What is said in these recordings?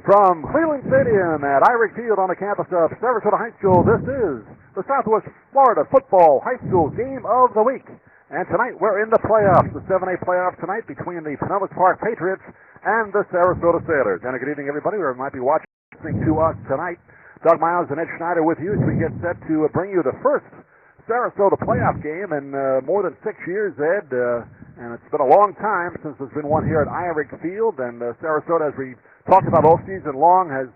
From Cleveland Stadium at Irick Field on the campus of Sarasota High School, this is the Southwest Florida Football High School Game of the Week. And tonight we're in the playoffs, the 7A playoffs tonight between the Pinellas Park Patriots and the Sarasota Sailors. And a good evening, everybody, whoever might be watching to us tonight. Doug Miles and Ed Schneider with you as we get set to bring you the first Sarasota playoff game in more than 6 years, Ed. And it's been a long time since there's been one here at Irick Field. And Sarasota, as we talked about all season long, has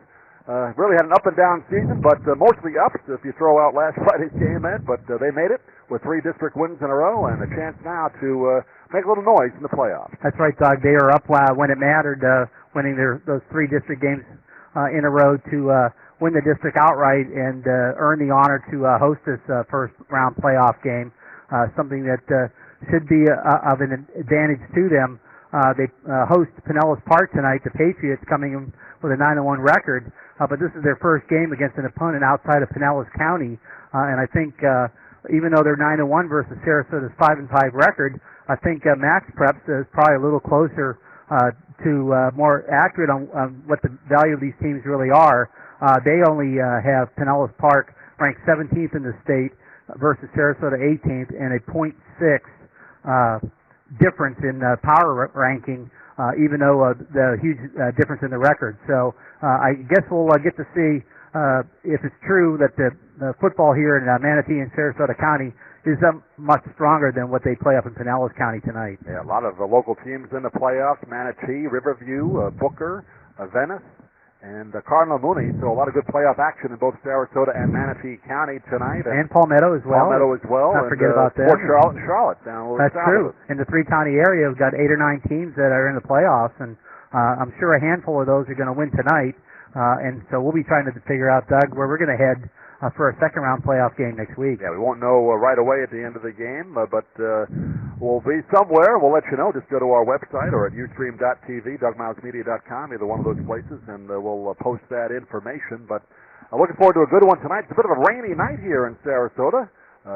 really had an up and down season, but mostly ups if you throw out last Friday's game, Ed. But they made it with 3 district wins in a row and a chance now to make a little noise in the playoffs. That's right, Doug. They are up when it mattered, winning those 3 district games in a row to win the district outright and earn the honor to host this first round playoff game, something that should be of an advantage to them. They host Pinellas Park tonight, the Patriots, coming in with a 9-1 record, but this is their first game against an opponent outside of Pinellas County, and I think even though they're 9-1 versus Sarasota's 5-5 record, I think Max Preps is probably a little closer to more accurate on what the value of these teams really are. They only have Pinellas Park ranked 17th in the state versus Sarasota 18th, and a .6 difference in power ranking, even though the huge difference in the record. So I guess we'll get to see if it's true that the football here in Manatee and Sarasota County is much stronger than what they play up in Pinellas County tonight. Yeah, a lot of local teams in the playoffs: Manatee, Riverview, Booker, Venice, and Cardinal Mooney. So a lot of good playoff action in both Sarasota and Manatee County tonight. And Palmetto as well. Palmetto as well. Not forget about that. Port Charlotte and Charlotte down a little That's south true. of us. In the 3-county area, we've got 8 or 9 teams that are in the playoffs, and I'm sure a handful of those are going to win tonight. And so we'll be trying to figure out, Doug, where we're going to head for a second-round playoff game next week. Yeah, we won't know right away at the end of the game, but we'll be somewhere. We'll let you know. Just go to our website or at ustream.tv, DougMilesMedia.com, either one of those places, and we'll post that information. But looking forward to a good one tonight. It's a bit of a rainy night here in Sarasota.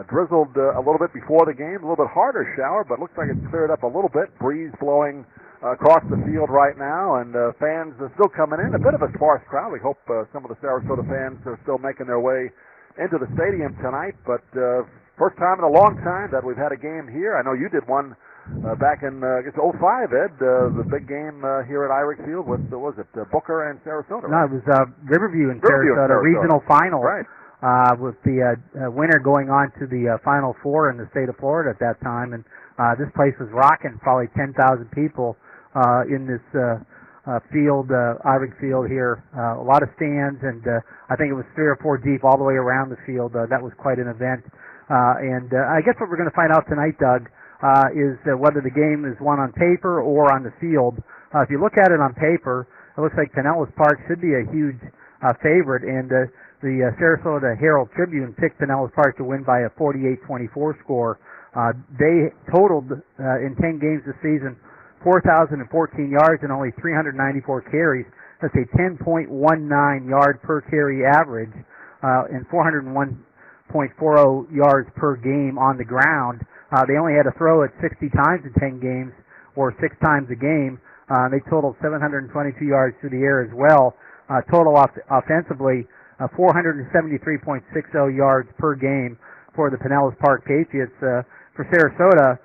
Drizzled a little bit before the game, a little bit harder shower, but looks like it's cleared up a little bit. Breeze blowing across the field right now, and fans are still coming in. A bit of a sparse crowd. We hope some of the Sarasota fans are still making their way into the stadium tonight, but first time in a long time that we've had a game here. I know you did one back in, I guess, 05, Ed, the big game here at Irick Field with, was it Booker and Sarasota? Right? No, it was Riverview and Sarasota, regional final. Right. With the winner going on to the Final Four in the state of Florida at that time, and this place was rocking, probably 10,000 people in this field, Irick Field here. A lot of stands, and I think it was 3 or 4 deep all the way around the field. That was quite an event. And I guess what we're going to find out tonight, Doug, is whether the game is won on paper or on the field. If you look at it on paper, it looks like Pinellas Park should be a huge favorite, and the Sarasota Herald Tribune picked Pinellas Park to win by a 48-24 score. They totaled in 10 games this season 4,014 yards and only 394 carries. That's a 10.19 yard per carry average and 401.40 yards per game on the ground. They only had to throw it 60 times in 10 games, or 6 times a game. They totaled 722 yards through the air as well. Total offensively, 473.60 yards per game for the Pinellas Park Patriots. For Sarasota,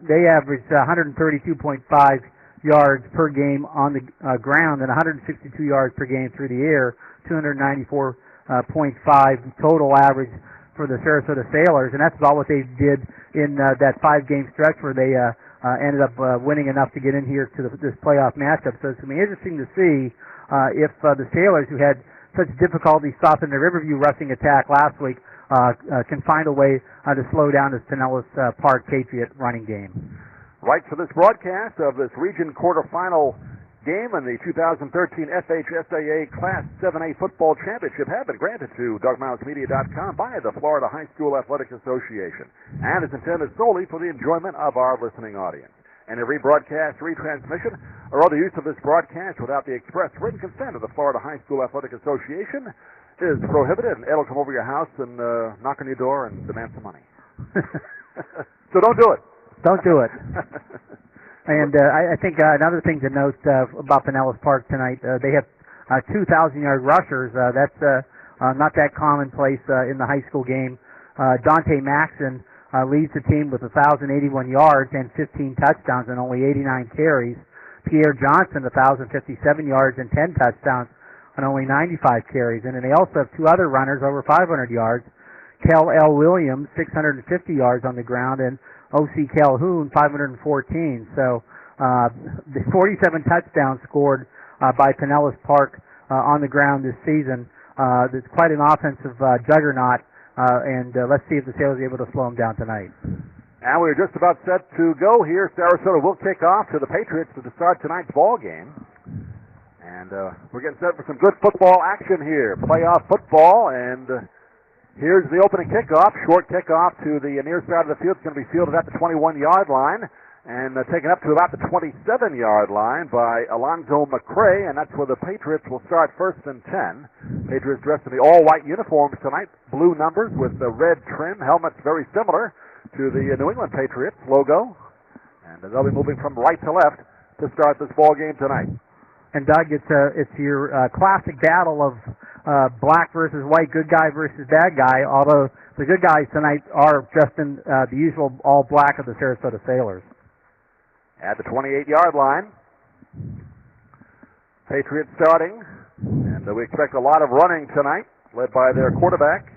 they averaged 132.5 yards per game on the ground and 162 yards per game through the air, 294.5 total average for the Sarasota Sailors, and that's about what they did in that 5-game stretch where they ended up winning enough to get in here to this playoff matchup. So it's going to be interesting to see if the Sailors, who had such difficulty stopping the Riverview rushing attack last week, can find a way to slow down this Pinellas Park Patriot running game. Right, for this broadcast of this region quarterfinal game in the 2013 FHSAA Class 7A Football Championship have been granted to DougMilesMedia.com by the Florida High School Athletic Association and is intended solely for the enjoyment of our listening audience. And every broadcast, retransmission, or other use of this broadcast without the express written consent of the Florida High School Athletic Association is prohibited, and Ed will come over your house and knock on your door and demand some money. So don't do it. Don't do it. And I think another thing to note about Pinellas Park tonight, they have 2,000-yard rushers. That's not that commonplace in the high school game. Dante Maxson leads the team with 1,081 yards and 15 touchdowns and only 89 carries. Pierre Johnson, 1,057 yards and 10 touchdowns and only 95 carries. And then they also have two other runners over 500 yards. Kel L. Williams, 650 yards on the ground, and O.C. Calhoun, 514. So the 47 touchdowns scored by Pinellas Park on the ground this season. It's quite an offensive juggernaut, and let's see if the Sailors are able to slow them down tonight. And we're just about set to go here. Sarasota will kick off to the Patriots to start tonight's ball game. And we're getting set for some good football action here. Playoff football, and here's the opening kickoff. Short kickoff to the near side of the field. It's going to be fielded at the 21-yard line and taken up to about the 27-yard line by Alonzo McCrae, and that's where the Patriots will start first and 10. Patriots dressed in the all-white uniforms tonight, blue numbers with the red trim, helmets very similar to the New England Patriots logo, and they'll be moving from right to left to start this ball game tonight. And Doug, it's your classic battle of black versus white, good guy versus bad guy, although the good guys tonight are dressed in the usual all black of the Sarasota Sailors. At the 28-yard line, Patriots starting, and we expect a lot of running tonight, led by their quarterback,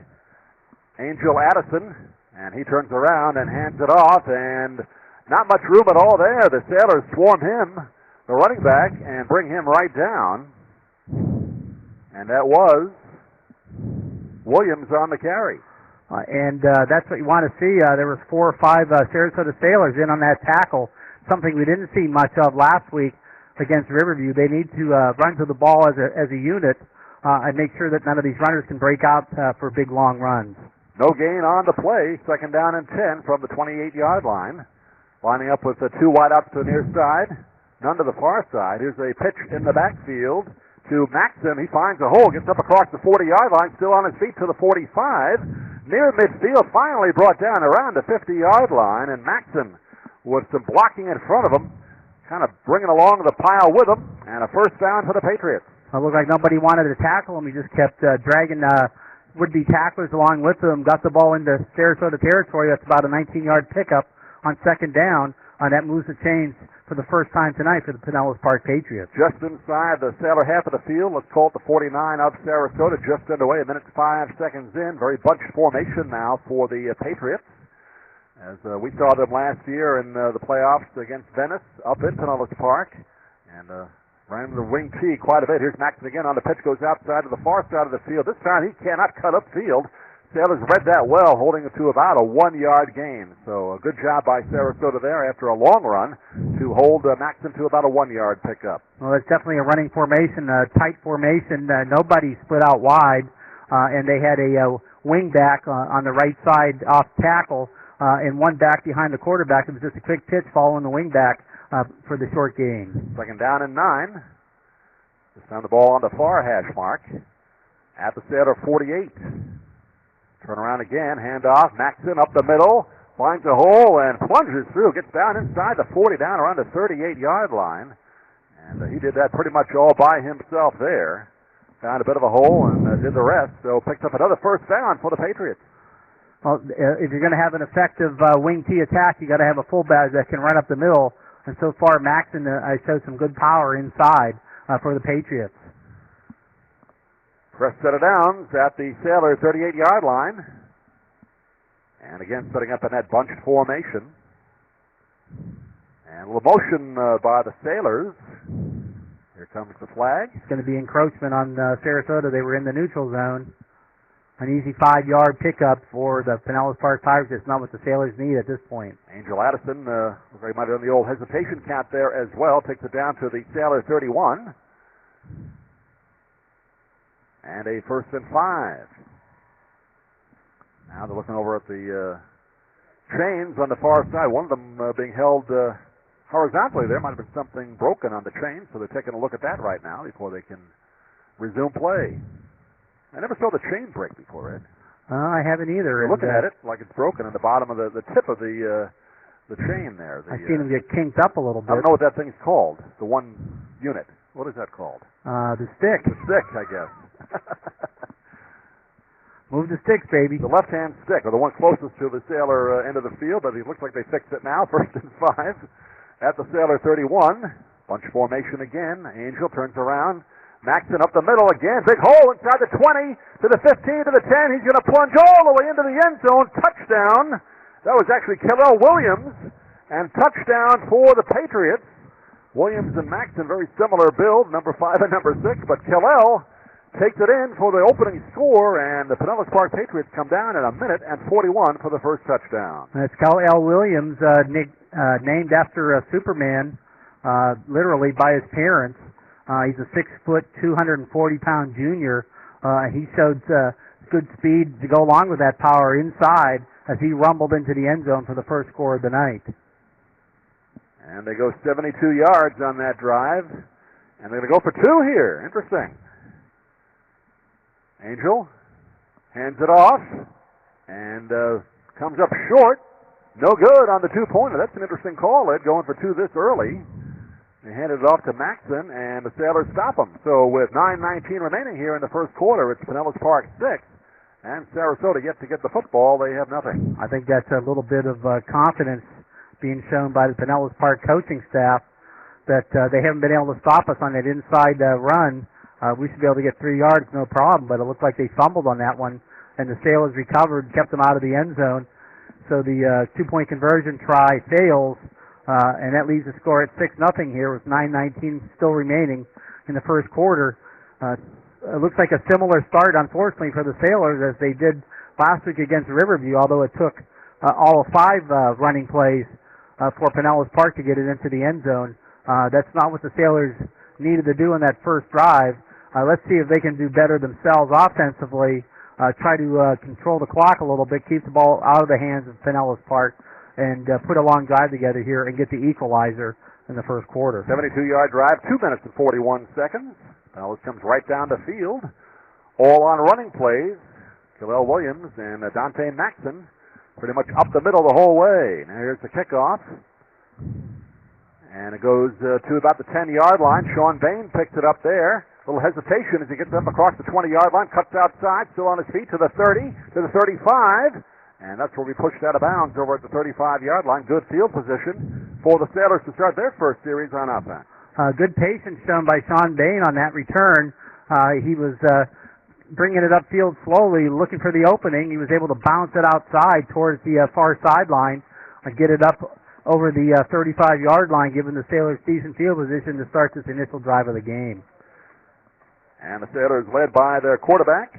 Angel Addison, and he turns around and hands it off, and not much room at all there. The Sailors swarm him, the running back, and bring him right down, and that was Williams on the carry. And that's what you want to see. There was 4 or 5 Sarasota Sailors in on that tackle, something we didn't see much of last week against Riverview. They need to run to the ball as a unit and make sure that none of these runners can break out for big, long runs. No gain on the play. Second down and 10 from the 28-yard line. Lining up with the 2 wideouts to the near side, none to the far side. Here's a pitch in the backfield to Maxson. He finds a hole, gets up across the 40-yard line, still on his feet to the 45. Near midfield, finally brought down around the 50-yard line, and Maxson with some blocking in front of him, kind of bringing along the pile with him, and a first down for the Patriots. It looked like nobody wanted to tackle him. He just kept dragging would-be tacklers along with him, got the ball into Sarasota territory. That's about a 19-yard pickup on second down. That moves the chains for the first time tonight for the Pinellas Park Patriots. Just inside the Sailor half of the field, let's call it the 49 of Sarasota, just underway, 1 minute 5 seconds in. Very bunched formation now for the Patriots. As we saw them last year in the playoffs against Venice up in Pinellas Park, and ran the wing T quite a bit. Here's Maxson again on the pitch, goes outside to the far side of the field. This time he cannot cut upfield. Sailors read that well, holding it to about a 1-yard gain. So a good job by Sarasota there after a long run to hold Maxson to about a 1-yard pickup. Well, it's definitely a running formation, a tight formation. Nobody split out wide, and they had a wing back on the right side off tackle, and one back behind the quarterback. It was just a quick pitch following the wing back for the short gain. Second down and 9. This time the ball on the far hash mark at the Sailor 48. Turn around again, hand off, Maxson up the middle, finds a hole and plunges through, gets down inside the 40, down around the 38-yard line. And he did that pretty much all by himself there. Found a bit of a hole and did the rest, so picked up another first down for the Patriots. Well, if you're going to have an effective wing T attack, you got to have a fullback that can run up the middle. And so far, Maxson showed some good power inside for the Patriots. Press set of downs at the Sailor 38-yard line. And again, setting up in that bunched formation. And a little motion by the Sailors. Here comes the flag. It's going to be encroachment on Sarasota. They were in the neutral zone. An easy 5-yard pickup for the Pinellas Park Pirates. It's not what the Sailors need at this point. Angel Addison, very much on the old hesitation count there as well, takes it down to the Sailor 31. And a first and 5. Now they're looking over at the chains on the far side. One of them being held horizontally there. Might have been something broken on the chain, so they're taking a look at that right now before they can resume play. I never saw the chain break before, Ed. I haven't either. Looking at it like it's broken on the bottom of the tip of the the chain there. I've seen them get kinked up a little bit. I don't know what that thing's called. The one unit. What is that called? The stick. The stick, I guess. Move the sticks, baby. The left-hand stick, or the one closest to the Sailor end of the field, but it looks like they fixed it now. 1st and 5 at the Sailor 31. Bunch formation again. Angel turns around. Maxson up the middle again. Big hole inside the 20 to the 15 to the 10. He's going to plunge all the way into the end zone. Touchdown. That was actually Kellel Williams. And touchdown for the Patriots. Williams and Maxson, very similar build, number 5 and number 6, but Kellel takes it in for the opening score, and the Pinellas Park Patriots come down in 1:41 for the first touchdown. That's Kellel Williams, named after Superman, literally by his parents. He's a 6 foot, 240-pound junior. He showed good speed to go along with that power inside as he rumbled into the end zone for the first score of the night. And they go 72 yards on that drive, and they're going to go for 2 here. Interesting. Angel hands it off and comes up short. No good on the 2-pointer. That's an interesting call, Ed, going for 2 this early. They handed it off to Maxson, and the Sailors stop them. So with 9:19 remaining here in the first quarter, it's Pinellas Park 6, and Sarasota yet to get the football. They have nothing. I think that's a little bit of confidence being shown by the Pinellas Park coaching staff that they haven't been able to stop us on that inside run. We should be able to get 3 yards, no problem, but it looked like they fumbled on that one, and the Sailors recovered, kept them out of the end zone. So the 2-point conversion try fails, and that leaves the score at 6-0 here with 9:19 still remaining in the first quarter. It looks like a similar start, unfortunately, for the Sailors as they did last week against Riverview, although it took all of 5 running plays for Pinellas Park to get it into the end zone. That's not what the Sailors needed to do in that first drive. Let's see if they can do better themselves offensively, try to control the clock a little bit, keep the ball out of the hands of Pinellas Park, and put a long drive together here and get the equalizer in the first quarter. 72-yard drive, 2 minutes and 41 seconds. Pinellas comes right down the field, all on running plays. Kellel Williams and Dante Maxson pretty much up the middle the whole way. Now here's the kickoff. And it goes to about the 10-yard line. Sean Bain picks it up there. A little hesitation as he gets up across the 20-yard line, cuts outside, still on his feet to the 30, to the 35. And that's where we pushed out of bounds over at the 35-yard line. Good field position for the Sailors to start their first series on offense. Good patience shown by Sean Bain on that return. He was bringing it upfield slowly, looking for the opening. He was able to bounce it outside towards the far sideline and get it up over the 35-yard line, giving the Sailors decent field position to start this initial drive of the game. And the Sailors led by their quarterback,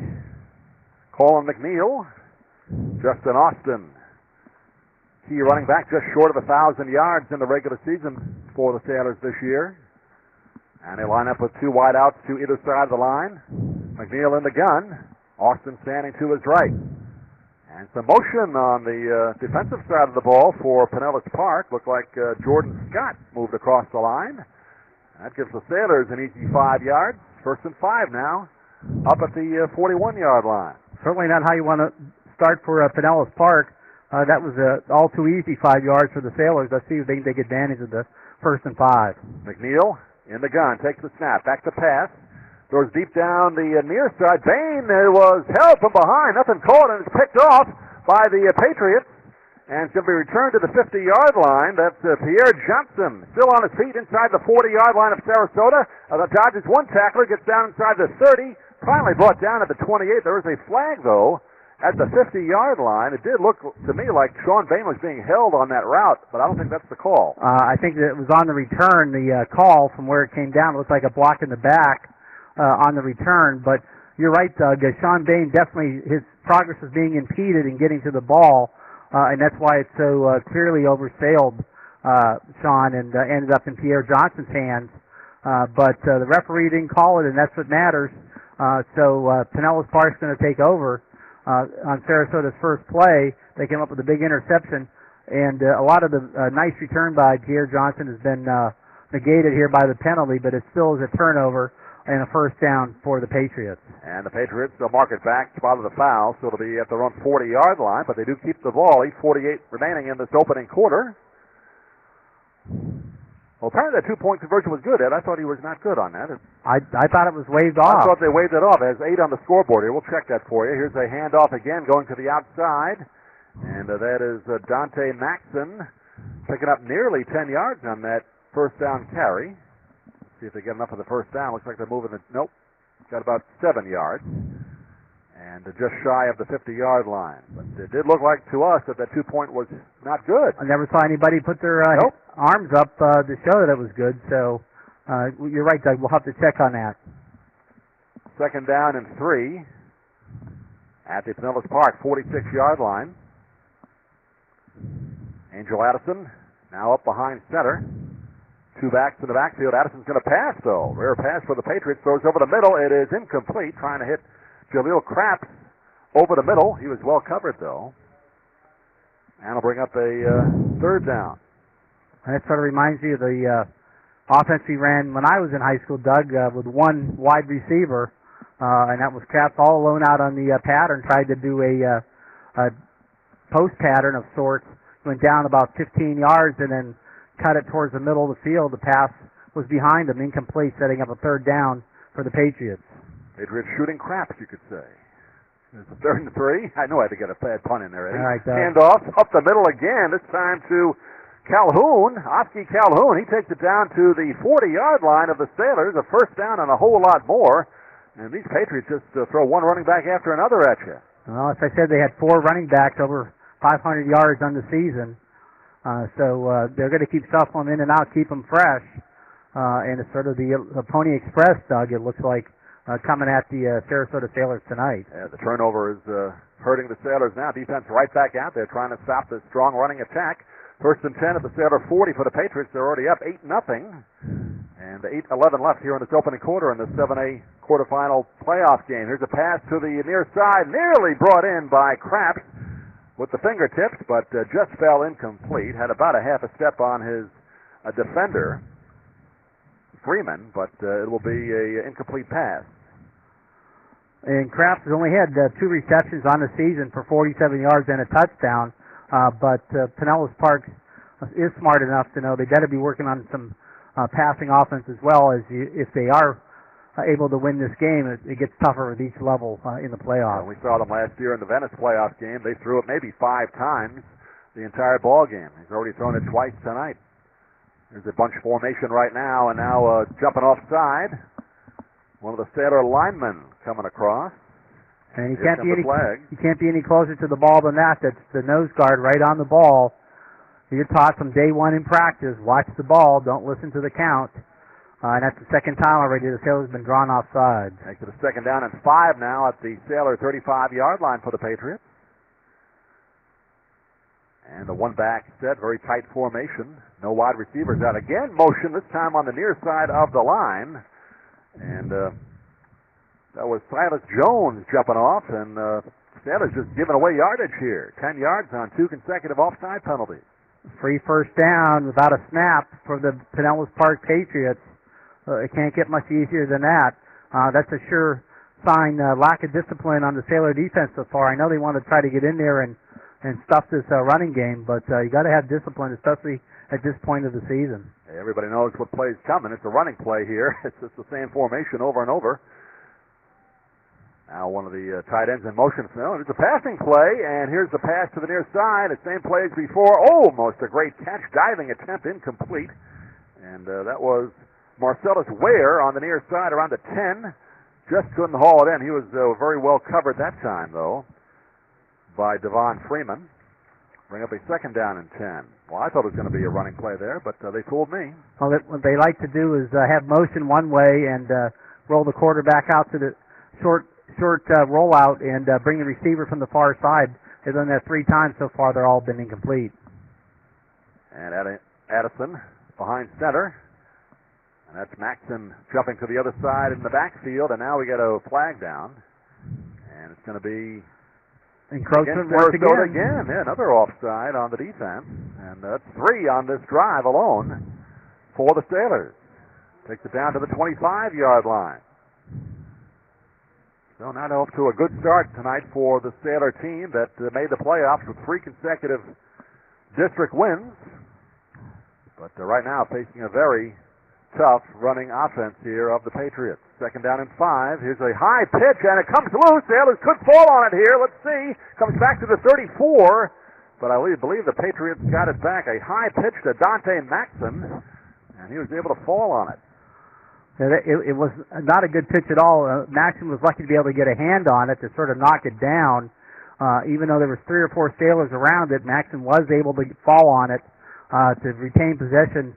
Colin McNeil. Justin Austin, key running back, just short of 1,000 yards in the regular season for the Sailors this year. And they line up with 2 wideouts to either side of the line. McNeil in the gun, Austin standing to his right. And some motion on the defensive side of the ball for Pinellas Park. Looked like Jordan Scott moved across the line. That gives the Sailors an easy 5 yards. 1st and 5 now, up at the 41-yard line. Certainly not how you want to start for Pinellas Park. That was all too easy 5 yards for the Sailors. Let's see if they can take advantage of the 1st and 5. McNeil in the gun, takes the snap, back to pass. Throws deep down the near side. Bain was held from behind. Nothing caught, and it's picked off by the Patriots. And it's going to be returned to the 50-yard line. That's Pierre Johnson, still on his feet inside the 40-yard line of Sarasota. Dodges one tackler, gets down inside the 30. Finally brought down at the 28. There is a flag, though, at the 50-yard line. It did look to me like Sean Bain was being held on that route, but I don't think that's the call. I think that it was on the return, the call from where it came down. It looked like a block in the back on the return. But you're right, Doug. Sean Bain definitely, his progress was being impeded in getting to the ball, and that's why it's so clearly oversailed, Sean, and ended up in Pierre Johnson's hands. But the referee didn't call it, and that's what matters. So Pinellas Park's going to take over on Sarasota's first play. They came up with a big interception, and a lot of the nice return by Pierre Johnson has been negated here by the penalty, but it still is a turnover and a first down for the Patriots. And the Patriots, they'll mark it back, spotted the foul, so it'll be at their own 40-yard line, but they do keep the ball. 8:48 remaining in this opening quarter. Well, apparently that 2-point conversion was good, Ed. I thought he was not good on that. I thought it was waved I off. thought they waved it off. There's 8 on the scoreboard here. We'll check that for you. Here's a handoff again going to the outside. And that is Dante Maxson picking up nearly 10 yards on that first down carry. See if they get enough of the first down. Looks like they're moving it. Nope. Got about 7 yards. And just shy of the 50-yard line. But it did look like to us that 2-point was not good. I never saw anybody put their arms up to show that it was good. So you're right, Doug. We'll have to check on that. Second down and 3 at the Pinellas Park 46-yard line. Angel Addison now up behind center. 2 backs in the backfield. Addison's going to pass, though. Rare pass for the Patriots. Throws over the middle. It is incomplete. Trying to hit Jaleel Craps over the middle. He was well covered, though. And will bring up a third down. And it sort of reminds me of the offense we ran when I was in high school, Doug, with one wide receiver. And that was Craps all alone out on the pattern. Tried to do a post pattern of sorts. Went down about 15 yards and then cut it towards the middle of the field. The pass was behind him, incomplete, setting up a third down for the Patriots. Patriots shooting craps, you could say. It's a 3rd and 3. I knew I had to get a bad pun in there, Eddie. All right, handoff up the middle again, this time to Calhoun. Oski Calhoun, he takes it down to the 40-yard line of the Sailors. A first down and a whole lot more. And these Patriots just throw one running back after another at you. Well, as I said, they had 4 running backs over 500 yards on the season. So they're going to keep shuffling in and out, keep them fresh. And it's sort of the Pony Express, Doug, it looks like, coming at the Sarasota Sailors tonight. Yeah, the turnover is hurting the Sailors now. Defense right back out there trying to stop the strong running attack. 1st and 10 at the Sailor 40 for the Patriots. They're already up 8-0. And 8:11 left here in this opening quarter in the 7A quarterfinal playoff game. Here's a pass to the near side, nearly brought in by Craps with the fingertips, but just fell incomplete. Had about a half a step on his defender, Freeman, but it will be an incomplete pass. And Craps has only had 2 receptions on the season for 47 yards and a touchdown, but Pinellas Park is smart enough to know they got to be working on some passing offense as well, as if they are able to win this game, it gets tougher at each level in the playoffs. We saw them last year in the Venice playoff game. They threw it maybe 5 times the entire ball game. He's already thrown it twice tonight. There's a bunch formation right now, and now jumping offside. One of the Sailor linemen coming across. And you can't be any closer to the ball than that. That's the nose guard right on the ball. You're taught from day one in practice, watch the ball, don't listen to the count. And that's the second time already the Sailors have been drawn offside. Makes it a second down and 5 now at the Sailor 35-yard line for the Patriots. And the one-back set, very tight formation. No wide receivers out. Again, motion, this time on the near side of the line. And that was Silas Jones jumping off, and Sailors just giving away yardage here. 10 yards on 2 consecutive offside penalties. Free first down without a snap for the Pinellas Park Patriots. It can't get much easier than that. That's a sure sign, lack of discipline on the Sailor defense so far. I know they want to try to get in there and stuff this running game, but you got to have discipline, especially at this point of the season. Hey, everybody knows what play's coming. It's a running play here. It's just the same formation over and over. Now one of the tight ends in motion. No, it's a passing play, and here's the pass to the near side. The same play as before. Almost a great catch. Diving attempt incomplete. And that was Marcellus Ware on the near side around the 10. Just couldn't haul it in. He was very well covered that time, though, by Devon Freeman. Bring up a second down and 10. Well, I thought it was going to be a running play there, but they fooled me. Well, what they like to do is have motion one way and roll the quarterback out to the short rollout and bring the receiver from the far side. They've done that 3 times so far. They're all been incomplete. And Addison behind center. And that's Maxson jumping to the other side in the backfield. And now we get a flag down. And it's going to be encroachment once again. Yeah, another offside on the defense. And that's 3 on this drive alone for the Sailors. Takes it down to the 25-yard line. So now they're off to a good start tonight for the Sailor team that made the playoffs with 3 consecutive district wins. But right now facing a very tough running offense here of the Patriots. Second down and 5. Here's a high pitch, and it comes loose. Sailors could fall on it here. Let's see. Comes back to the 34, but I believe the Patriots got it back. A high pitch to Dante Maxson, and he was able to fall on it. It was not a good pitch at all. Maxson was lucky to be able to get a hand on it to sort of knock it down. Even though there was 3 or 4 Sailors around it, Maxson was able to fall on it to retain possession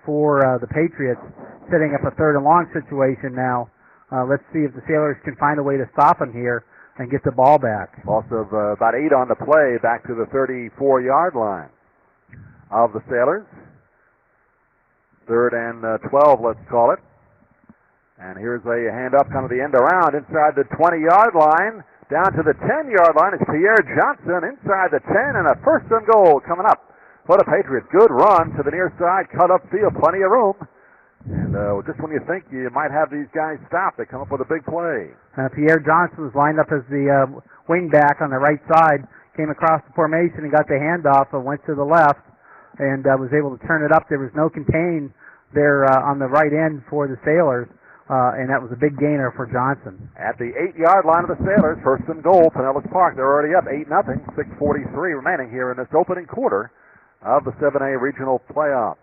for the Patriots, setting up a 3rd and long situation now. Let's see if the Sailors can find a way to stop them here and get the ball back. Loss of about 8 on the play, back to the 34-yard line of the Sailors. 3rd and 12, let's call it. And here's a hand up, kind of the end around inside the 20-yard line. Down to the 10-yard line is Pierre Johnson inside the 10, and a 1st and goal coming up for the Patriots. Good run to the near side, cut up field, plenty of room. And just when you think you might have these guys stopped, they come up with a big play. Pierre Johnson was lined up as the wing back on the right side, came across the formation and got the handoff and went to the left and was able to turn it up. There was no contain there on the right end for the Sailors. And that was a big gainer for Johnson. At the 8-yard line of the Sailors, 1st and goal, Pinellas Park. They're already up 8-0, 6:43 remaining here in this opening quarter of the 7A regional playoffs.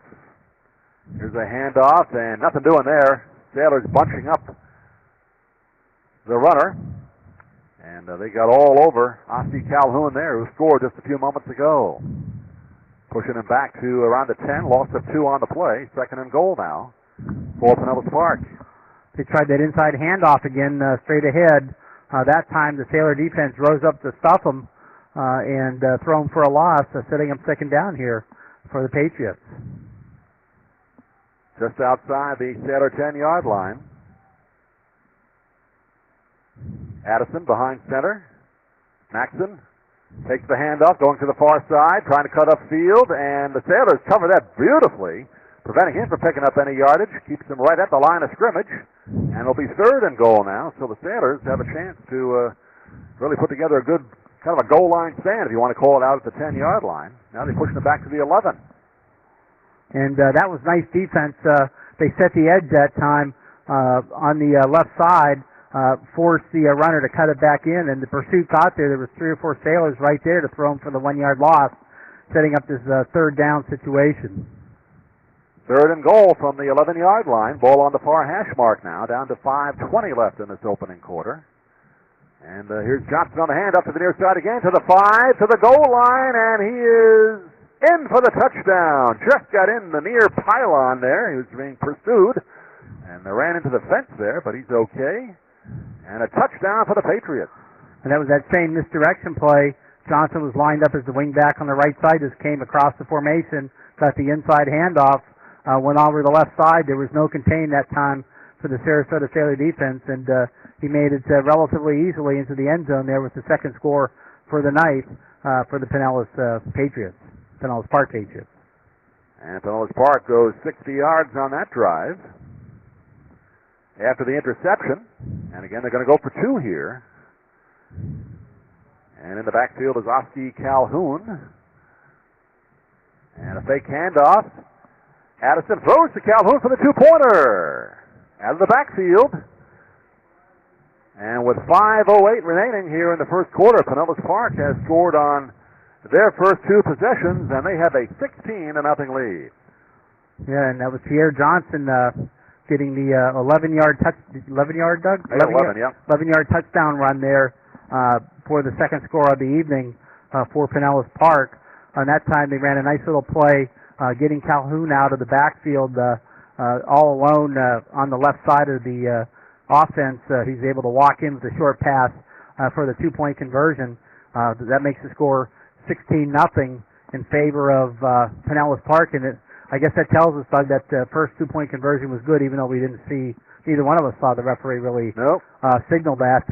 Here's a handoff, and nothing doing there. Sailors bunching up the runner, and they got all over Osti Calhoun there, who scored just a few moments ago. Pushing him back to around the 10, loss of 2 on the play. 2nd and goal now for Pinellas Park. They tried that inside handoff again, straight ahead. That time the Sailor defense rose up to stop them and throw them for a loss, setting up 2nd down here for the Patriots. Just outside the Sailor 10-yard line. Addison behind center. Maxson takes the handoff, going to the far side, trying to cut up field, and the Sailors cover that beautifully, preventing him from picking up any yardage. Keeps him right at the line of scrimmage. And it'll be 3rd and goal now, so the Sailors have a chance to really put together a good kind of a goal line stand, if you want to call it, out at the 10-yard line. Now they're pushing it back to the 11. And that was nice defense. They set the edge that time on the left side, forced the runner to cut it back in, and the pursuit got there. There was 3 or 4 Sailors right there to throw him for the 1-yard loss, setting up this 3rd down situation. 3rd and goal from the 11-yard line. Ball on the far hash mark now, down to 5:20 left in this opening quarter. And here's Johnson on the hand up to the near side again, to the 5, to the goal line, and he is in for the touchdown. Just got in the near pylon there. He was being pursued, and they ran into the fence there, but he's okay. And a touchdown for the Patriots. And that was that same misdirection play. Johnson was lined up as the wing back on the right side, just came across the formation, got the inside handoff, went over the left side. There was no contain that time for the Sarasota Sailor defense, and he made it relatively easily into the end zone there with the 2nd score for the night for the Pinellas Patriots, Pinellas Park Patriots. And Pinellas Park goes 60 yards on that drive after the interception. And again, they're going to go for 2 here. And in the backfield is Oski Calhoun. And a fake handoff. Addison throws to Calhoun for the 2-pointer. Out of the backfield. And with 5:08 remaining here in the first quarter, Pinellas Park has scored on their first 2 possessions, and they have a 16-0 lead. Yeah, and that was Pierre Johnson getting the 11-yard touch. 11-yard, Doug? 11-yard touchdown run there for the 2nd score of the evening for Pinellas Park. And that time they ran a nice little play, getting Calhoun out of the backfield all alone on the left side of the offense. He's able to walk in with a short pass for the 2-point conversion. That makes the score 16-0 in favor of Pinellas Park. And I guess that tells us, Doug, that the first 2-point conversion was good, even though we didn't see, neither one of us saw the referee really signal that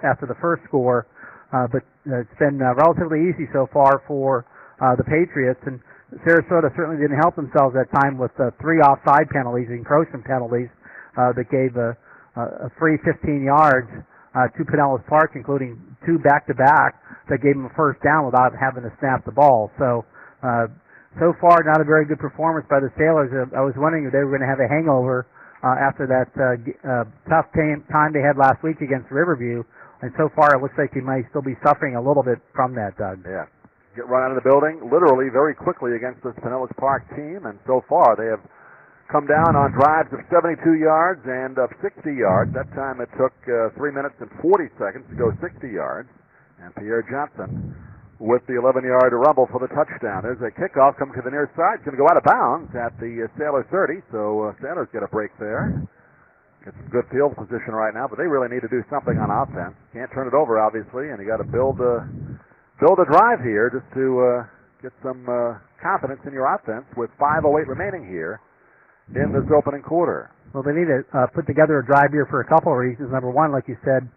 after the first score. But it's been relatively easy so far for the Patriots. And Sarasota certainly didn't help themselves that time with 3 offside penalties, encroachment penalties, that gave a free 15 yards to Pinellas Park, including 2 back-to-back that gave them a first down without having to snap the ball. So so far, not a very good performance by the Sailors. I was wondering if they were going to have a hangover after that tough time they had last week against Riverview. And so far, it looks like they might still be suffering a little bit from that, Doug. Yeah. Get run out of the building literally very quickly against this Pinellas Park team, and so far they have come down on drives of 72 yards and of 60 yards. That time it took 3 minutes and 40 seconds to go 60 yards. And Pierre Johnson with the 11-yard rumble for the touchdown. There's a kickoff coming to the near side. It's going to go out of bounds at the Sailor 30, so Sailors get a break there. Get some good field position right now, but they really need to do something on offense. Can't turn it over, obviously, and you got to build a drive here just to get some confidence in your offense with 5:08 remaining here in this opening quarter. Well, they need to put together a drive here for a couple of reasons. Number one, like you said,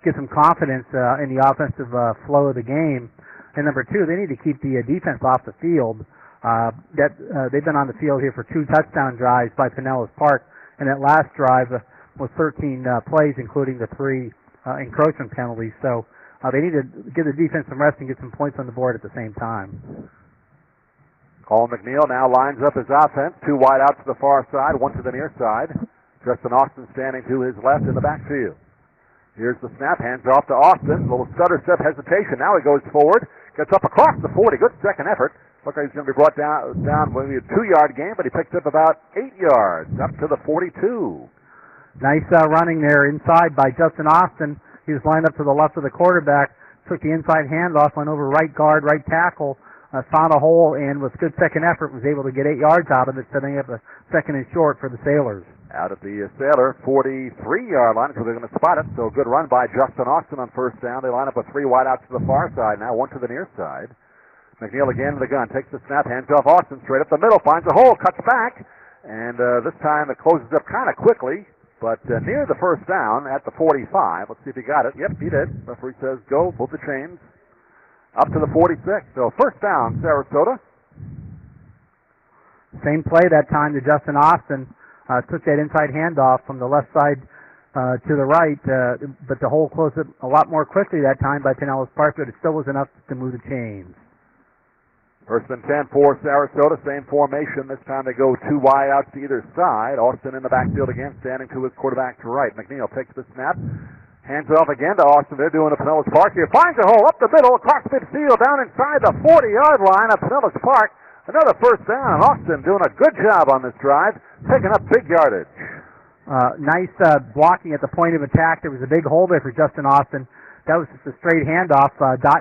get some confidence in the offensive flow of the game. And number two, they need to keep the defense off the field. They've been on the field here for 2 touchdown drives by Pinellas Park, and that last drive was 13 plays, including the 3 encroachment penalties. So they need to give the defense some rest and get some points on the board at the same time. Colin McNeil now lines up his offense. 2 wide out to the far side, 1 to the near side. Justin Austin standing to his left in the backfield. Here's the snap, hands off to Austin. Little stutter step hesitation. Now he goes forward, gets up across the 40. Good second effort. Looks like he's going to be brought down maybe a 2-yard gain, but he picked up about 8 yards, up to the 42. Nice running there inside by Justin Austin. He was lined up to the left of the quarterback, took the inside handoff, went over right guard, right tackle, found a hole, and with good second effort was able to get 8 yards out of it, setting up a second and short for the Sailors. Out at the Sailor 43-yard line, so they're going to spot it. So good run by Justin Austin on first down. They line up with 3 wide outs to the far side now, 1 to the near side. McNeil again to the gun, takes the snap, hands off Austin, straight up the middle, finds a hole, cuts back, and this time it closes up kind of quickly, but near the first down at the 45. Let's see if he got it. Yep, he did. Referee says go, move the chains. Up to the 46. So first down, Sarasota. Same play that time to Justin Austin. Took that inside handoff from the left side to the right, but the hole closed it a lot more quickly that time by Pinellas Park, but it still was enough to move the chains. First and 10 for Sarasota. Same formation. This time they go 2 wide outs to either side. Austin in the backfield again, standing to his quarterback to right. McNeil takes the snap. Hands it off again to Austin. They're doing a Pinellas Park here. Finds a hole up the middle, across midfield, down inside the 40-yard line of Pinellas Park. Another first down. Austin doing a good job on this drive, picking up big yardage. Nice blocking at the point of attack. There was a big hole there for Justin Austin. That was just a straight handoff,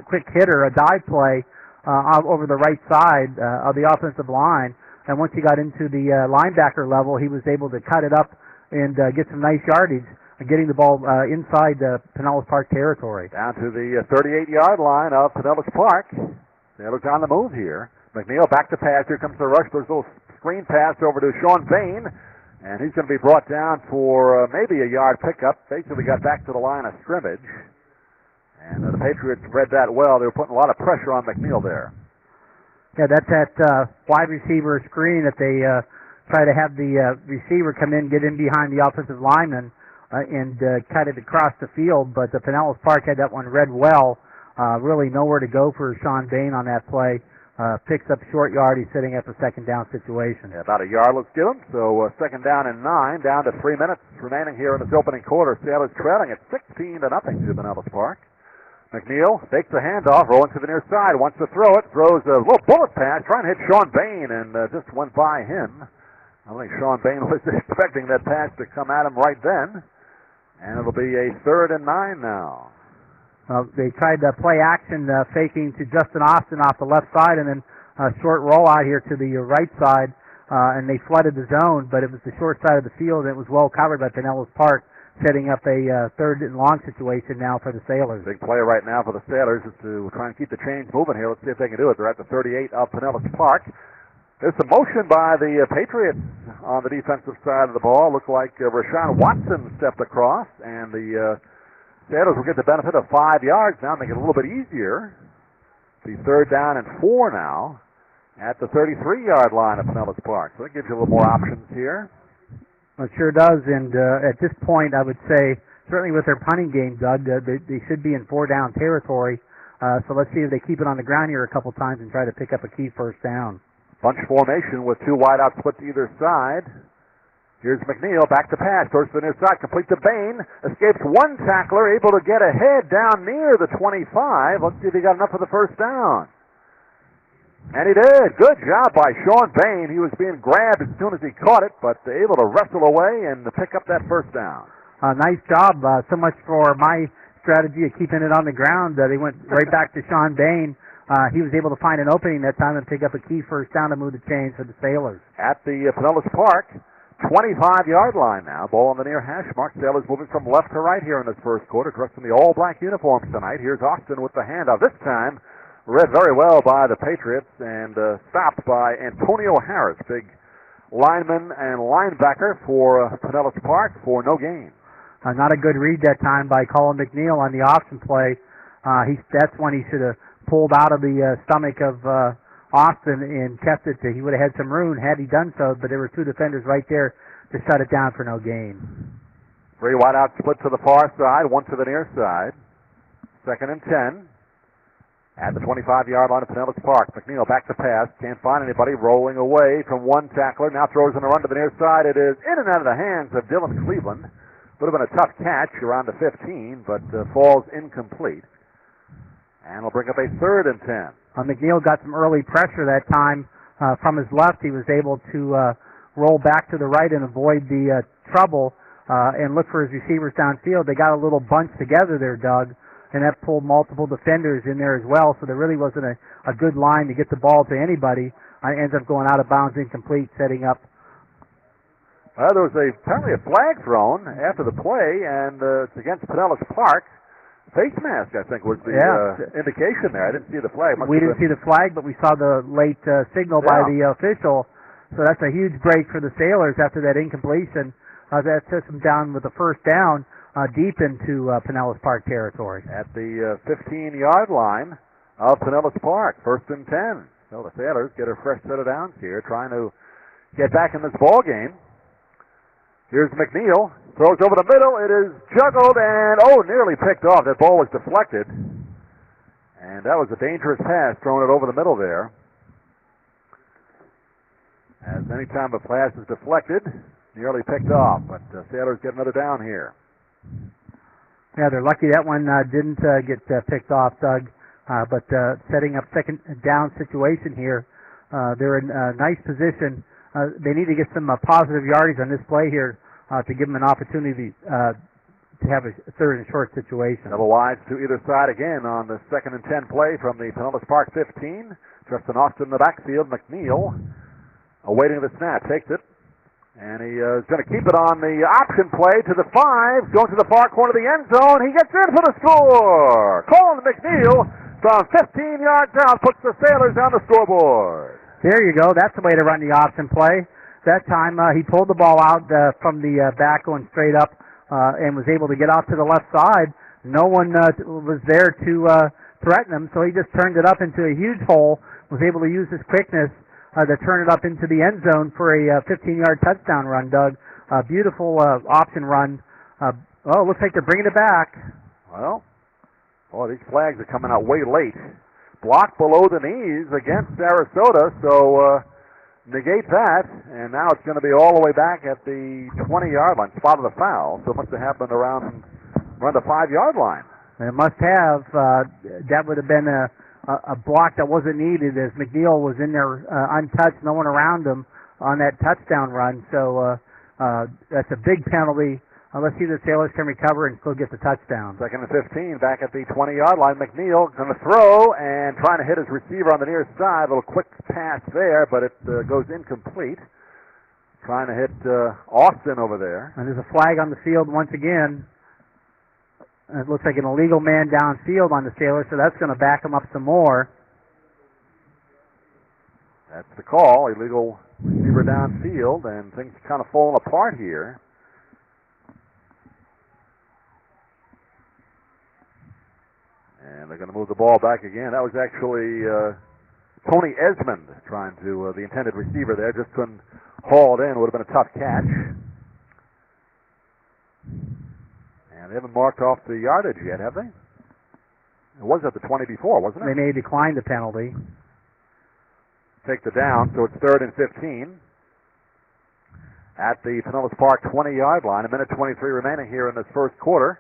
quick hitter, a dive play over the right side of the offensive line. And once he got into the linebacker level, he was able to cut it up and get some nice yardage, getting the ball inside Pinellas Park territory. Down to the 38-yard line of Pinellas Park. Sailors on the move here. McNeil back to pass. Here comes the rush. There's a little screen pass over to Sean Bain, and he's going to be brought down for maybe a yard pickup. Basically got back to the line of scrimmage, and the Patriots read that well. They were putting a lot of pressure on McNeil there. Yeah, that's that wide receiver screen that they try to have the receiver come in, get in behind the offensive lineman, and cut it across the field. But the Pinellas Park had that one read well. Really nowhere to go for Sean Bain on that play. Picks up short yard. He's setting up a second down situation. Yeah, about a yard, let's give him. So second down and 9, down to 3 minutes remaining here in this opening quarter. Sailors trailing at 16-0 to Pinellas Park. McNeil takes the handoff, rolling to the near side, wants to throw it, throws a little bullet pass, trying to hit Sean Bain, and just went by him. I think Sean Bain was expecting that pass to come at him right then, and it'll be a 3rd and 9 now. They tried to play action, faking to Justin Austin off the left side, and then a short rollout here to the right side, and they flooded the zone, but it was the short side of the field, and it was well covered by Pinellas Park, setting up a 3rd and long situation now for the Sailors. Big play right now for the Sailors is to try and keep the chains moving here. Let's see if they can do it. They're at the 38 of Pinellas Park. There's some motion by the Patriots on the defensive side of the ball. Looks like Rashawn Watson stepped across, and the Sailors will get the benefit of 5 yards now, make it a little bit easier. The 3rd down and 4 now at the 33-yard line of Pinellas Park. So that gives you a little more options here. Well, it sure does, and at this point, I would say, certainly with their punting game, Doug, they should be in 4-down territory. So let's see if they keep it on the ground here a couple times and try to pick up a key first down. Bunch formation with two wideouts split to either side. Here's McNeil, back to pass, towards the near side, complete to Bain, escapes one tackler, able to get ahead down near the 25. Let's see if he got enough for the first down. And he did. Good job by Sean Bain. He was being grabbed as soon as he caught it, but able to wrestle away and pick up that first down. Nice job. So much for my strategy of keeping it on the ground. They went right back to Sean Bain. He was able to find an opening that time and pick up a key first down to move the chains for the Sailors. At the Pinellas Park 25-yard line now. Ball on the near hash mark. Sailors moving from left to right here in this first quarter, dressed in the all-black uniforms tonight. Here's Austin with the handoff. This time read very well by the Patriots and stopped by Antonio Harris, big lineman and linebacker for Pinellas Park for no gain. Not a good read that time by Colin McNeil on the option play. That's when he should have pulled out of the stomach of Austin and kept it. He would have had some room had he done so, but there were two defenders right there to shut it down for no gain. Three wideouts split to the far side, one to the near side. 2nd and 10. At the 25-yard line of Pinellas Park. McNeil back to pass. Can't find anybody. Rolling away from one tackler. Now throws in a run to the near side. It is in and out of the hands of Dylan Cleveland. Would have been a tough catch around the 15, but falls incomplete. And will bring up a 3rd and 10. McNeil got some early pressure that time from his left. He was able to roll back to the right and avoid the trouble and look for his receivers downfield. They got a little bunch together there, Doug, and that pulled multiple defenders in there as well, so there really wasn't a good line to get the ball to anybody. Ends up going out of bounds incomplete, setting up. Well, there was apparently a flag thrown after the play, and it's against Pinellas Park. Face mask, I think, was the indication there. I didn't see the flag. We didn't see the flag, but we saw the late signal by the official. So that's a huge break for the Sailors after that incompletion. That sets them down with the first down deep into Pinellas Park territory. At the 15-yard line of Pinellas Park, 1st and 10. So the Sailors get a fresh set of downs here, trying to get back in this ball game. Here's McNeil. Throws over the middle. It is juggled and, nearly picked off. That ball was deflected. And that was a dangerous pass, throwing it over the middle there. As any time a pass is deflected, nearly picked off. But Sailors get another down here. Yeah, they're lucky that one didn't get picked off, Doug. But setting up second down situation here. They're in a nice position. They need to get some positive yardage on this play here to give them an opportunity to have a 3rd and short situation. Double wides to either side again on the 2nd and 10 play from the Pinellas Park 15. Justin Austin in the backfield. McNeil awaiting the snap. Takes it. And he is going to keep it on the option play to the 5. Going to the far corner of the end zone. He gets in for the score. Colin McNeil from 15 yards out puts the Sailors on the scoreboard. There you go. That's the way to run the option play. That time he pulled the ball out from the back going straight up and was able to get off to the left side. No one was there to threaten him, so he just turned it up into a huge hole, was able to use his quickness to turn it up into the end zone for a 15-yard touchdown run, Doug. Beautiful option run. Looks like they're bringing it back. Well, these flags are coming out way late. Blocked below the knees against Sarasota, so negate that, and now it's going to be all the way back at the 20-yard line, spot of the foul, so it must have happened around the 5-yard line. It must have. That would have been a block that wasn't needed as McNeil was in there untouched, no one around him on that touchdown run, so that's a big penalty. Let's see if the Sailors can recover and still get the touchdown. 2nd and 15, back at the 20-yard line. McNeil going to throw and trying to hit his receiver on the near side. A little quick pass there, but it goes incomplete. Trying to hit Austin over there. And there's a flag on the field once again. It looks like an illegal man downfield on the Sailors, so that's going to back them up some more. That's the call, illegal receiver downfield, and things kind of falling apart here. And they're going to move the ball back again. That was actually Tony Esmond trying to, the intended receiver there, just couldn't haul it in. Would have been a tough catch. And they haven't marked off the yardage yet, have they? It was at the 20 before, wasn't it? They may decline the penalty. take the down, so it's 3rd and 15 at the Pinellas Park 20-yard line. 1:23 remaining here in this first quarter.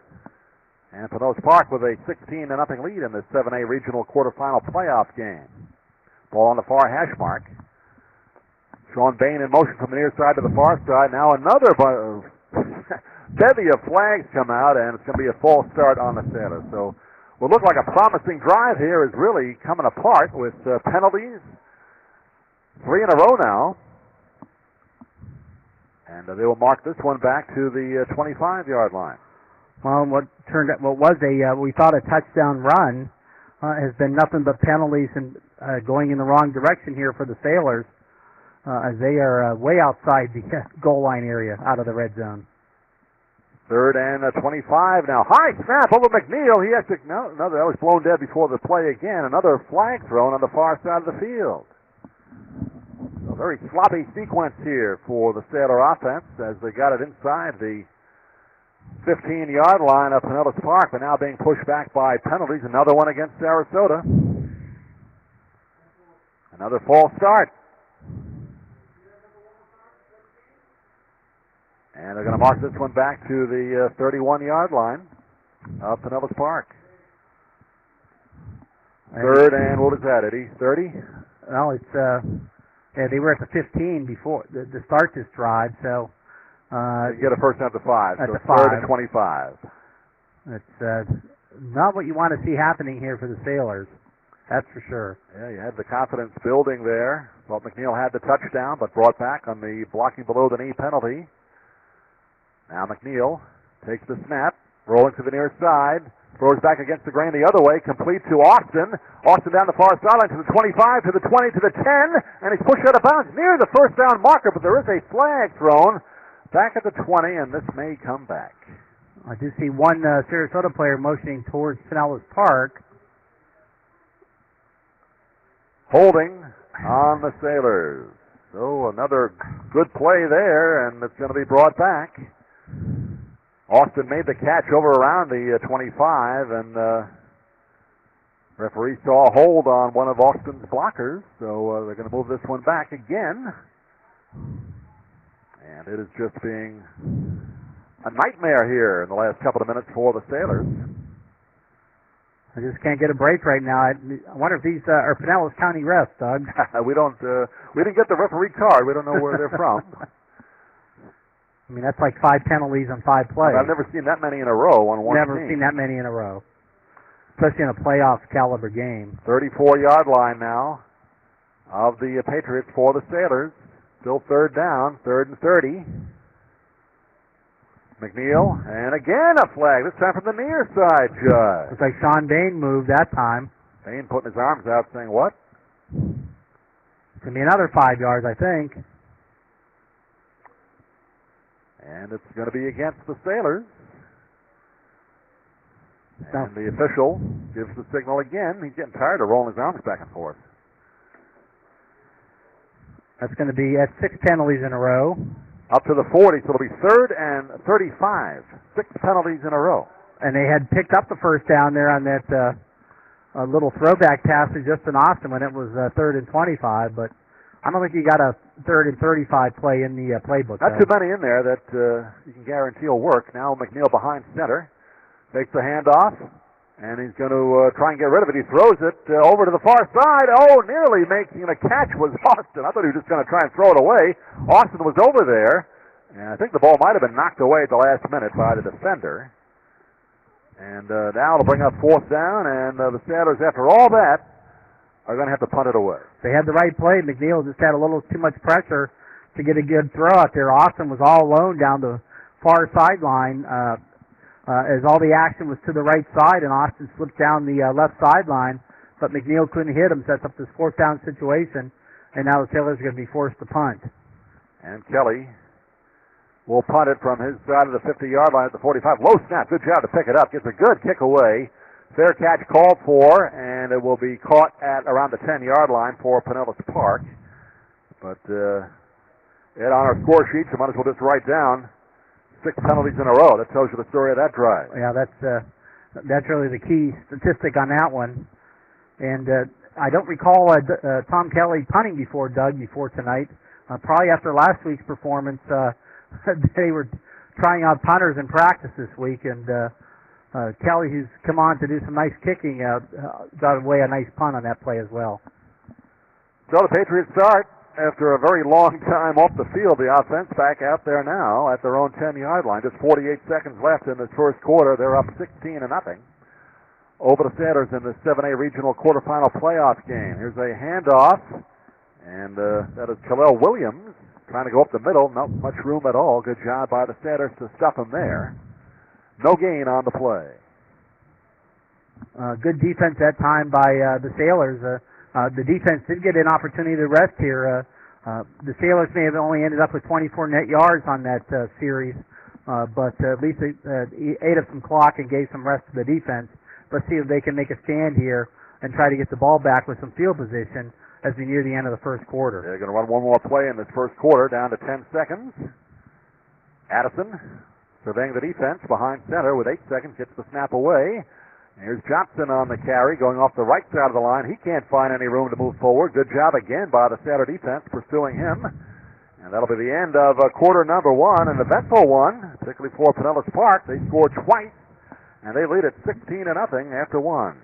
And Pinellas Park with a 16-0 lead in this 7A regional quarterfinal playoff game. Ball on the far hash mark. Sean Bain in motion from the near side to the far side. Now another bevy of flags come out, and it's going to be a false start on the Sailors. So what looked like a promising drive here is really coming apart with penalties. 3 in a row now. And they will mark this one back to the 25-yard line. Well, what was we thought a touchdown run has been nothing but penalties and going in the wrong direction here for the Sailors as they are way outside the goal line area out of the red zone. 3rd and 25 now. High snap over McNeil. He has to, no, that was blown dead before the play again. Another flag thrown on the far side of the field. A very sloppy sequence here for the Sailor offense as they got it inside the 15-yard line of Pinellas Park, but now being pushed back by penalties. Another one against Sarasota. Another false start. And they're going to mark this one back to the 31-yard line of Pinellas Park. 3rd and what is that, Eddie? 30? Well, it's they were at the 15 before to start this drive, so you get a first down to 5. At so the 5. 3rd and 25. It's not what you want to see happening here for the Sailors. That's for sure. Yeah, you had the confidence building there. Thought McNeil had the touchdown, but brought back on the blocking below the knee penalty. Now McNeil takes the snap, rolling to the near side, throws back against the grain the other way, complete to Austin. Austin down the far sideline to the 25, to the 20, to the 10, and he's pushed out of bounds near the first down marker, but there is a flag thrown back at the 20, and this may come back. I do see one Sarasota player motioning towards Pinellas Park. Holding on the Sailors. So another good play there, and it's going to be brought back. Austin made the catch over around the 25, and referee saw a hold on one of Austin's blockers, so they're going to move this one back again. And it is just being a nightmare here in the last couple of minutes for the Sailors. I just can't get a break right now. I wonder if these are Pinellas County refs, Doug. we didn't get the referee card. We don't know where they're from. I mean, that's like 5 penalties on 5 plays. I've never seen that many in a row on one Never team. seen that many in a row, especially in a playoff caliber game. 34-yard line now of the Patriots for the Sailors. Still 3rd down, 3rd and 30. McNeil, and again a flag, this time from the near side, Judge. Looks like Sean Bain moved that time. Bain putting his arms out saying, what? It's going to be another 5 yards, I think. And it's going to be against the Sailors. No. And the official gives the signal again. He's getting tired of rolling his arms back and forth. That's going to be at 6 penalties in a row. Up to the 40, so it'll be 3rd and 35. 6 penalties in a row. And they had picked up the first down there on that little throwback pass to Justin Austin when it was 3rd and 25, but I don't think you got a 3rd and 35 play in the playbook. Not too many in there that you can guarantee will work. Now McNeil behind center. Takes the handoff, and he's going to try and get rid of it. He throws it over to the far side. Oh, nearly making the catch was Austin. I thought he was just going to try and throw it away. Austin was over there, and I think the ball might have been knocked away at the last minute by the defender. And now it'll bring up 4th down, and the Sailors, after all that, are going to have to punt it away. They had the right play. McNeil just had a little too much pressure to get a good throw out there. Austin was all alone down the far sideline as all the action was to the right side, and Austin slipped down the left sideline, but McNeil couldn't hit him, sets up this 4th down situation, and now the Sailors are going to be forced to punt. And Kelly will punt it from his side of the 50-yard line at the 45. Low snap. Good job to pick it up. Gets a good kick away. Fair catch called for, and it will be caught at around the 10-yard line for Pinellas Park. But on our score sheet, you might as well just write down 6 penalties in a row. That tells you the story of that drive. Yeah, that's really the key statistic on that one. And I don't recall Tom Kelly punting before tonight. Probably after last week's performance, they were trying out punters in practice this week, and Kelly, who's come on to do some nice kicking, got away a nice punt on that play as well. So the Patriots start after a very long time off the field. The offense back out there now at their own 10-yard line. Just 48 seconds left in this first quarter. They're up 16-0 over the Sailors in the 7A regional quarterfinal playoff game. Here's a handoff, and that is Khalil Williams trying to go up the middle. Not much room at all. Good job by the Sailors to stuff him there. No gain on the play. Good defense that time by the Sailors. The defense did get an opportunity to rest here. The Sailors may have only ended up with 24 net yards on that series, but at least they ate up some clock and gave some rest to the defense. Let's see if they can make a stand here and try to get the ball back with some field position as we near the end of the first quarter. They're going to run one more play in this first quarter, down to 10 seconds. Addison surveying the defense behind center with 8 seconds, gets the snap away. Here's Johnson on the carry, going off the right side of the line. He can't find any room to move forward. Good job again by the Sailor defense pursuing him. And that'll be the end of quarter number one, and the eventful one, particularly for Pinellas Park. They scored twice, and they lead at 16-0 after one.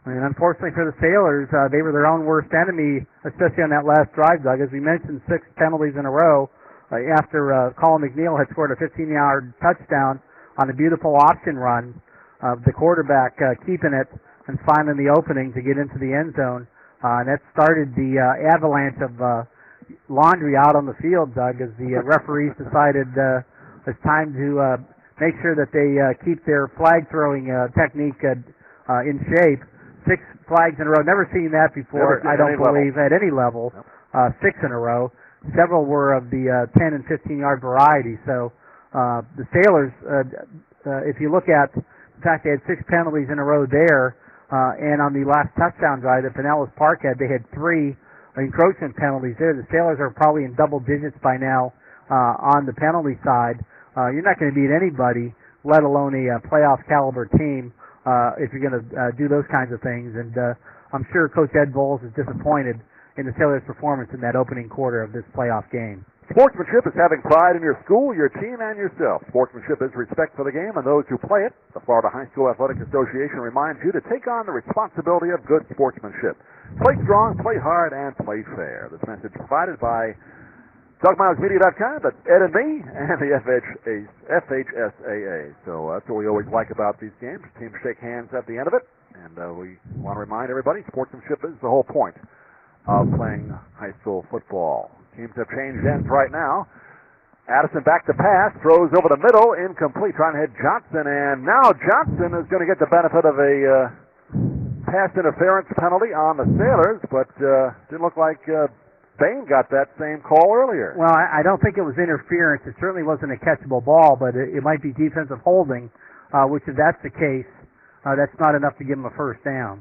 And unfortunately for the Sailors, they were their own worst enemy, especially on that last drive, Doug. As we mentioned, 6 penalties in a row after Colin McNeil had scored a 15-yard touchdown on a beautiful option run. The quarterback keeping it and finding the opening to get into the end zone. And that started the avalanche of laundry out on the field, Doug, as the referees decided it's time to make sure that they keep their flag-throwing technique in shape. 6 flags in a row. Never seen that before, I don't believe, at any level. 6 in a row. Several were of the 10 and 15-yard variety. So the Sailors, if you look at the fact they had 6 penalties in a row there, and on the last touchdown drive that Pinellas Park had, they had 3 encroachment penalties there. The Sailors are probably in double digits by now on the penalty side. You're not going to beat anybody, let alone a playoff caliber team, if you're going to do those kinds of things. And I'm sure Coach Ed Bowles is disappointed in the Sailors' performance in that opening quarter of this playoff game. Sportsmanship is having pride in your school, your team, and yourself. Sportsmanship is respect for the game and those who play it. The Florida High School Athletic Association reminds you to take on the responsibility of good sportsmanship. Play strong, play hard, and play fair. This message provided by DougMilesMedia.com, that's Ed and me, and the FHSAA. So that's what we always like about these games. Teams shake hands at the end of it, and we want to remind everybody sportsmanship is the whole point of playing high school football. Teams have changed ends right now. Addison back to pass, throws over the middle, incomplete, trying to hit Johnson, and now Johnson is going to get the benefit of a pass interference penalty on the Sailors, but didn't look like Bain got that same call earlier. Well, I don't think it was interference. It certainly wasn't a catchable ball, but it might be defensive holding, which if that's the case, that's not enough to give him a first down.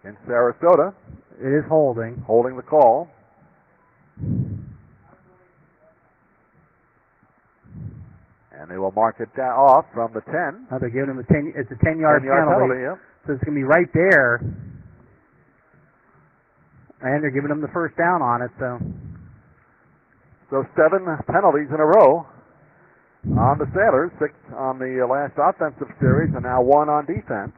In Sarasota. It is holding. Holding the call. And they will mark it off from the 10. They're giving him it's a 10-yard penalty. Yep. So it's going to be right there. And they're giving him the first down on it. So 7 penalties in a row on the Sailors, 6 on the last offensive series, and now 1 on defense.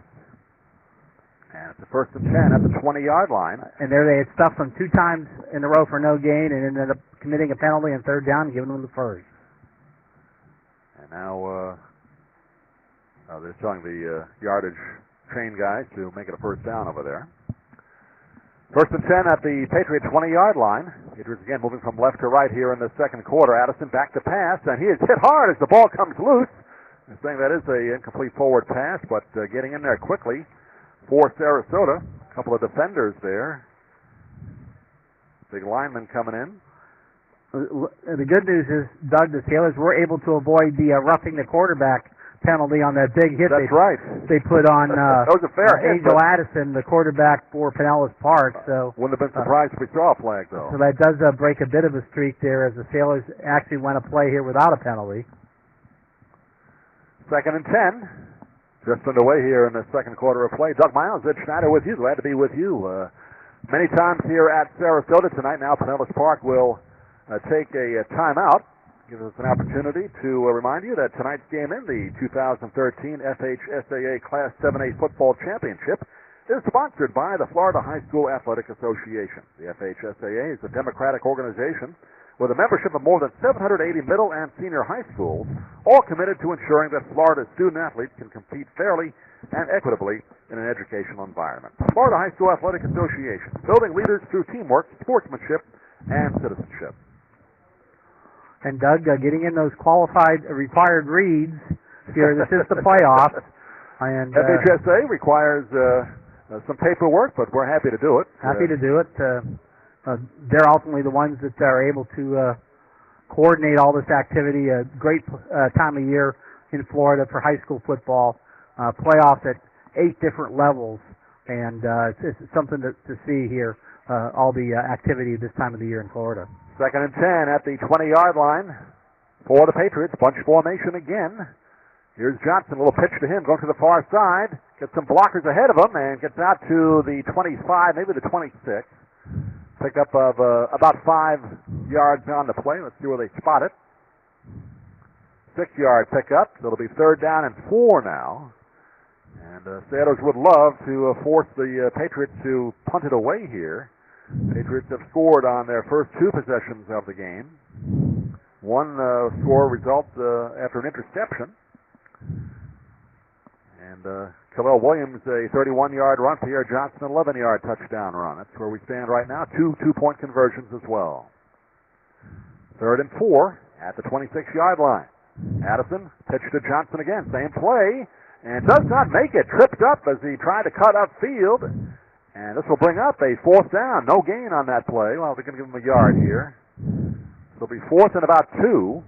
And it's the 1st and 10 at the 20-yard line. And there they had stuffed them 2 times in a row for no gain and ended up committing a penalty on 3rd down and giving them the first. And now they're telling the yardage train guys to make it a first down over there. 1st and 10 at the Patriot 20-yard line. Patriots again moving from left to right here in the second quarter. Addison back to pass, and he is hit hard as the ball comes loose. They're saying that is an incomplete forward pass, but getting in there quickly for Sarasota. A couple of defenders there. Big lineman coming in. The good news is, Doug, the Sailors were able to avoid the roughing the quarterback penalty on that big hit. That's right. They put on that was a fair hit, Angel Addison, the quarterback for Pinellas Park. So wouldn't have been surprised if we saw a flag, though. So that does break a bit of a streak there, as the Sailors actually went a play here without a penalty. 2nd and 10. Just underway here in the second quarter of play. Doug Miles, Ed Schneider with you. Glad to be with you. Many times here at Sarasota tonight. Now Pinellas Park will take a timeout. Gives us an opportunity to remind you that tonight's game in the 2013 FHSAA Class 7A Football Championship is sponsored by the Florida High School Athletic Association. The FHSAA is a democratic organization with a membership of more than 780 middle and senior high schools, all committed to ensuring that Florida's student-athletes can compete fairly and equitably in an educational environment. Florida High School Athletic Association, building leaders through teamwork, sportsmanship, and citizenship. And Doug, getting in those qualified required reads here. This is the playoffs. And FHSA requires some paperwork, but we're happy to do it. Happy to do it. They're ultimately the ones that are able to coordinate all this activity. A great time of year in Florida for high school football. Playoffs at 8 different levels, and it's something to see here, all the activity this time of the year in Florida. 2nd and 10 at the 20-yard line for the Patriots. Bunch formation again. Here's Johnson, a little pitch to him, going to the far side. Gets some blockers ahead of him and gets out to the 25, maybe the 26. Pickup of about 5 yards on the play. Let's see where they spot it. 6-yard pickup. So it'll be 3rd down and 4 now. And Sailors would love to force the Patriots to punt it away here. Patriots have scored on their first 2 possessions of the game. One score results after an interception. And Khalil Williams, a 31-yard run. Pierre Johnson, an 11-yard touchdown run. That's where we stand right now. 2 two-point conversions as well. 3rd and 4 at the 26-yard line. Addison, pitch to Johnson again. Same play. And does not make it. Tripped up as he tried to cut upfield. And this will bring up a 4th down. No gain on that play. Well, they're going to give him a yard here. It'll be 4th and about 2.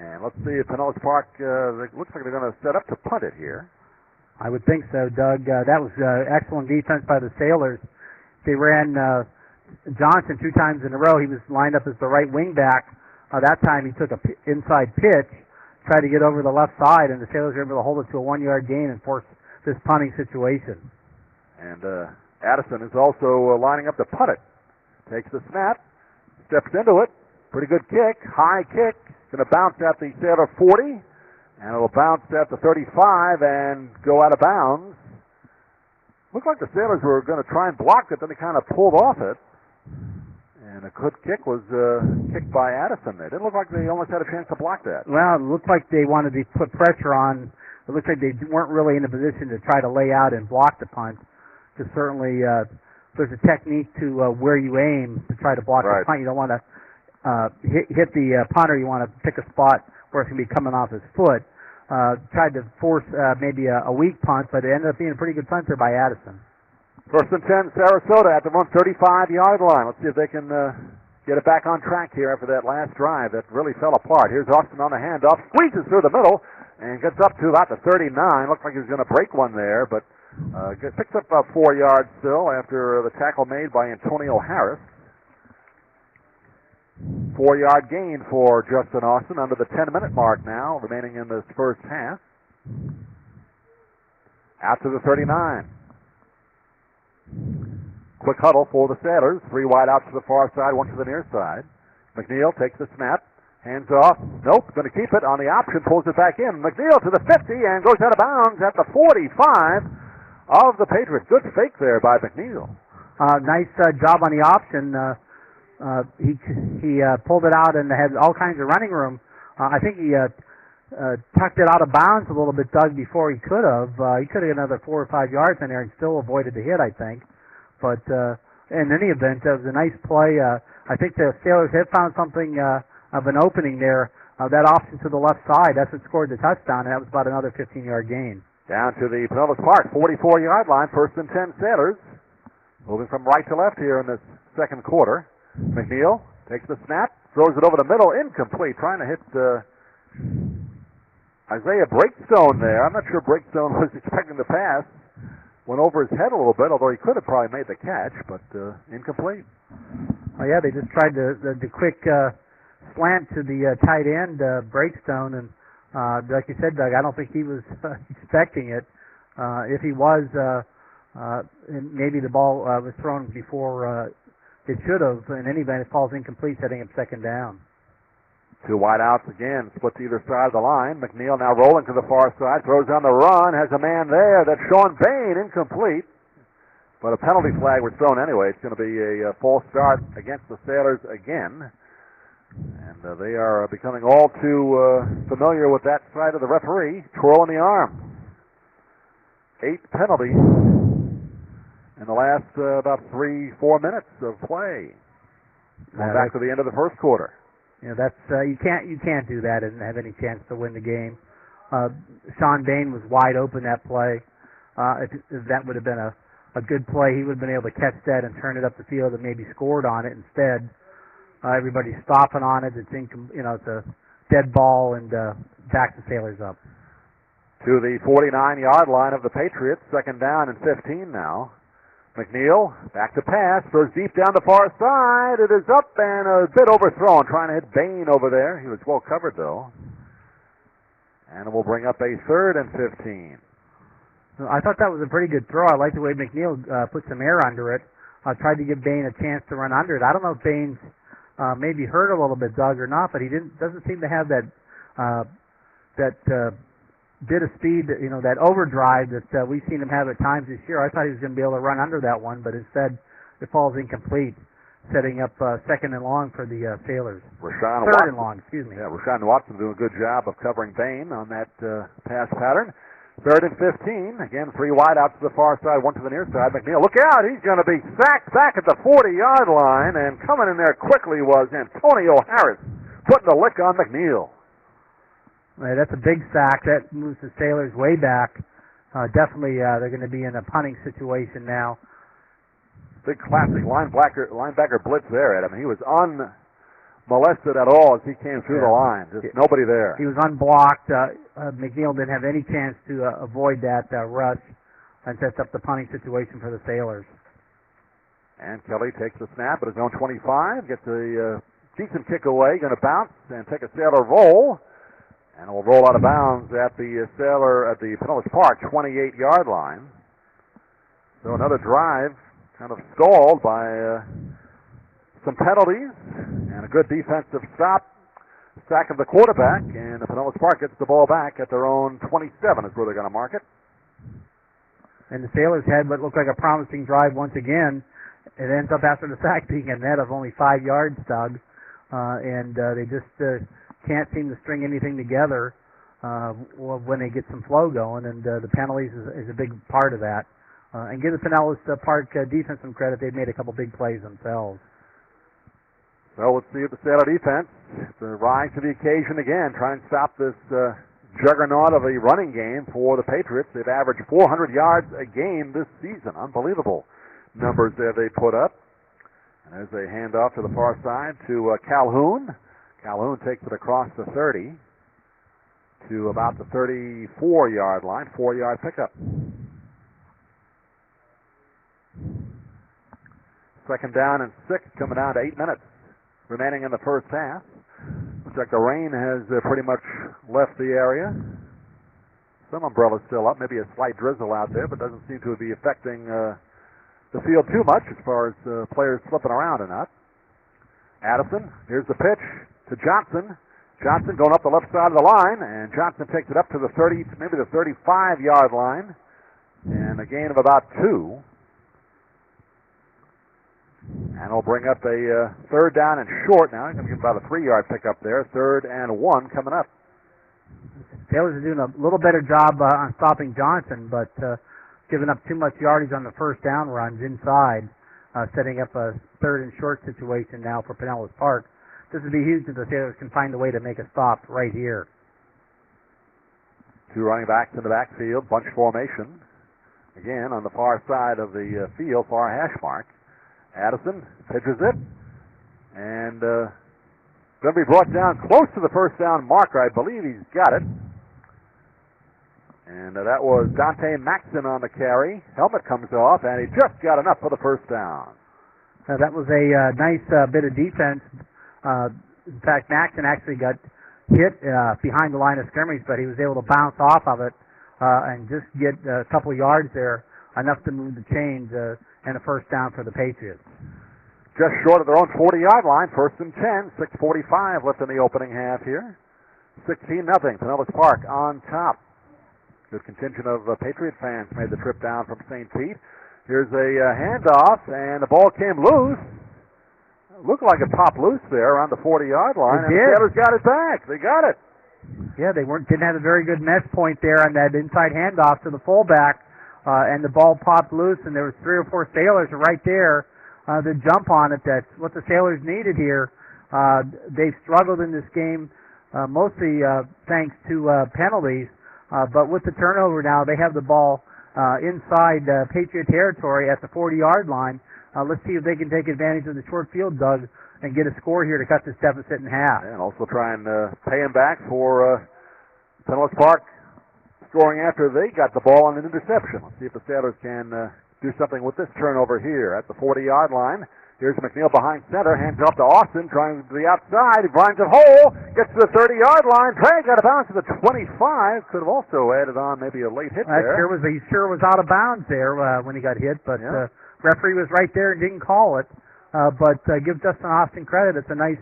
And let's see if Pinellas Park, it looks like they're going to set up to punt it here. I would think so, Doug. That was excellent defense by the Sailors. They ran Johnson 2 times in a row. He was lined up as the right wing back. That time he took an inside pitch, tried to get over the left side, and the Sailors were able to hold it to a 1-yard gain and force this punting situation. And Addison is also lining up to punt it. Takes the snap, steps into it. Pretty good kick, high kick. Going to bounce at the Sailor 40, and it'll bounce at the 35 and go out of bounds. Looked like the Sailors were going to try and block it, then they kind of pulled off it. And a good kick was kicked by Addison. It didn't look like they almost had a chance to block that. Well, it looked like they wanted to put pressure on. It looked like they weren't really in a position to try to lay out and block the punt. Because certainly there's a technique to where you aim to try to block the punt. You don't want to hit the punter. You want to pick a spot where it's going to be coming off his foot. Tried to force maybe a weak punt, but it ended up being a pretty good punt there by Addison. 1st and 10, Sarasota at the 135-yard line. Let's see if they can get it back on track here after that last drive that really fell apart. Here's Austin on the handoff, squeezes through the middle, and gets up to about the 39. Looks like he was going to break one there, but picks up about 4 yards still after the tackle made by Antonio Harris. 4-yard gain for Justin Austin under the 10-minute mark now, remaining in this first half. Out to the 39. Quick huddle for the Sailors. 3 wide out to the far side, 1 to the near side. McNeil takes the snap. Hands off. Nope, going to keep it on the option, pulls it back in. McNeil to the 50 and goes out of bounds at the 45 of the Patriots. Good fake there by McNeil. Nice job on the option. He pulled it out and had all kinds of running room. I think he tucked it out of bounds a little bit, Doug, before he could have. He could have got another 4 or 5 yards in there and still avoided the hit, I think. But in any event, it was a nice play. I think the Sailors have found something of an opening there. That option to the left side, that's what scored the touchdown, and that was about another 15-yard gain. Down to the Pinellas Park 44-yard line, 1st and 10 Sailors. Moving from right to left here in this second quarter. McNeil takes the snap, throws it over the middle, incomplete, trying to hit Isaiah Breakstone there. I'm not sure Breakstone was expecting the pass. Went over his head a little bit, although he could have probably made the catch, but incomplete. Oh, yeah, they just tried the quick slant to the tight end, Breakstone, and Like you said, Doug, I don't think he was expecting it. If he was, maybe the ball was thrown before it should have. In any event, it falls incomplete, setting up second down. Two wide outs again, split to either side of the line. McNeil now rolling to the far side, throws on the run, has a man there. That's Sean Bain, incomplete. But a penalty flag was thrown anyway. It's going to be a false start against the Sailors again. And they are becoming all too familiar with that side of the referee, twirling the arm. 8 penalties in the last about 3-4 minutes of play. Going back to the end of the first quarter. You know, that's you can't do that and have any chance to win the game. Sean Bain was wide open that play. If that would have been a good play, he would have been able to catch that and turn it up the field and maybe scored on it. Instead, everybody's stopping on it. It's it's a dead ball and back the Sailors up. To the 49-yard line of the Patriots, second down and 15 now. McNeil, back to pass, throws deep down the far side. It is up and a bit overthrown, trying to hit Bain over there. He was well covered, though. And it will bring up a third and 15. I thought that was a pretty good throw. I like the way McNeil put some air under it. Tried to give Bain a chance to run under it. I don't know if Bain's maybe hurt a little bit, Doug, or not, but he doesn't seem to have that bit of speed, that overdrive that we've seen him have at times this year. I thought he was going to be able to run under that one, but instead it falls incomplete, setting up second and long for the Sailors. Third and long, excuse me. Yeah, Rashawn Watson doing a good job of covering Bain on that pass pattern. Third and 15. Again, 3 wide out to the far side, 1 to the near side. McNeil, look out! He's going to be sacked back at the 40-yard line, and coming in there quickly was Antonio Harris, putting a lick on McNeil. That's a big sack. That moves the Sailors way back. Definitely, they're going to be in a punting situation now. Big classic linebacker blitz there, Ed. I mean, he was unmolested at all as he came through the line. Just nobody there. He was unblocked. McNeil didn't have any chance to avoid that rush and sets up the punting situation for the Sailors. And Kelly takes the snap at his own 25, gets a decent kick away, going to bounce and take a Sailor roll. And it will roll out of bounds at the Pinellas Park 28-yard line. So another drive kind of stalled by some penalties and a good defensive sack of the quarterback. And the Pinellas Park gets the ball back at their own 27 is where they're going to mark it. And the Sailors had what looked like a promising drive once again. It ends up after the sack being a net of only 5 yards, Doug. And they just can't seem to string anything together when they get some flow going, and the penalties is a big part of that. And give the Pinellas Park defense some credit. They've made a couple big plays themselves. So let's see if the Sailor defense rise to the occasion again, try and stop this juggernaut of a running game for the Patriots. They've averaged 400 yards a game this season. Unbelievable numbers there they put up. And there's a handoff to the far side to Calhoun. Calhoun takes it across the 30 to about the 34-yard line, 4-yard pickup. Second down and 6, coming down to 8 minutes remaining in the first half. Looks like the rain has pretty much left the area. Some umbrellas still up, maybe a slight drizzle out there, but doesn't seem to be affecting the field too much as far as players slipping around or not. Addison, here's the pitch to Johnson. Johnson going up the left side of the line, and Johnson takes it up to the 30, maybe the 35-yard line, and a gain of about 2. And it'll bring up a third down and short now. He's going to get about a 3-yard pickup there. 3rd and 1 coming up. Taylor's doing a little better job on stopping Johnson, but giving up too much yardage on the first down runs inside, setting up a 3rd and short situation now for Pinellas Park. This would be huge if the Sailors can find a way to make a stop right here. 2 running backs in the backfield, bunch formation. Again, on the far side of the field, far hash mark. Addison pitches it, and going to be brought down close to the first down marker. I believe he's got it. And that was Dante Maxson on the carry. Helmet comes off, and he just got enough for the first down. That was a nice bit of defense. In fact, Maxson actually got hit behind the line of scrimmage, but he was able to bounce off of it and just get a couple yards there, enough to move the chains and a first down for the Patriots. Just short of their own 40-yard line, 1st and 10, 6:45 left in the opening half here. 16-0, Pinellas Park on top. Good contingent of Patriot fans made the trip down from St. Pete. Here's a handoff, and the ball came loose. Looked like it popped loose there around the 40-yard line. It and did. the Sailors got it back. They got it. Yeah, they didn't have a very good mesh point there on that inside handoff to the fullback, and the ball popped loose, and there was 3 or 4 Sailors right there to jump on it. That's what the Sailors needed here. They've struggled in this game, mostly thanks to penalties, but with the turnover now, they have the ball inside Patriot territory at the 40-yard line. Let's see if they can take advantage of the short field, Doug, and get a score here to cut this deficit in half. And also try and pay him back for Pinellas Park scoring after they got the ball on an interception. Let's see if the Sailors can do something with this turnover here at the 40-yard line. Here's McNeil behind center, hands off to Austin, trying to the outside. He grinds it whole, gets to the 30-yard line, drags out of bounds to the 25. Could have also added on maybe a late hit there. He sure was out of bounds there when he got hit, but referee was right there and didn't call it. But give Justin Austin credit. It's a nice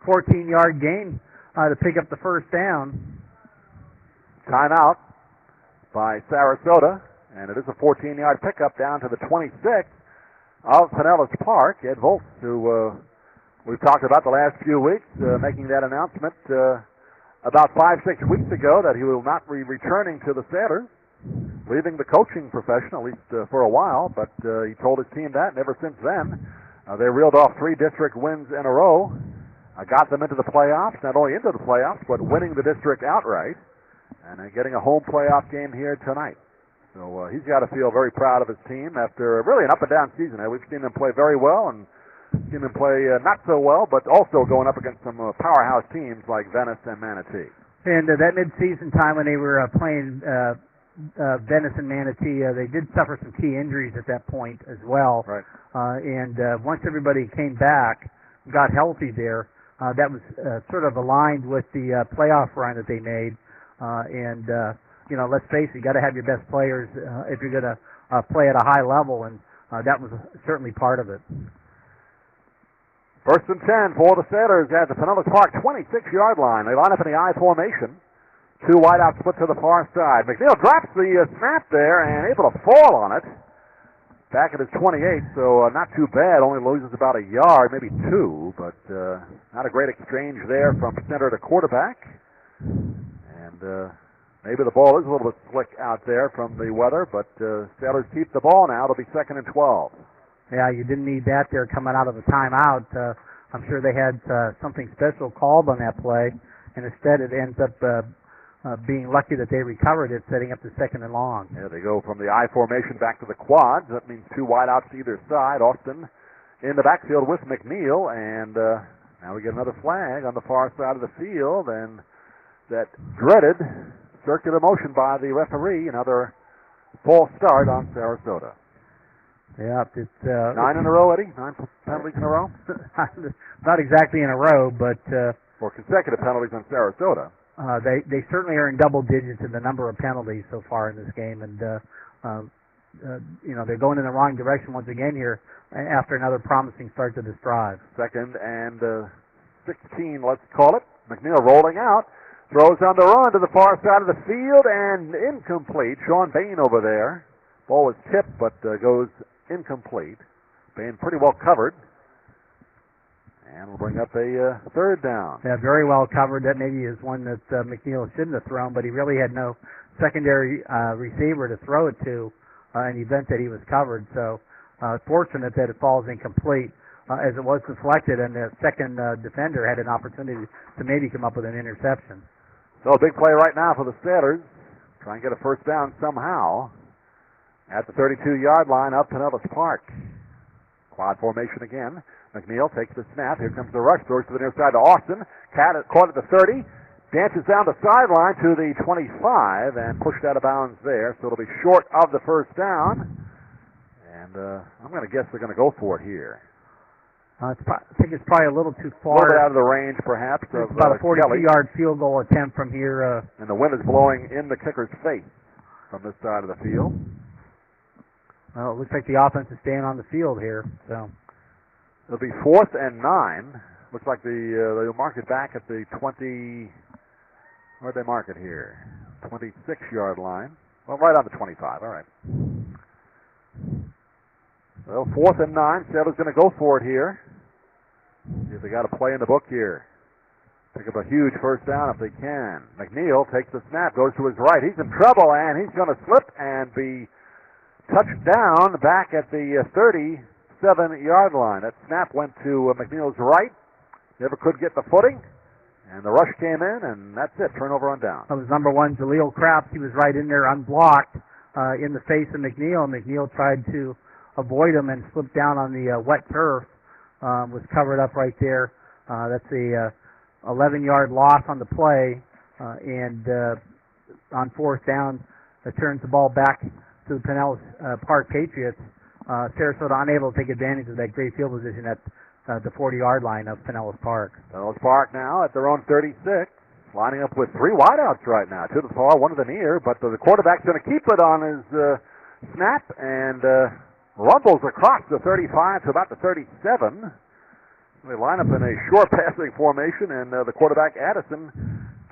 14-yard gain to pick up the first down. Timeout by Sarasota, and it is a 14-yard pickup down to the 26 of Pinellas Park. Ed Volz, who we've talked about the last few weeks, making that announcement about 5-6 weeks ago that he will not be returning to the Sailors, leaving the coaching profession, at least for a while, but he told his team that, and ever since then, they reeled off 3 district wins in a row, got them into the playoffs, not only into the playoffs, but winning the district outright, and getting a home playoff game here tonight. So he's got to feel very proud of his team after really an up-and-down season. We've seen them play very well and seen them play not so well, but also going up against some powerhouse teams like Venice and Manatee. And that mid-season time when they were playing Venice and Manatee, they did suffer some key injuries at that point as well. Right. And once everybody came back, got healthy there, that was sort of aligned with the playoff run that they made. Let's face it, you got to have your best players if you're going to play at a high level, and that was certainly part of it. 1st and 10 for the Sailors at the Pinellas Park 26-yard line. They line up in the I formation. 2 wideouts split to the far side. McNeil drops the snap there and able to fall on it. Back at his 28, so not too bad. Only loses about a yard, maybe 2, but not a great exchange there from center to quarterback. And maybe the ball is a little bit slick out there from the weather, but Sailors keep the ball now. It'll be 2nd and 12. Yeah, you didn't need that there coming out of the timeout. I'm sure they had something special called on that play, and instead it ends up being lucky that they recovered it, setting up the 2nd and long. Yeah, they go from the I formation back to the quads. That means 2 wideouts either side. Austin in the backfield with McNeil, and now we get another flag on the far side of the field, and that dreaded circular motion by the referee. Another false start on Sarasota. Yeah, it's 9 in a row, Eddie. 9 penalties in a row. Not exactly in a row, but for consecutive penalties on Sarasota. They certainly are in double digits in the number of penalties so far in this game, and they're going in the wrong direction once again here after another promising start to this drive. 2nd and 16, let's call it. McNeil rolling out. Throws on the run to the far side of the field and incomplete. Sean Bain over there. Ball was tipped but goes incomplete. Bain pretty well covered. And we'll bring up a 3rd down. Yeah, very well covered. That maybe is one that McNeil shouldn't have thrown, but he really had no secondary receiver to throw it to in the event that he was covered. So fortunate that it falls incomplete. As it was deflected, and the second defender had an opportunity to maybe come up with an interception. So a big play right now for the Sailors. Try and get a first down somehow at the 32-yard line of Pinellas Park. Quad formation again. McNeil takes the snap. Here comes the rush. Throws to the near side to Austin. Caught at the 30. Dances down the sideline to the 25 and pushed out of bounds there. So it'll be short of the first down. And I'm going to guess they're going to go for it here. I think it's probably a little too A far. little bit out of the range, perhaps, It's of about a Kelly. 42-yard field goal attempt from here. And the wind is blowing in the kicker's face from this side of the field. Well, it looks like the offense is staying on the field here. So it'll be 4th and 9. Looks like they'll mark it back at the 20. Where'd they mark it here? 26-yard line. Well, right on the 25. All right. Well, 4th and 9. Sailor's going to go for it here. See if they got a play in the book here. Pick up a huge first down if they can. McNeil takes the snap, goes to his right. He's in trouble, and he's going to slip and be touched down back at the 37-yard line. That snap went to McNeil's right. Never could get the footing. And the rush came in, and that's it. Turnover on down. That was number 1, Jaleel Craps. He was right in there unblocked in the face of McNeil. McNeil tried to avoid him and slipped down on the wet turf. Was covered up right there. That's a 11-yard loss on the play. And on 4th down, it turns the ball back to the Pinellas Park Patriots. Sarasota unable to take advantage of that great field position at the 40-yard line of Pinellas Park. Pinellas Park now at their own 36, lining up with 3 wideouts right now, 2 to the far, 1 to the near, but the quarterback's going to keep it on his snap and rumbles across the 35 to about the 37. They line up in a short passing formation, and the quarterback, Addison,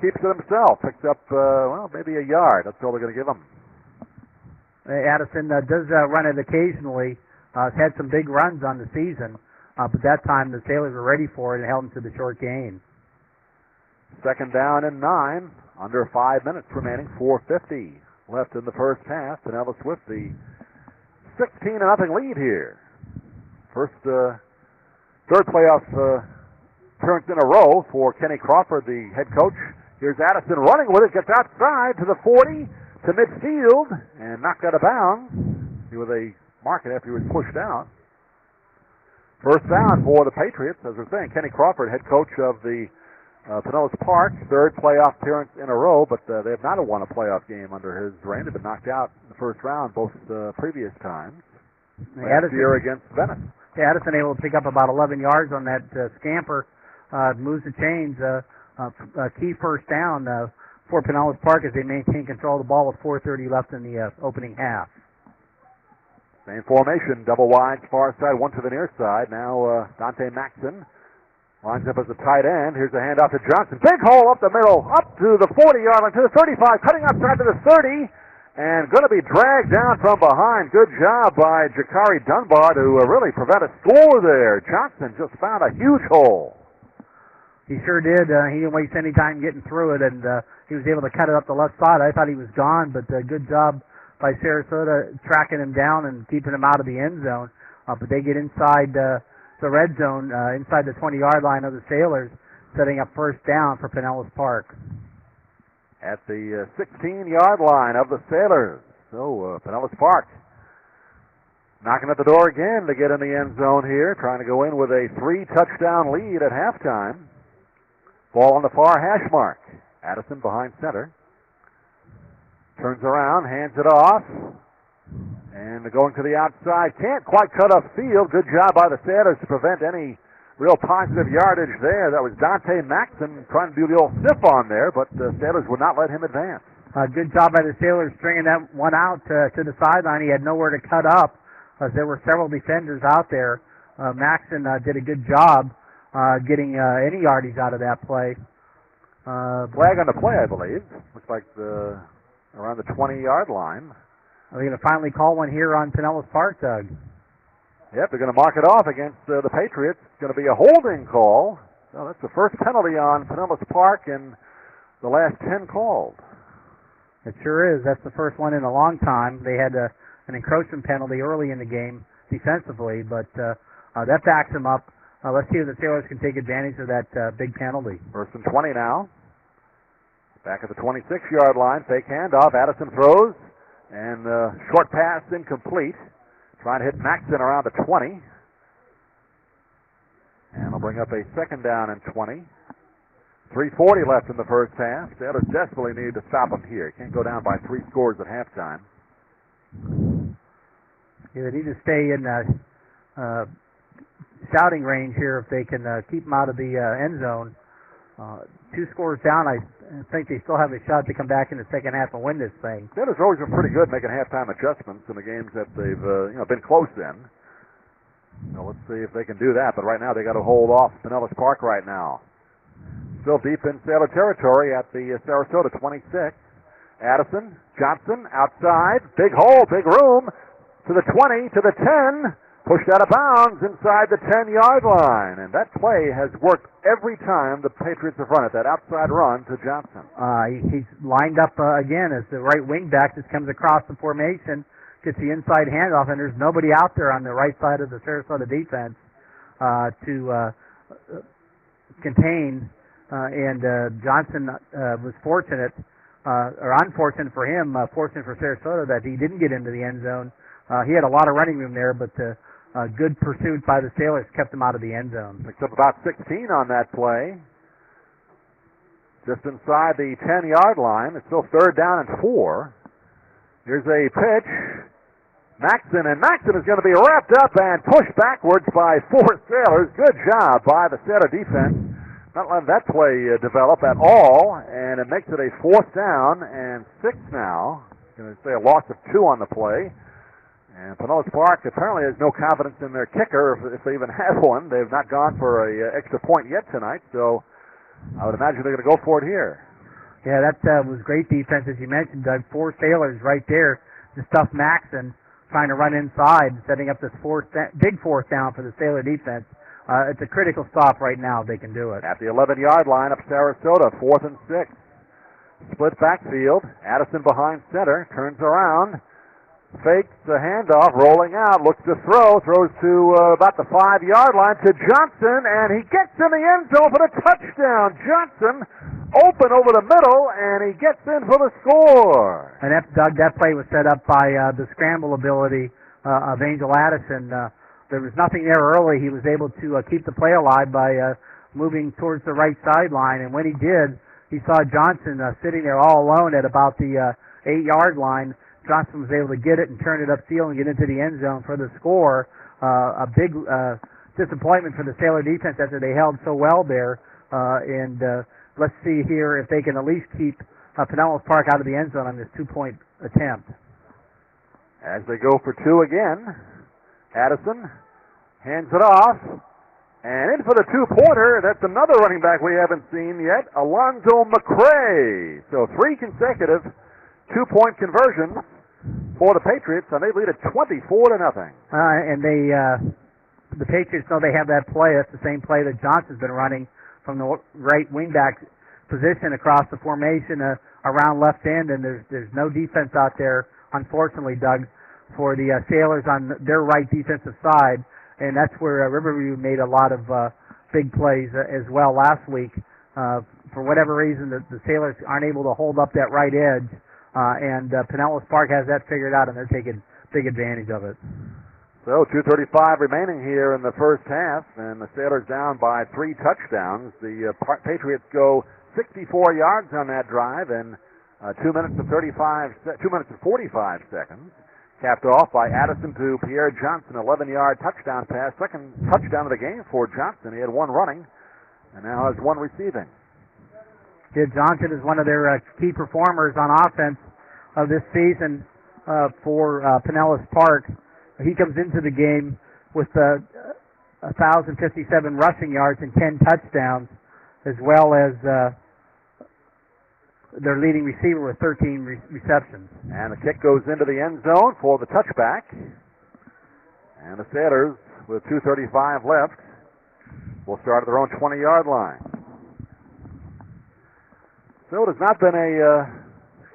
keeps it himself, picks up, maybe a yard. That's all they're going to give him. Addison does run it occasionally. Has had some big runs on the season. But that time the Sailors were ready for it and held them to the short gain. 2nd down and 9. Under 5 minutes remaining. 4:50 left in the first half. Pinellas with the 16-0 lead here. First, 3rd playoff appearance in a row for Kenny Crawford, the head coach. Here's Addison running with it. Gets outside to the 40 to midfield and knocked out of bounds. He was a market after he was pushed out. First down for the Patriots. As we're saying, Kenny Crawford, head coach of the Pinellas Park, 3rd playoff appearance in a row, but they have not won a playoff game under his reign. They've been knocked out in the first round both previous times. Last year against Venice. Addison able to pick up about 11 yards on that scamper. Moves the chains. A key first down for Pinellas Park as they maintain control of the ball with 4:30 left in the opening half. Same formation, double wide, far side, 1 to the near side. Now Dante Maxson lines up as a tight end. Here's a handoff to Johnson. Big hole up the middle, up to the 40-yard line, to the 35, cutting outside to the 30, and going to be dragged down from behind. Good job by Jakari Dunbar to really prevent a score there. Johnson just found a huge hole. He sure did. He didn't waste any time getting through it, and he was able to cut it up the left side. I thought he was gone, but good job by Sarasota tracking him down and keeping him out of the end zone. But they get inside the red zone, inside the 20-yard line of the Sailors, setting up first down for Pinellas Park. At the 16-yard line of the Sailors. So Pinellas Park knocking at the door again to get in the end zone here, trying to go in with a 3-touchdown lead at halftime. Ball on the far hash mark. Addison behind center. Turns around, hands it off, and going to the outside. Can't quite cut up field. Good job by the Sailors to prevent any real positive yardage there. That was Dante Maxson trying to do the old sniff on there, but the Sailors would not let him advance. Good job by the Sailors stringing that one out to the sideline. He had nowhere to cut up as there were several defenders out there. Maxson did a good job getting any yardage out of that play. Flag on the play, I believe. Looks like around the 20-yard line. Are they going to finally call one here on Pinellas Park, Doug? Yep, they're going to mark it off against the Patriots. It's going to be a holding call. So that's the first penalty on Pinellas Park in the last 10 called. It sure is. That's the first one in a long time. They had an encroachment penalty early in the game defensively, but that backs them up. Let's see if the Sailors can take advantage of that big penalty. First and 20 now. Back at the 26-yard line, fake handoff. Addison throws, and short pass incomplete. Trying to hit Maxson around the 20. And they'll bring up a 2nd down and 20. 3:40 left in the first half. Sailors desperately need to stop them here. Can't go down by 3 scores at halftime. Yeah, they need to stay in shouting range here if they can keep them out of the end zone. 2 scores down, I think they still have a shot to come back in the second half and win this thing. Steelers have always been pretty good making halftime adjustments in the games that they've been close in. Let's see if they can do that. But right now they got to hold off Pinellas Park right now. Still deep in Sailor territory at the Sarasota 26. Addison, Johnson, outside, big hole, big room, to the 20, to the 10, pushed out of bounds inside the 10-yard line. And that play has worked every time the Patriots have run it, that outside run to Johnson. He's lined up again as the right wing back just comes across the formation, gets the inside handoff, and there's nobody out there on the right side of the Sarasota defense to contain. And Johnson was fortunate, or unfortunate for him, fortunate for Sarasota that he didn't get into the end zone. He had a lot of running room there, but good pursuit by the Sailors kept him out of the end zone. Picks up about 16 on that play. Just inside the 10-yard line. It's still 3rd down and 4. Here's a pitch. Maxson, and Maxson is going to be wrapped up and pushed backwards by 4 Sailors. Good job by the Sailor defense. Not letting that play develop at all, and it makes it a 4th down and 6 now. Going to say a loss of 2 on the play. And Pinellas Park apparently has no confidence in their kicker, if they even have one. They've not gone for a extra point yet tonight, so I would imagine they're going to go for it here. Yeah, that was great defense, as you mentioned, Doug. 4 Sailors right there to stuff Maxson, trying to run inside, setting up this big 4th down for the Sailor defense. It's a critical stop right now if they can do it. At the 11-yard line of Sarasota, 4th and 6. Split backfield. Addison behind center, turns around. Fakes the handoff, rolling out, looks to throw, throws to about the 5-yard line to Johnson, and he gets in the end zone for the touchdown. Johnson open over the middle, and he gets in for the score. And Doug, that play was set up by the scramble ability of Angel Addison. There was nothing there early. He was able to keep the play alive by moving towards the right sideline, and when he did, he saw Johnson sitting there all alone at about the 8-yard line. Johnson was able to get it and turn it upfield and get into the end zone for the score. A big disappointment for the Sailor defense after they held so well there. And let's see here if they can at least keep Pinellas Park out of the end zone on this 2-point attempt. As they go for 2 again, Addison hands it off. And in for the 2-pointer, that's another running back we haven't seen yet, Alonzo McCray. So 3 consecutive 2-point conversions for the Patriots, and they lead at 24-0. And the Patriots know they have that play. That's the same play that Johnson's been running from the right wingback position across the formation around left end, and there's no defense out there, unfortunately, Doug, for the Sailors on their right defensive side, and that's where Riverview made a lot of big plays as well last week. For whatever reason, the Sailors aren't able to hold up that right edge. And Pinellas Park has that figured out, and they're taking big advantage of it. So 2:35 remaining here in the first half, and the Sailors down by 3 touchdowns. The Patriots go 64 yards on that drive in 2 minutes and 45 seconds. Capped off by Addison to Pierre Johnson, 11-yard touchdown pass. Second touchdown of the game for Johnson. He had 1 running, and now has 1 receiving. Kid Johnson is one of their key performers on offense of this season for Pinellas Park. He comes into the game with 1,057 rushing yards and 10 touchdowns, as well as their leading receiver with 13 receptions. And the kick goes into the end zone for the touchback. And the Sailors, with 2:35 left, will start at their own 20-yard line. So it has not been a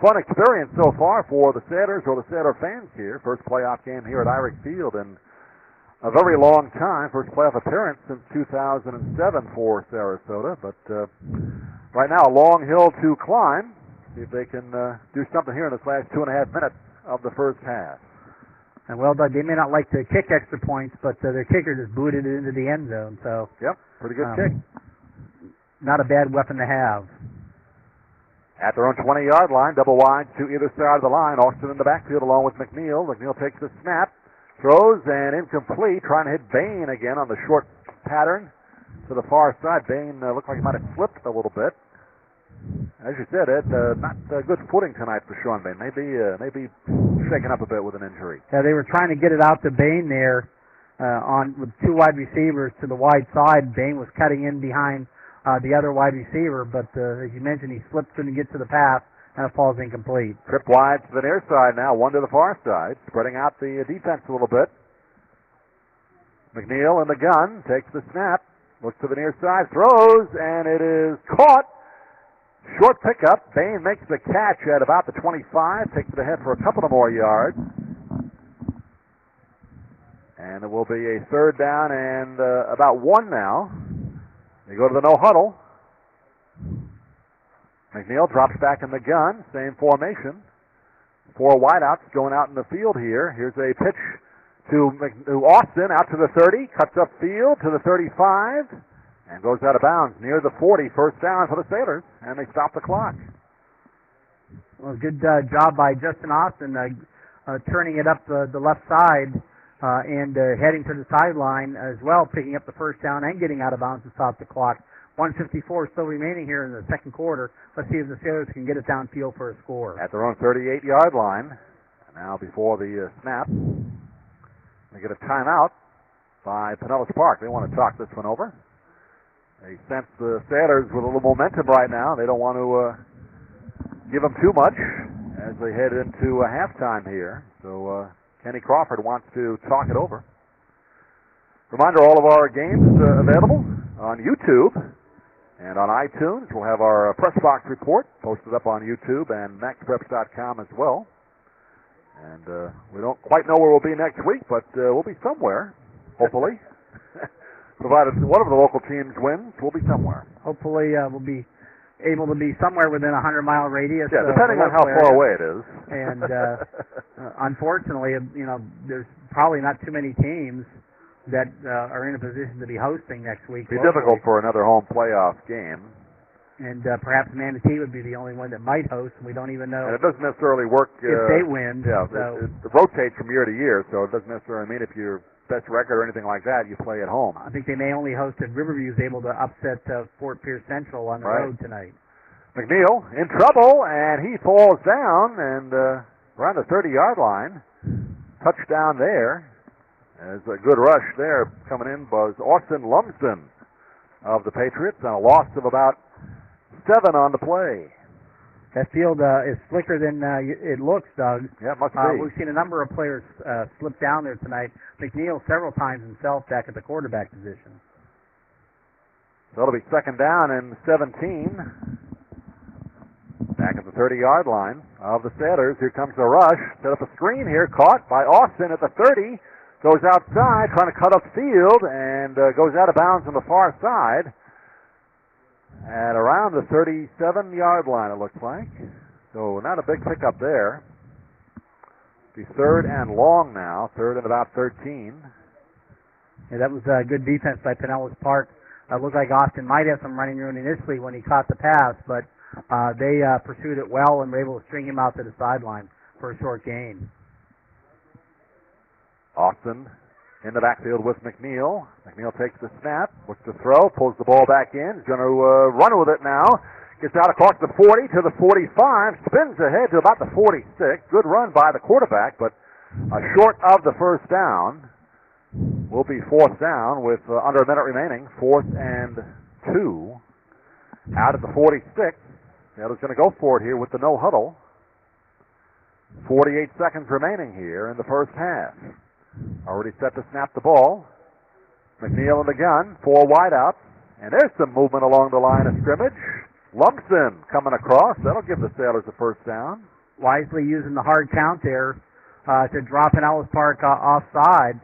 fun experience so far for the Sailors or the Sailor fans here. First playoff game here at Irick Field in a very long time. First playoff appearance since 2007 for Sarasota. But right now, a long hill to climb. See if they can do something here in this last 2.5 minutes of the first half. And well, Doug, they may not like to kick extra points, but their kicker just booted it into the end zone. So yep, pretty good kick. Not a bad weapon to have. At their own 20-yard line, double wide to either side of the line. Austin in the backfield along with McNeil. McNeil takes the snap, throws, and incomplete. Trying to hit Bain again on the short pattern to the far side. Bain looked like he might have slipped a little bit. As you said, Ed, not good footing tonight for Sean Bain. Maybe shaken up a bit with an injury. Yeah, they were trying to get it out to Bain there with two wide receivers to the wide side. Bain was cutting in behind the other wide receiver, but as you mentioned, he slipped, couldn't get to the pass, and it falls incomplete. Trip wide to the near side now, one to the far side, spreading out the defense a little bit. McNeil in the gun, takes the snap, looks to the near side, throws, and it is caught. Short pickup. Bain makes the catch at about the 25, takes it ahead for a couple of more yards. And it will be a third down and about one now. They go to the no huddle. McNeil drops back in the gun, same formation. Four wideouts going out in the field here. Here's a pitch to Austin, out to the 30, cuts up field to the 35, and goes out of bounds near the 40. First down for the Sailors, and they stop the clock. Well, good job by Justin Austin turning it up the left side and heading to the sideline as well, picking up the first down and getting out of bounds to stop the clock. 1:54 still remaining here in the second quarter. Let's see if the Sailors can get it downfield for a score. At their own 38-yard line. And now before the snap, they get a timeout by Pinellas Park. They want to talk this one over. They sense the Sailors with a little momentum right now. They don't want to give them too much as they head into halftime here. So Kenny Crawford wants to talk it over. Reminder, all of our games available on YouTube and on iTunes. We'll have our Press Box report posted up on YouTube and MaxPreps.com as well. And we don't quite know where we'll be next week, but we'll be somewhere, hopefully. Provided one of the local teams wins, we'll be somewhere. Hopefully we'll be able to be somewhere within a 100-mile radius. Yeah, depending on how far away it is. And unfortunately, there's probably not too many teams that are in a position to be hosting next week. It'd be difficult for another home playoff game. And perhaps Manatee would be the only one that might host, and we don't even know. And it doesn't necessarily work if they win. Yeah, so. it rotates from year to year, so it doesn't necessarily mean if you're best record or anything like that, you play at home. I think they may only host if Riverview's able to upset Fort Pierce Central on the road tonight. McNeil in trouble, and he falls down and around the 30-yard line. Touchdown there. There's a good rush there coming in was Austin Lumsden of the Patriots on a loss of about 7 on the play. That field is slicker than it looks, Doug. Yeah, it must be. We've seen a number of players slip down there tonight. McNeil several times himself back at the quarterback position. So it'll be second down and 17. Back at the 30-yard line of the Sailors. Here comes the rush. Set up a screen here. Caught by Austin at the 30. Goes outside, trying to cut up field, and goes out of bounds on the far side. At around the 37-yard line, it looks like. So not a big pickup there. Be third and long now. Third and about 13. Yeah, that was good defense by Pinellas Park. It looked like Austin might have some running room initially when he caught the pass, but they pursued it well and were able to string him out to the sideline for a short gain. Austin in the backfield with McNeil. McNeil takes the snap, looks to throw, pulls the ball back in. He's going to run with it now. Gets out across the 40 to the 45, spins ahead to about the 46. Good run by the quarterback, but short of the first down. Will be fourth down with under a minute remaining. 4th and 2. Out at the 46. Taylor's going to go for it here with the no huddle. 48 seconds remaining here in the first half. Already set to snap the ball. McNeil in the gun, 4 wideouts. And there's some movement along the line of scrimmage. Lumsden coming across. That'll give the Sailors a first down. Wisely using the hard count there to drop Pinellas Park offside.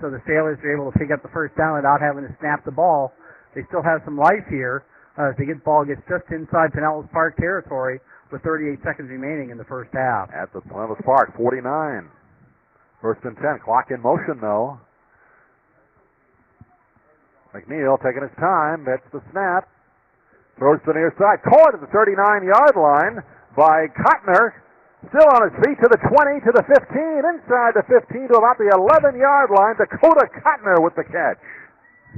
So the Sailors are able to pick up the first down without having to snap the ball. They still have some life here. As the ball gets just inside Pinellas Park territory with 38 seconds remaining in the first half. At the Pinellas Park, 49. First and 10. Clock in motion, though. McNeil taking his time. That's the snap. Throws to the near side. Caught at the 39-yard line by Cotner. Still on his feet to the 20, to the 15. Inside the 15 to about the 11-yard line. Dakota Cotner with the catch.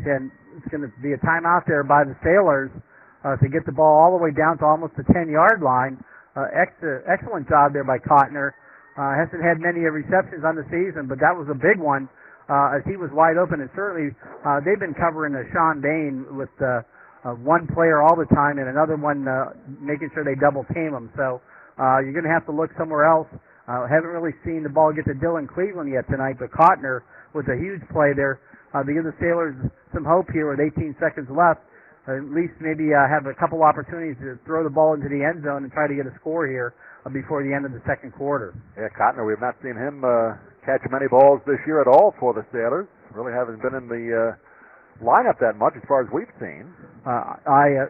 And it's going to be a timeout there by the Sailors to get the ball all the way down to almost the 10-yard line. Excellent job there by Cotner. Hasn't had many receptions on the season, but that was a big one as he was wide open. And certainly they've been covering Sean Bain with one player all the time and another one making sure they double team him. So you're going to have to look somewhere else. Haven't really seen the ball get to Dylan Cleveland yet tonight, but Cotner with a huge play there to give the Sailors some hope here with 18 seconds left. At least maybe have a couple opportunities to throw the ball into the end zone and try to get a score here before the end of the second quarter. Yeah, Cotner, we've not seen him catch many balls this year at all for the Sailors. Really haven't been in the lineup that much as far as we've seen.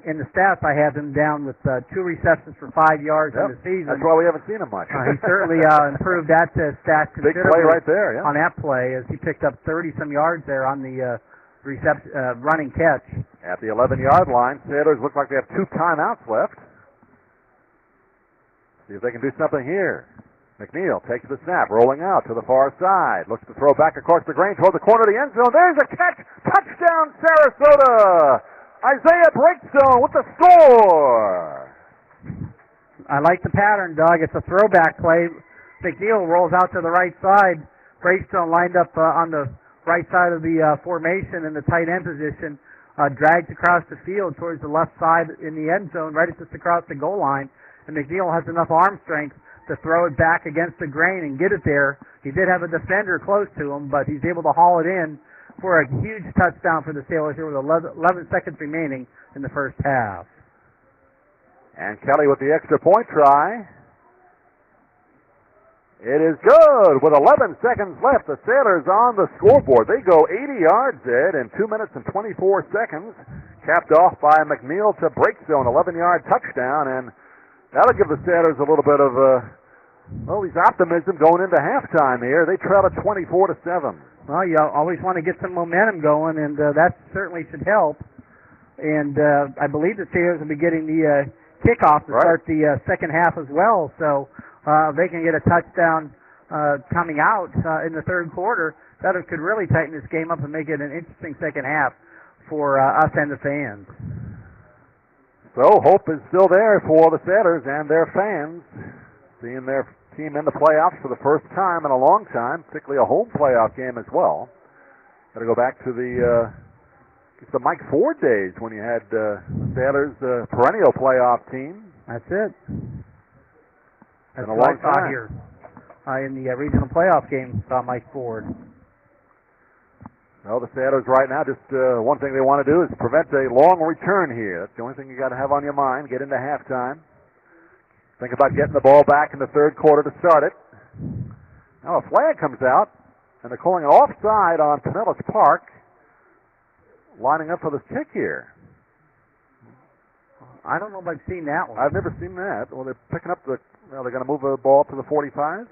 In the stats, I have him down with 2 receptions for 5 yards in the season. That's why we haven't seen him much. He certainly improved that stat considerably. Big play right there, yeah. On that play as he picked up 30-some yards there on the running catch. At the 11-yard line, Sailors look like they have 2 timeouts left. See if they can do something here. McNeil takes the snap, rolling out to the far side. Looks to throw back across the grain toward the corner of the end zone. There's a catch! Touchdown, Sarasota! Isaiah Breakstone with the score! I like the pattern, Doug. It's a throwback play. McNeil rolls out to the right side. Breakstone lined up on the right side of the formation in the tight end position. Dragged across the field towards the left side in the end zone, right just across the goal line. And McNeil has enough arm strength to throw it back against the grain and get it there. He did have a defender close to him, but he's able to haul it in for a huge touchdown for the Sailors here with 11 seconds remaining in the first half. And Kelly with the extra point try. It is good. With 11 seconds left, the Sailors on the scoreboard. They go 80 yards, Ed, in 2 minutes and 24 seconds. Capped off by McNeil to Breakstone, 11-yard touchdown, and that'll give the Sailors a little bit of, these optimism going into halftime here. They trail at 24-7. Well, you always want to get some momentum going, and that certainly should help. And I believe the Sailors will be getting the kickoff to start the second half as well, so they can get a touchdown coming out in the third quarter. That could really tighten this game up and make it an interesting second half for us and the fans. So hope is still there for the Sailors and their fans, seeing their team in the playoffs for the first time in a long time, particularly a home playoff game as well. Got to go back to the Mike Ford days when you had the Sailors perennial playoff team. That's it. That's been a long time here in the regional playoff game. Saw Mike Ford. Well, the Sailors right now, just one thing they want to do is prevent a long return here. That's the only thing you got to have on your mind. Get into halftime. Think about getting the ball back in the third quarter to start it. Now a flag comes out, and they're calling an offside on Pinellas Park, lining up for the kick here. I don't know if I've seen that one. I've never seen that. Well, they're picking up they're going to move the ball up to the 45.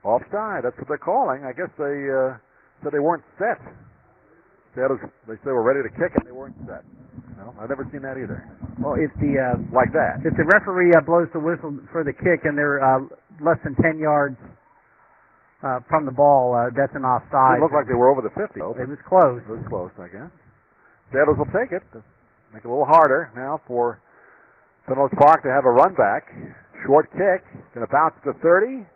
Offside, that's what they're calling. I guess they said they weren't set. They said we're ready to kick and they weren't set. No, I've never seen that either. Well, if the like that. If the referee blows the whistle for the kick and they're less than 10 yards from the ball, that's an offside. It looked like they were over the 50. It was close. It was close, I guess. Sailors will take it. Make it a little harder now for Pinellas Park to have a run back. Short kick, going to bounce to 30,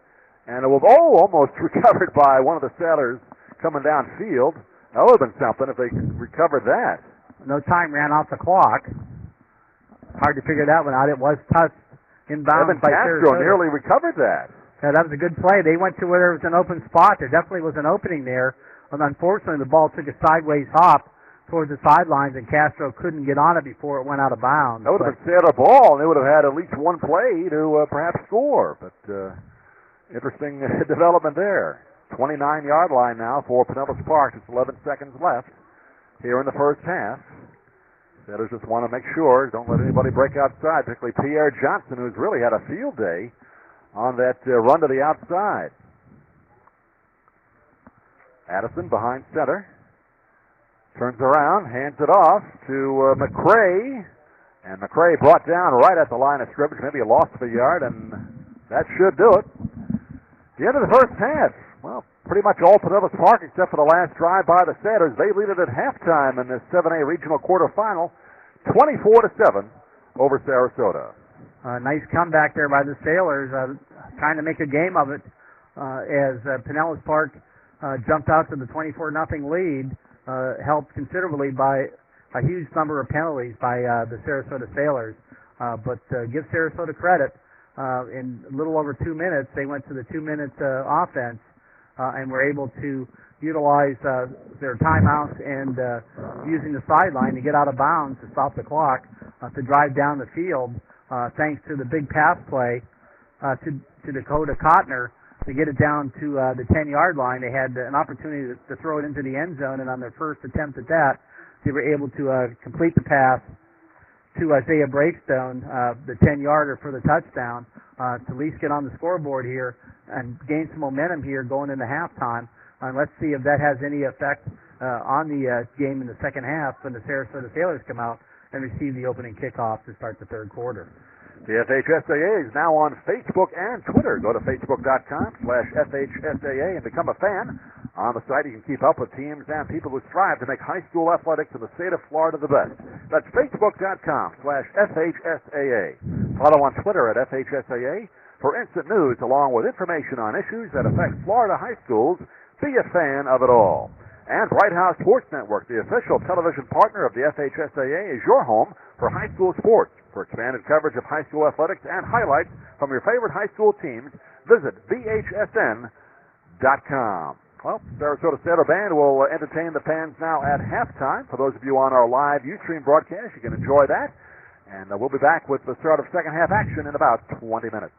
and it was almost recovered by one of the Sailors coming downfield. That would have been something if they recovered that. No time ran off the clock. Hard to figure that one out. It was touched inbounds by Castro Sarasota. nearly recovered that. Yeah, that was a good play. They went to where there was an open spot. There definitely was an opening there. And unfortunately, the ball took a sideways hop towards the sidelines, and Castro couldn't get on it before it went out of bounds. That would have been Sailor ball, and they would have had at least one play to perhaps score. But interesting development there. 29-yard line now for Pinellas Park. Just 11 seconds left here in the first half. Sailors just want to make sure, don't let anybody break outside, particularly Pierre Johnson, who's really had a field day on that run to the outside. Addison behind center. Turns around, hands it off to McCray. And McCray brought down right at the line of scrimmage, maybe a loss of a yard, and that should do it. The end of the first half. Well, pretty much all Pinellas Park except for the last drive by the Sailors. They lead it at halftime in this 7A regional quarterfinal, 24-7 over Sarasota. Nice comeback there by the Sailors, trying to make a game of it as Pinellas Park jumped out to the 24-0 lead, helped considerably by a huge number of penalties by the Sarasota Sailors. But give Sarasota credit. In a little over 2 minutes, they went to the 2-minute offense and were able to utilize their timeouts and using the sideline to get out of bounds to stop the clock to drive down the field. Thanks to the big pass play to Dakota Cotner to get it down to the 10-yard line. They had an opportunity to throw it into the end zone, and on their first attempt at that, they were able to complete the pass to Isaiah Breakstone, the 10-yarder for the touchdown, to at least get on the scoreboard here and gain some momentum here going into halftime. And let's see if that has any effect on the game in the second half when the Sarasota Sailors come out and receive the opening kickoff to start the third quarter. The FHSAA is now on Facebook and Twitter. Go to facebook.com/FHSAA and become a fan. On the site, you can keep up with teams and people who strive to make high school athletics in the state of Florida the best. That's facebook.com/FHSAA. Follow on Twitter at FHSAA for instant news along with information on issues that affect Florida high schools. Be a fan of it all. And Bright House Sports Network, the official television partner of the FHSAA, is your home for high school sports. For expanded coverage of high school athletics and highlights from your favorite high school teams, visit BHSN.com. Well, Sarasota Sailor Band will entertain the fans now at halftime. For those of you on our live Ustream broadcast, you can enjoy that. And we'll be back with the start of second half action in about 20 minutes.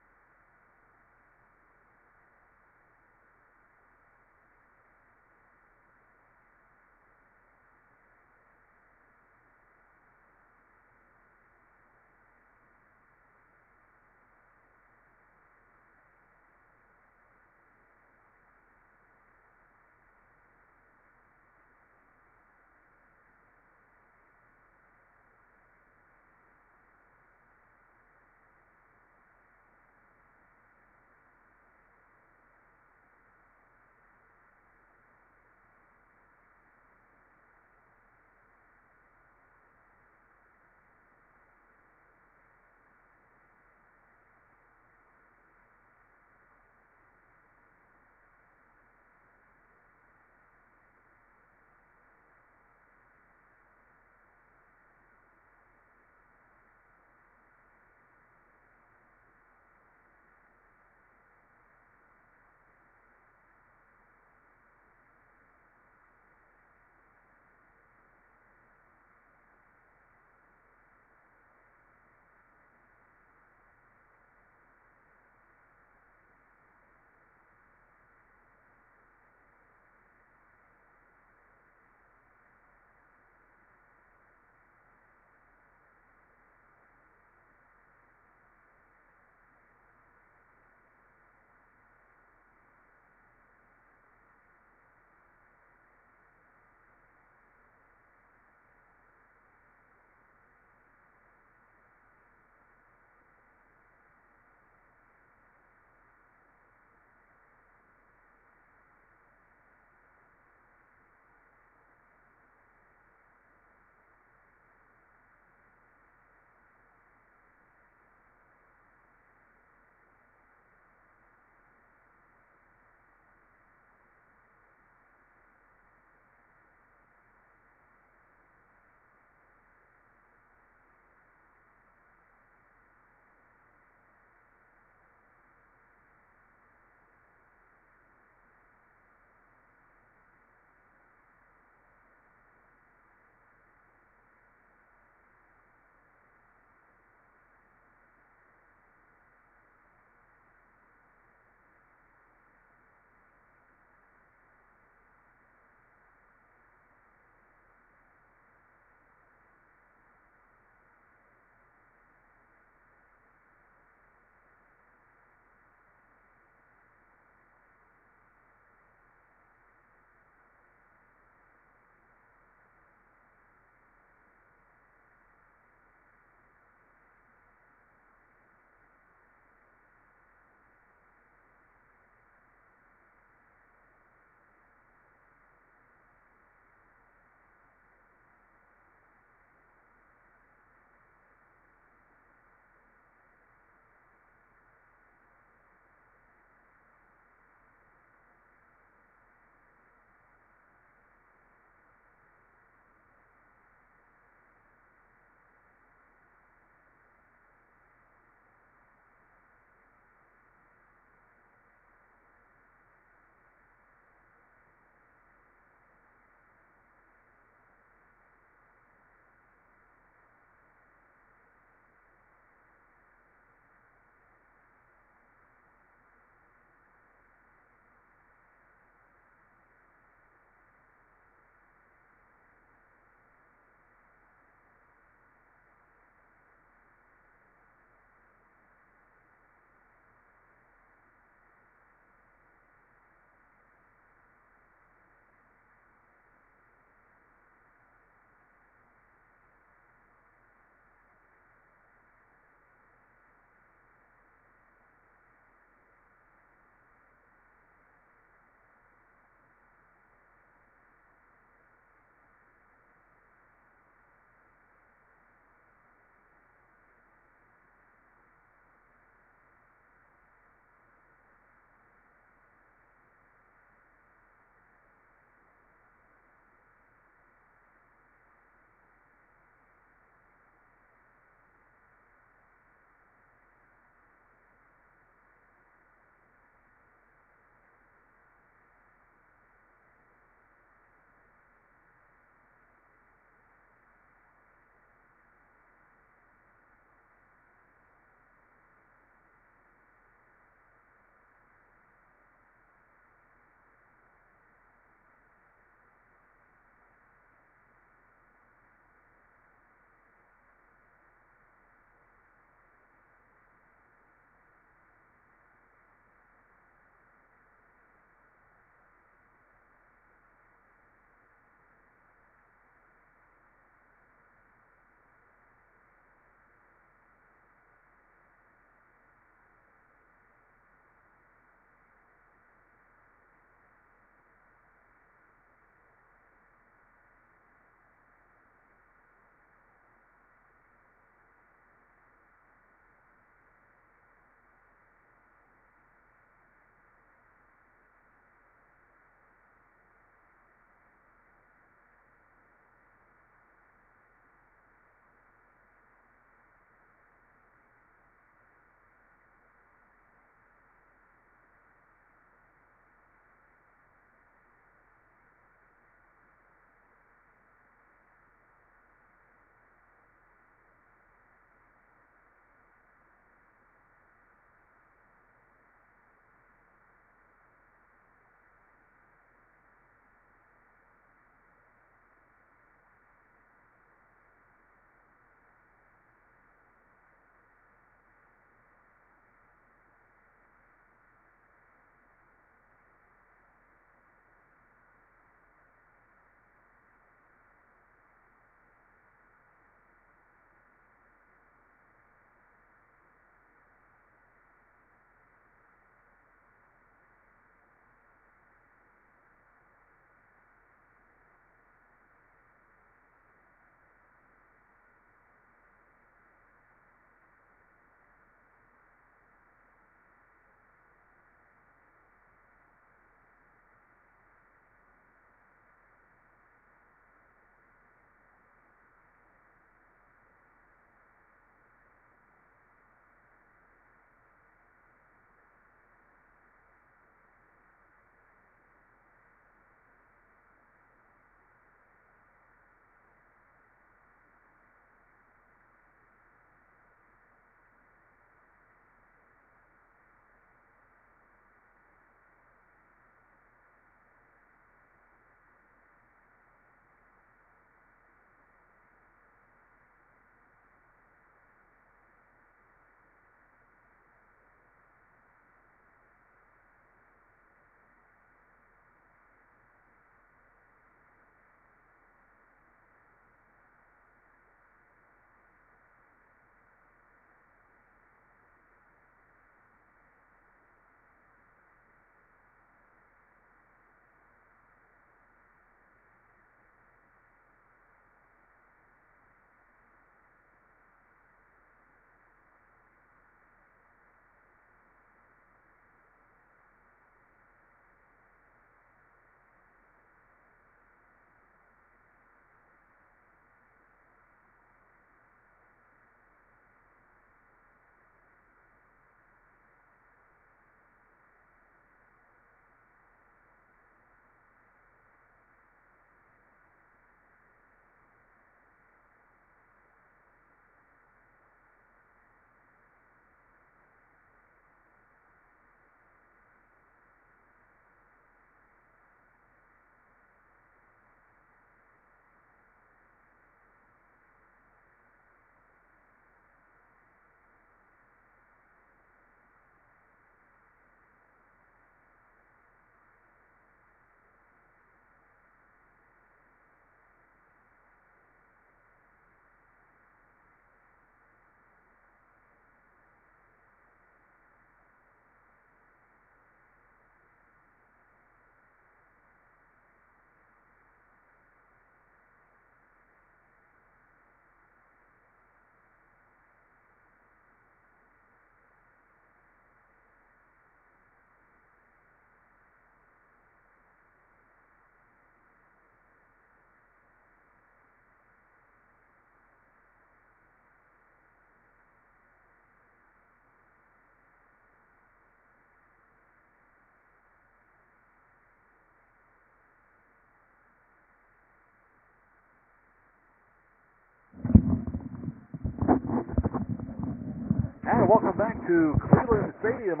welcome back to Cleveland Stadium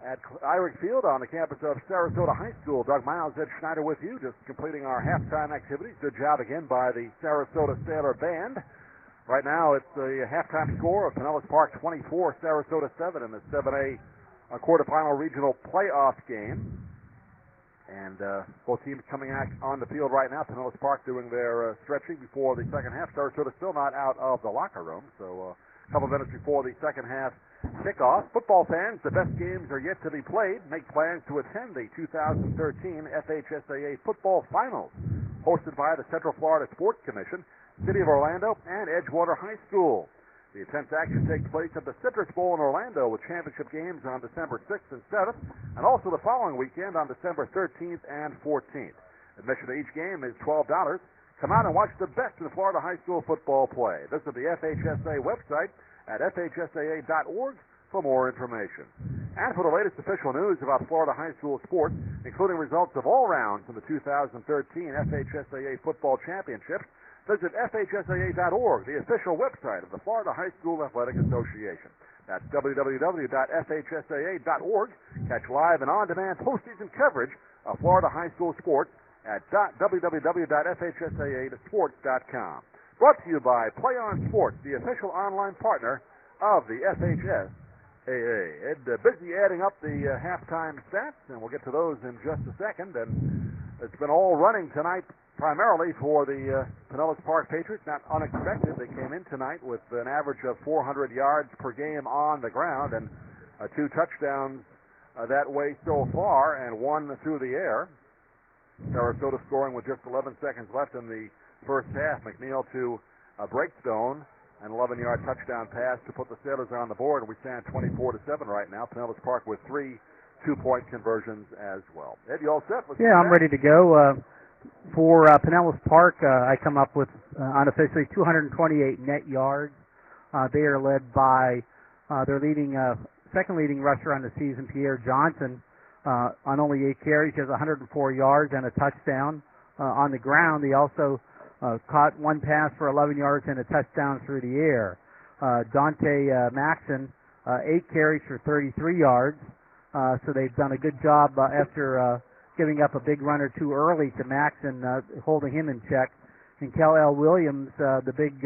at Irick Field on the campus of Sarasota High School. Doug Miles, Ed Schneider with you, just completing our halftime activities. Good job again by the Sarasota Sailor Band. Right now it's the halftime score of Pinellas Park 24, Sarasota 7 in the 7A quarterfinal regional playoff game. And both teams coming out on the field right now. Pinellas Park doing their stretching before the second half. Sarasota still not out of the locker room, so a couple of minutes before the second half kickoff. Football fans, the best games are yet to be played. Make plans to attend the 2013 FHSAA Football Finals, hosted by the Central Florida Sports Commission, City of Orlando, and Edgewater High School. The intense action takes place at the Citrus Bowl in Orlando with championship games on December 6th and 7th, and also the following weekend on December 13th and 14th. Admission to each game is $12. Come out and watch the best in Florida high school football play. Visit the FHSA website at FHSAA.org for more information. And for the latest official news about Florida high school sports, including results of all rounds in the 2013 FHSAA Football Championships, visit FHSAA.org, the official website of the Florida High School Athletic Association. That's www.fhsaa.org. Catch live and on-demand postseason coverage of Florida high school sports at www.fhsaasports.com. Brought to you by Play On Sports, the official online partner of the FHSAA. Ed, busy adding up the halftime stats, and we'll get to those in just a second. And it's been all running tonight, primarily for the Pinellas Park Patriots. Not unexpected. They came in tonight with an average of 400 yards per game on the ground and 2 touchdowns that way so far and 1 through the air. Sarasota scoring with just 11 seconds left in the first half. McNeil to Breakstone, an 11-yard touchdown pass to put the Sailors on the board, and we stand 24-7 right now. Pinellas Park with 3 two-point conversions as well. Ed, you all set? Yeah, I'm ready to go. For Pinellas Park, I come up with unofficially 228 net yards. They are led by their second leading rusher on the season, Pierre Johnson, on only 8 carries. He has 104 yards and a touchdown. On the ground, he also caught 1 pass for 11 yards and a touchdown through the air. Dante Maxon, 8 carries for 33 yards. So they've done a good job after giving up a big run or two early to Maxon, holding him in check. And Kel L. Williams, the big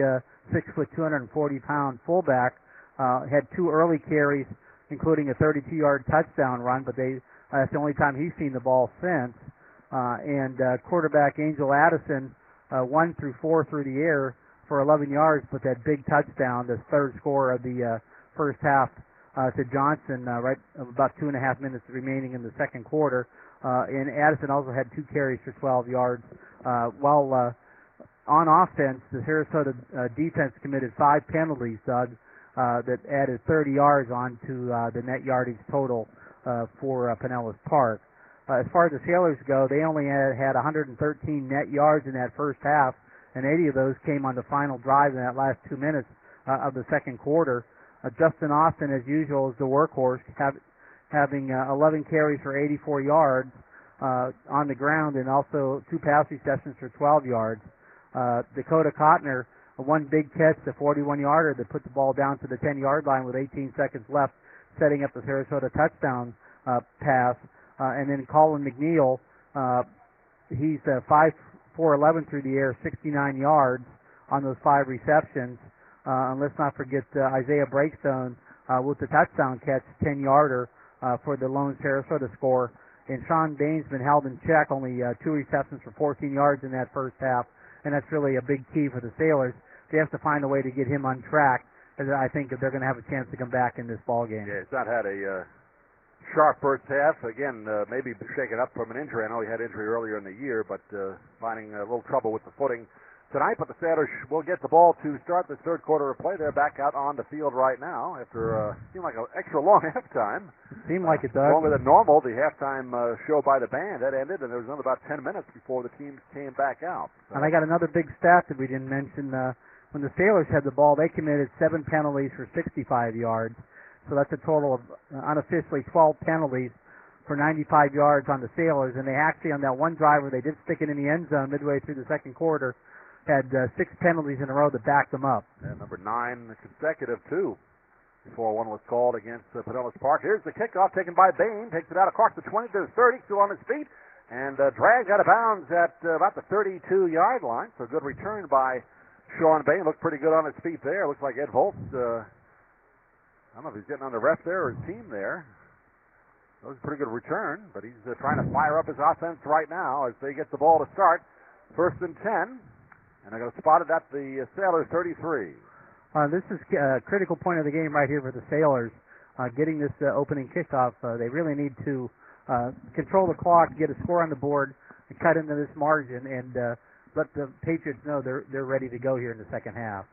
6-foot, 240-pound fullback, had 2 early carries, including a 32-yard touchdown run, but that's the only time he's seen the ball since. And quarterback Angel Addison, 1 through 4 through the air for 11 yards, but that big touchdown, the third score of the first half, to Johnson, right about 2.5 minutes remaining in the second quarter. And Addison also had 2 carries for 12 yards. While on offense, the Sarasota defense committed 5 penalties, Doug, that added 30 yards onto the net yardage total for Pinellas Park. As far as the Sailors go, they only had 113 net yards in that first half, and 80 of those came on the final drive in that last 2 minutes of the second quarter. Justin Austin, as usual, is the workhorse, having 11 carries for 84 yards on the ground and also 2 pass receptions for 12 yards. Dakota Cotner, 1 big catch, the 41-yarder that put the ball down to the 10-yard line with 18 seconds left, setting up the Sarasota touchdown pass. And then Colin McNeil, he's 5'4" through the air, 69 yards on those 5 receptions. And let's not forget Isaiah Breakstone with the touchdown catch, 10-yarder for the lone Sarasota score. And Sean Bain's been held in check, only 2 receptions for 14 yards in that first half, and that's really a big key for the Sailors. They have to find a way to get him on track, as I think they're going to have a chance to come back in this ball game. Yeah, he's not had a sharp first half. Again, maybe shaken up from an injury. I know he had injury earlier in the year, but finding a little trouble with the footing tonight. But the Sailors will get the ball to start the third quarter of play. They're back out on the field right now after seemed like an extra long halftime. Seemed like it does. Longer than normal. The halftime show by the band that ended, and there was another about 10 minutes before the teams came back out. So. And I got another big stat that we didn't mention. When the Sailors had the ball, they committed 7 penalties for 65 yards. So that's a total of unofficially 12 penalties for 95 yards on the Sailors. And they actually, on that one drive where they did stick it in the end zone midway through the second quarter, had 6 penalties in a row that backed them up. And number 9 consecutive, too. before one was called against Pinellas Park. Here's the kickoff taken by Bain. Takes it out across the 20 to the 30, still on his feet, and dragged out of bounds at about the 32-yard line. So good return by Sean Bain. Looked pretty good on his feet there. Looks like Ed Volz, I don't know if he's getting on the ref there or his team there. That was a pretty good return, but he's trying to fire up his offense right now as they get the ball to start. 1st and 10, and they're going to spot it at the Sailors 33. This is a critical point of the game right here for the Sailors. Getting this opening kickoff, they really need to control the clock, get a score on the board, and cut into this margin, and let the Patriots know they're ready to go here in the second half.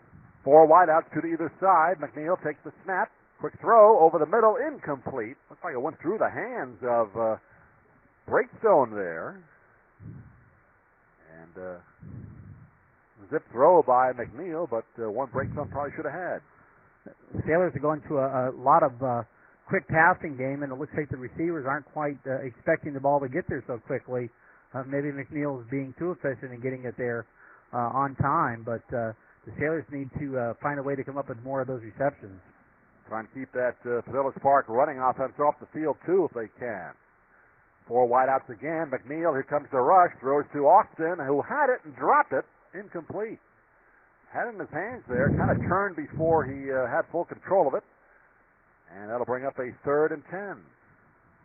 4 wideouts to either side. McNeil takes the snap. Quick throw over the middle, incomplete. Looks like it went through the hands of Breakstone there. And zip throw by McNeil, but one Breakstone probably should have had. The Sailors are going to a lot of quick passing game, and it looks like the receivers aren't quite expecting the ball to get there so quickly. Maybe McNeil is being too efficient in getting it there on time, but the Sailors need to find a way to come up with more of those receptions. Trying to keep that Pinellas Park running offense off the field, too, if they can. 4 wideouts again. McNeil, here comes the rush, throws to Austin, who had it and dropped it. Incomplete. Had it in his hands there, kind of turned before he had full control of it. And that'll bring up a 3rd and 10.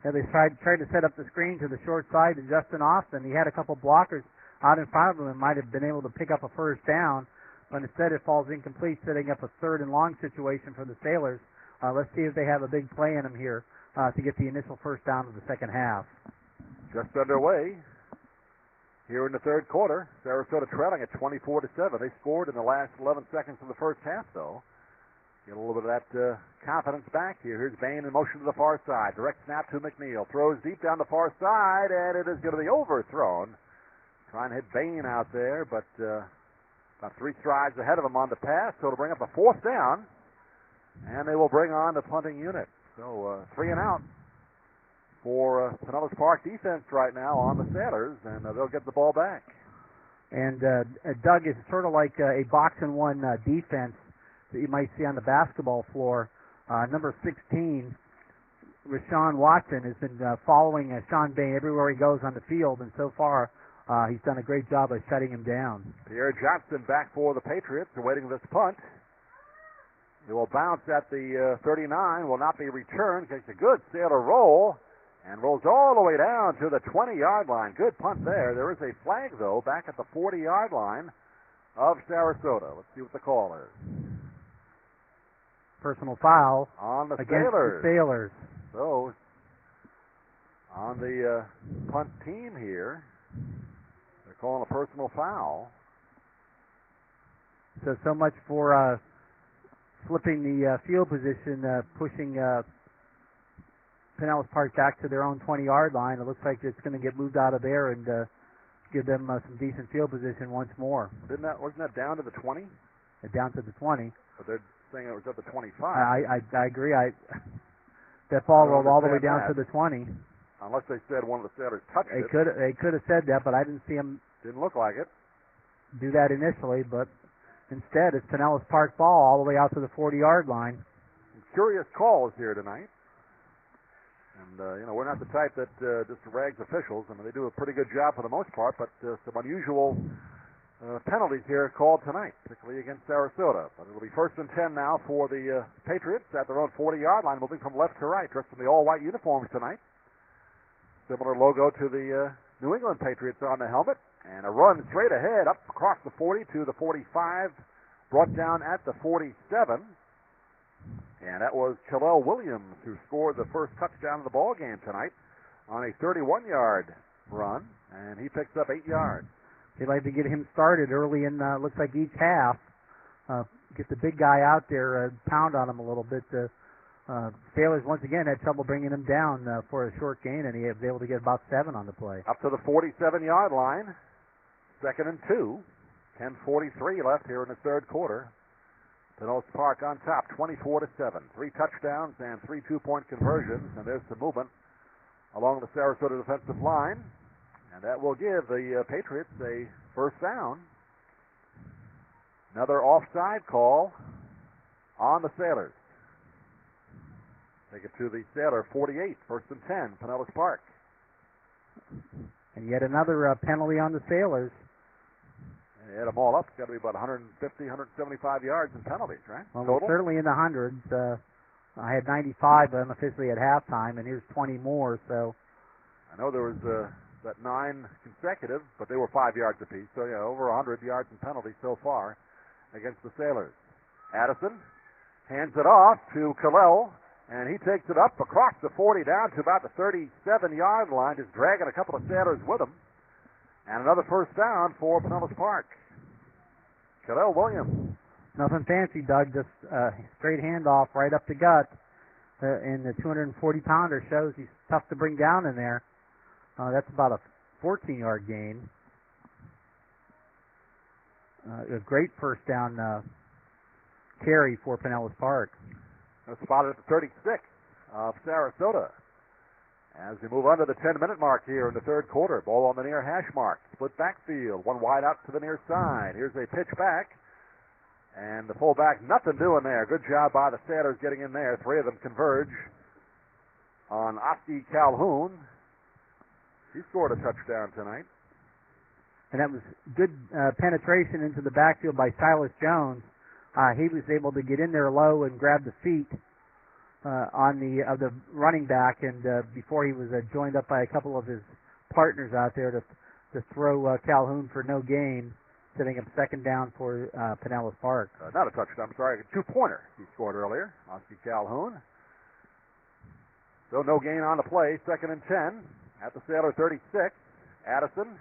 Yeah, they tried to set up the screen to the short side to Justin Austin. He had a couple blockers out in front of him and might have been able to pick up a first down, but instead it falls incomplete, setting up a 3rd and long situation for the Sailors. Let's see if they have a big play in them here to get the initial first down of the second half. Just underway here in the 3rd quarter. Sarasota trailing at 24-7. They scored in the last 11 seconds of the first half, though. Get a little bit of that confidence back here. Here's Bain in motion to the far side. Direct snap to McNeil. Throws deep down the far side, and it is going to be overthrown. Trying to hit Bain out there, but about 3 strides ahead of him on the pass, so it'll bring up a 4th down. And they will bring on the punting unit. So 3 and out for Pinellas Park defense right now on the Sailors, and they'll get the ball back. And Doug, is sort of like a box-and-one defense that you might see on the basketball floor. Number 16, Rashawn Watson, has been following Sean Bain everywhere he goes on the field, and so far he's done a great job of shutting him down. Pierre Johnson back for the Patriots, awaiting this punt. It will bounce at the 39, will not be returned. Takes a good Sailor roll and rolls all the way down to the 20-yard line. Good punt there. There is a flag, though, back at the 40-yard line of Sarasota. Let's see what the call is. Personal foul on the against Sailors. The Sailors. So, on the punt team here, they're calling a personal foul. So much for flipping the field position, pushing Pinellas Park back to their own 20-yard line. It looks like it's going to get moved out of there and give them some decent field position once more. Wasn't that down to the 20? Down to the 20. But they're saying it was at the 25. I agree. That ball rolled all the way down to the 20. Unless they said one of the Sailors touched it. They could have said that, but I didn't see them. Didn't look like it. Do that initially, but instead it's Pinellas Park ball all the way out to the 40-yard line. Some curious calls here tonight. And, we're not the type that just rags officials. I mean, they do a pretty good job for the most part, but some unusual penalties here called tonight, particularly against Sarasota. But it'll be 1st and 10 now for the Patriots at their own 40-yard line, moving from left to right, dressed in the all-white uniforms tonight. Similar logo to the New England Patriots on the helmet. And a run straight ahead, up across the 40 to the 45, brought down at the 47. And that was Chalel Williams, who scored the first touchdown of the ball game tonight on a 31-yard run, and he picks up 8 yards. They'd like to get him started early in, looks like each half. Get the big guy out there, pound on him a little bit. Sailors, once again, had trouble bringing him down for a short gain, and he was able to get about 7 on the play. Up to the 47-yard line, 2nd and 2. 10:43 left here in the 3rd quarter. Pinellas Park on top, 24-7. 3 touchdowns and 3 two-point conversions, and there's some movement along the Sarasota defensive line. And that will give the Patriots a first down. Another offside call on the Sailors. Take it to the Sailor 48, 1st and 10, Pinellas Park. And yet another penalty on the Sailors. And you add them all up, it's got to be about 150, 175 yards in penalties, right? Well, total? we're certainly in the hundreds. I had 95 unofficially at halftime, and here's 20 more, so. I know there was that 9 consecutive, but they were 5 yards apiece, so yeah, over 100 yards in penalties so far against the Sailors. Addison hands it off to Kalel, and he takes it up across the 40 down to about the 37-yard line, just dragging a couple of Sailors with him. And another first down for Pinellas Park. Kalel Williams. Nothing fancy, Doug, just straight handoff right up the gut. And the 240-pounder shows he's tough to bring down in there. That's about a 14-yard gain. A great first down carry for Pinellas Park. Spotted at the 36 of Sarasota. As we move under the 10-minute mark here in the third quarter, ball on the near hash mark. Split backfield, one wide out to the near side. Here's a pitch back. And the fullback, nothing doing there. Good job by the Sailors getting in there. 3 of them converge on Oski Calhoun. He scored a touchdown tonight. And that was good penetration into the backfield by Silas Jones. He was able to get in there low and grab the feet on the running back, and before he was joined up by a couple of his partners out there to throw Calhoun for no gain, setting up second down for Pinellas Park. Not a touchdown, I'm sorry, a 2-pointer he scored earlier, Oski Calhoun. So no gain on the play, 2nd and 10 at the Sailor 36. Addison,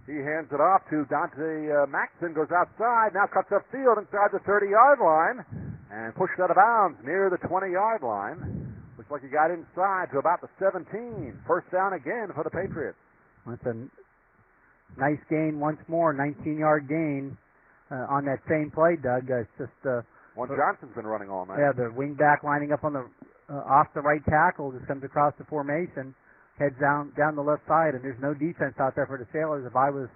he hands it off to Dante Maxson, goes outside, now cuts upfield inside the 30-yard line, and pushed out of bounds near the 20-yard line. Looks like he got inside to about the 17. First down again for the Patriots. That's a nice gain once more, 19-yard gain on that same play, Doug. It's just one Johnson's been running all night. Yeah, the wing back lining up on the off the right tackle just comes across the formation, heads down the left side, and there's no defense out there for the Sailors. If I was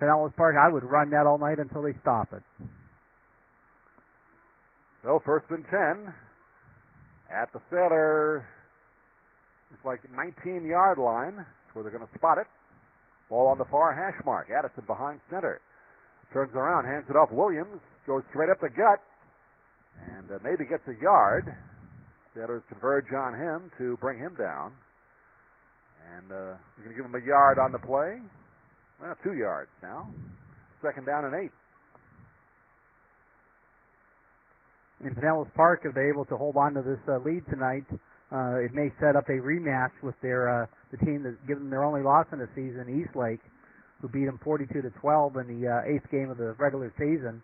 Pinellas Park, I would run that all night until they stop it. So 1st and 10 at the Sailor, it's like 19-yard line. That's where they're going to spot it. Ball on the far hash mark. Addison behind center. Turns around, hands it off Williams, goes straight up the gut, and maybe gets a yard. Sailors converge on him to bring him down. And we're going to give him a yard on the play. Well, 2 yards now. 2nd down and 8. In Pinellas Park, if they're able to hold on to this lead tonight, it may set up a rematch with their the team that's given them their only loss in the season, Eastlake, who beat them 42-12 in the 8th game of the regular season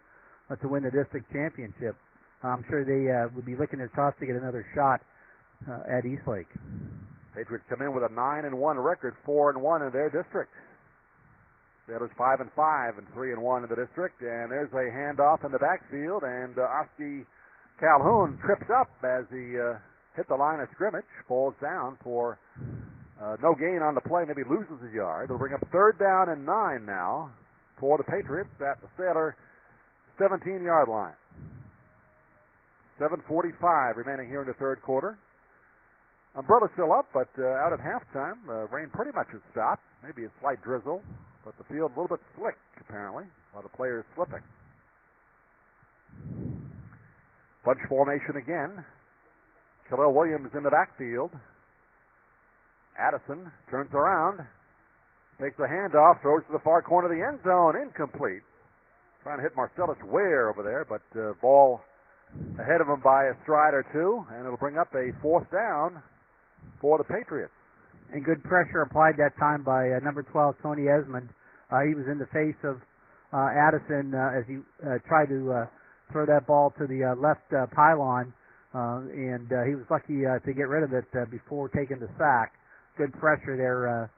to win the district championship. I'm sure they would be licking their chops to get another shot at Eastlake. Patriots come in with a 9-1 record, 4-1 in their district. Sailors 5-5 and 3-1 in the district. And there's a handoff in the backfield, and Oski Calhoun trips up as he hit the line of scrimmage, falls down for no gain on the play, maybe loses a yard. It'll bring up 3rd down and 9 now for the Patriots at the Sailor 17-yard line. 7:45 remaining here in the third quarter. Umbrella's still up, but out at halftime, rain pretty much has stopped. Maybe a slight drizzle, but the field a little bit slick, apparently, while the players slipping. Bunch formation again. Kalel Williams in the backfield. Addison turns around, takes the handoff, throws to the far corner of the end zone, incomplete. Trying to hit Marcellus Ware over there, but ball ahead of him by a stride or two, and it'll bring up a 4th down for the Patriots. And good pressure applied that time by number 12, Tony Esmond. He was in the face of Addison as he tried to throw that ball to the left pylon, and he was lucky to get rid of it before taking the sack. Good pressure there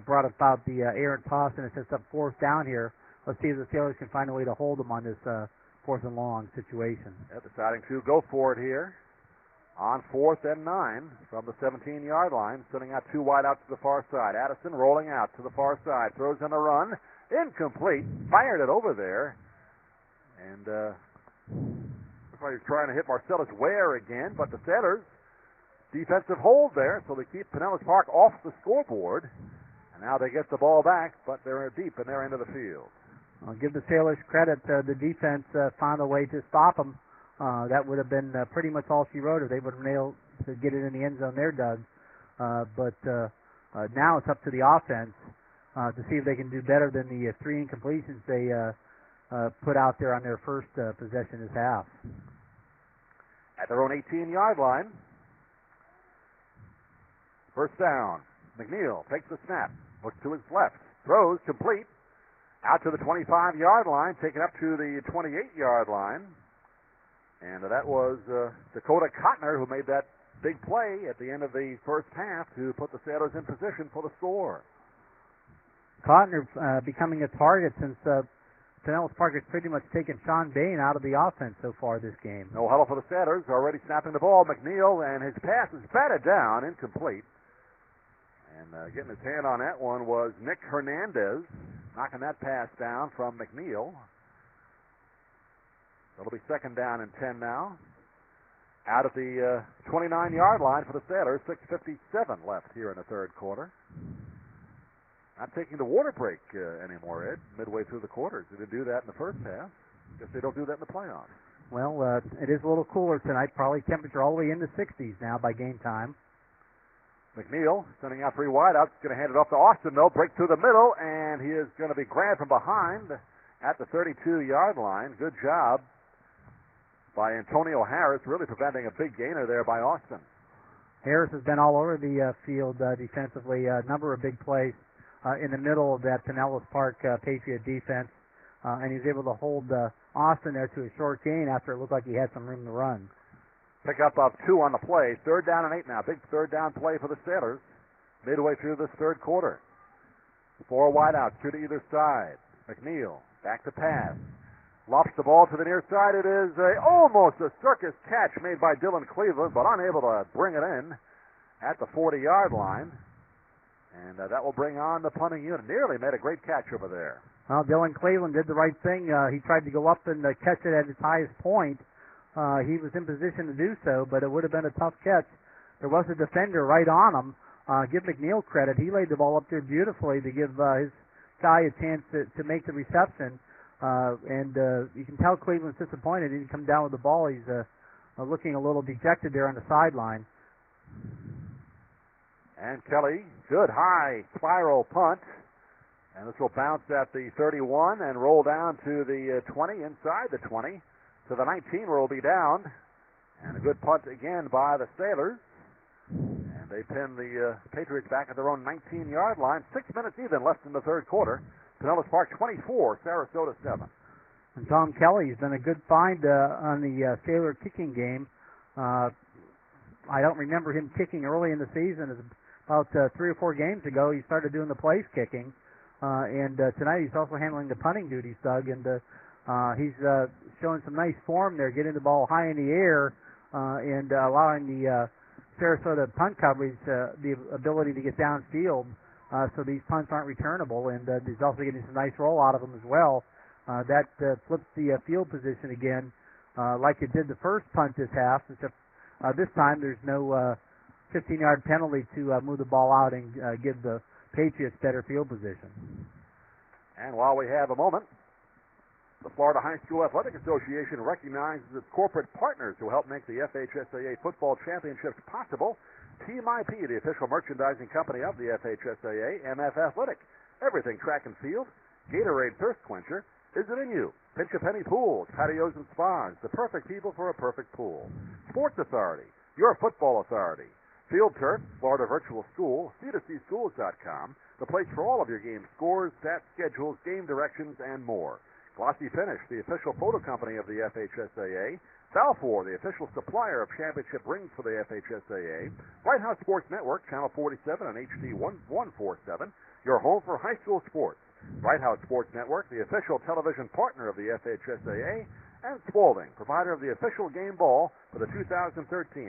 brought about the errant toss, and it sets up 4th down here. Let's see if the Sailors can find a way to hold them on this 4th and long situation. Yeah, deciding to go for it here on 4th and 9 from the 17-yard line, sending out 2 wide out to the far side. Addison rolling out to the far side, throws in a run, incomplete, fired it over there, and looks like he's trying to hit Marcellus Ware again, but the Sailors defensive hold there, so they keep Pinellas Park off the scoreboard. And now they get the ball back, but they're deep in their end of the field. I'll give the Sailors credit. The defense found a way to stop them. That would have been pretty much all she wrote if they would have been able to get it in the end zone there, Doug. But now it's up to the offense to see if they can do better than the 3 incompletions they put out there on their first possession this half. At their own 18-yard line. First down. McNeil takes the snap. Looks to his left. Throws complete. Out to the 25-yard line. Taken up to the 28-yard line. And that was Dakota Cotner who made that big play at the end of the first half to put the Sailors in position for the score. Cotner becoming a target since Pinellas Park has pretty much taken Sean Bain out of the offense so far this game. No huddle for the Sailors. Already snapping the ball. McNeil, and his pass is batted down, incomplete. And getting his hand on that one was Nick Hernandez, knocking that pass down from McNeil. It'll be second down and 10 now. Out at the 29-yard line for the Sailors. 6:57 left here in the third quarter. Not taking the water break anymore, Ed, midway through the quarters. They didn't do that in the first half. Guess they don't do that in the playoffs. Well, it is a little cooler tonight. Probably temperature all the way into 60s now by game time. McNeil sending out 3 wideouts. Going to hand it off to Austin, though. Break through the middle, and he is going to be grabbed from behind at the 32-yard line. Good job by Antonio Harris, really preventing a big gainer there by Austin. Harris has been all over the field defensively. A number of big plays in the middle of that Pinellas Park Patriot defense, and he was able to hold Austin there to a short gain after it looked like he had some room to run. Pick up of 2 on the play. 3rd down and 8 now. Big 3rd down play for the Sailors midway through this third quarter. 4 wideouts, 2 to either side. McNeil back to pass. Lofts the ball to the near side. It is almost a circus catch made by Dylan Cleveland, but unable to bring it in at the 40-yard line. And that will bring on the punting unit. Nearly made a great catch over there. Well, Dylan Cleveland did the right thing. He tried to go up and catch it at its highest point. He was in position to do so, but it would have been a tough catch. There was a defender right on him. Give McNeil credit. He laid the ball up there beautifully to give his guy a chance to make the reception. And you can tell Cleveland's disappointed. He didn't come down with the ball. He's looking a little dejected there on the sideline. And Kelly, good high spiral punt. And this will bounce at the 31 and roll down to the 20, inside the 20. To the 19 where it'll be down. And a good punt again by the Sailors. And they pin the Patriots back at their own 19-yard line. 6 minutes even left in the third quarter. Pinellas Park 24, Sarasota 7. And Tom Kelly has been a good find on the Sailor kicking game. I don't remember him kicking early in the season. About 3 or 4 games ago, he started doing the place kicking. And tonight he's also handling the punting duties, Doug. And he's showing some nice form there, getting the ball high in the air and allowing the Sarasota punt coverage the ability to get downfield so these punts aren't returnable. And he's also getting some nice roll out of them as well. That flips the field position again like it did the first punt this half. Except this time there's no 15-yard penalty to move the ball out and give the Patriots better field position. And while we have a moment, the Florida High School Athletic Association recognizes its corporate partners who help make the FHSAA football championships possible. Team IP, the official merchandising company of the FHSAA, MF Athletic, everything track and field, Gatorade Thirst Quencher, is it in you? Pinch a Penny Pools, patios and spas, the perfect people for a perfect pool. Sports Authority, your football authority. Field Turf, Florida Virtual School, C2Cschools.com, the place for all of your game scores, stats, schedules, game directions, and more. Glossy Finish, the official photo company of the FHSAA. Balfour, the official supplier of championship rings for the FHSAA. White House Sports Network, Channel 47 and HD 147, your home for high school sports. White House Sports Network, the official television partner of the FHSAA. And Spalding, provider of the official game ball for the 2013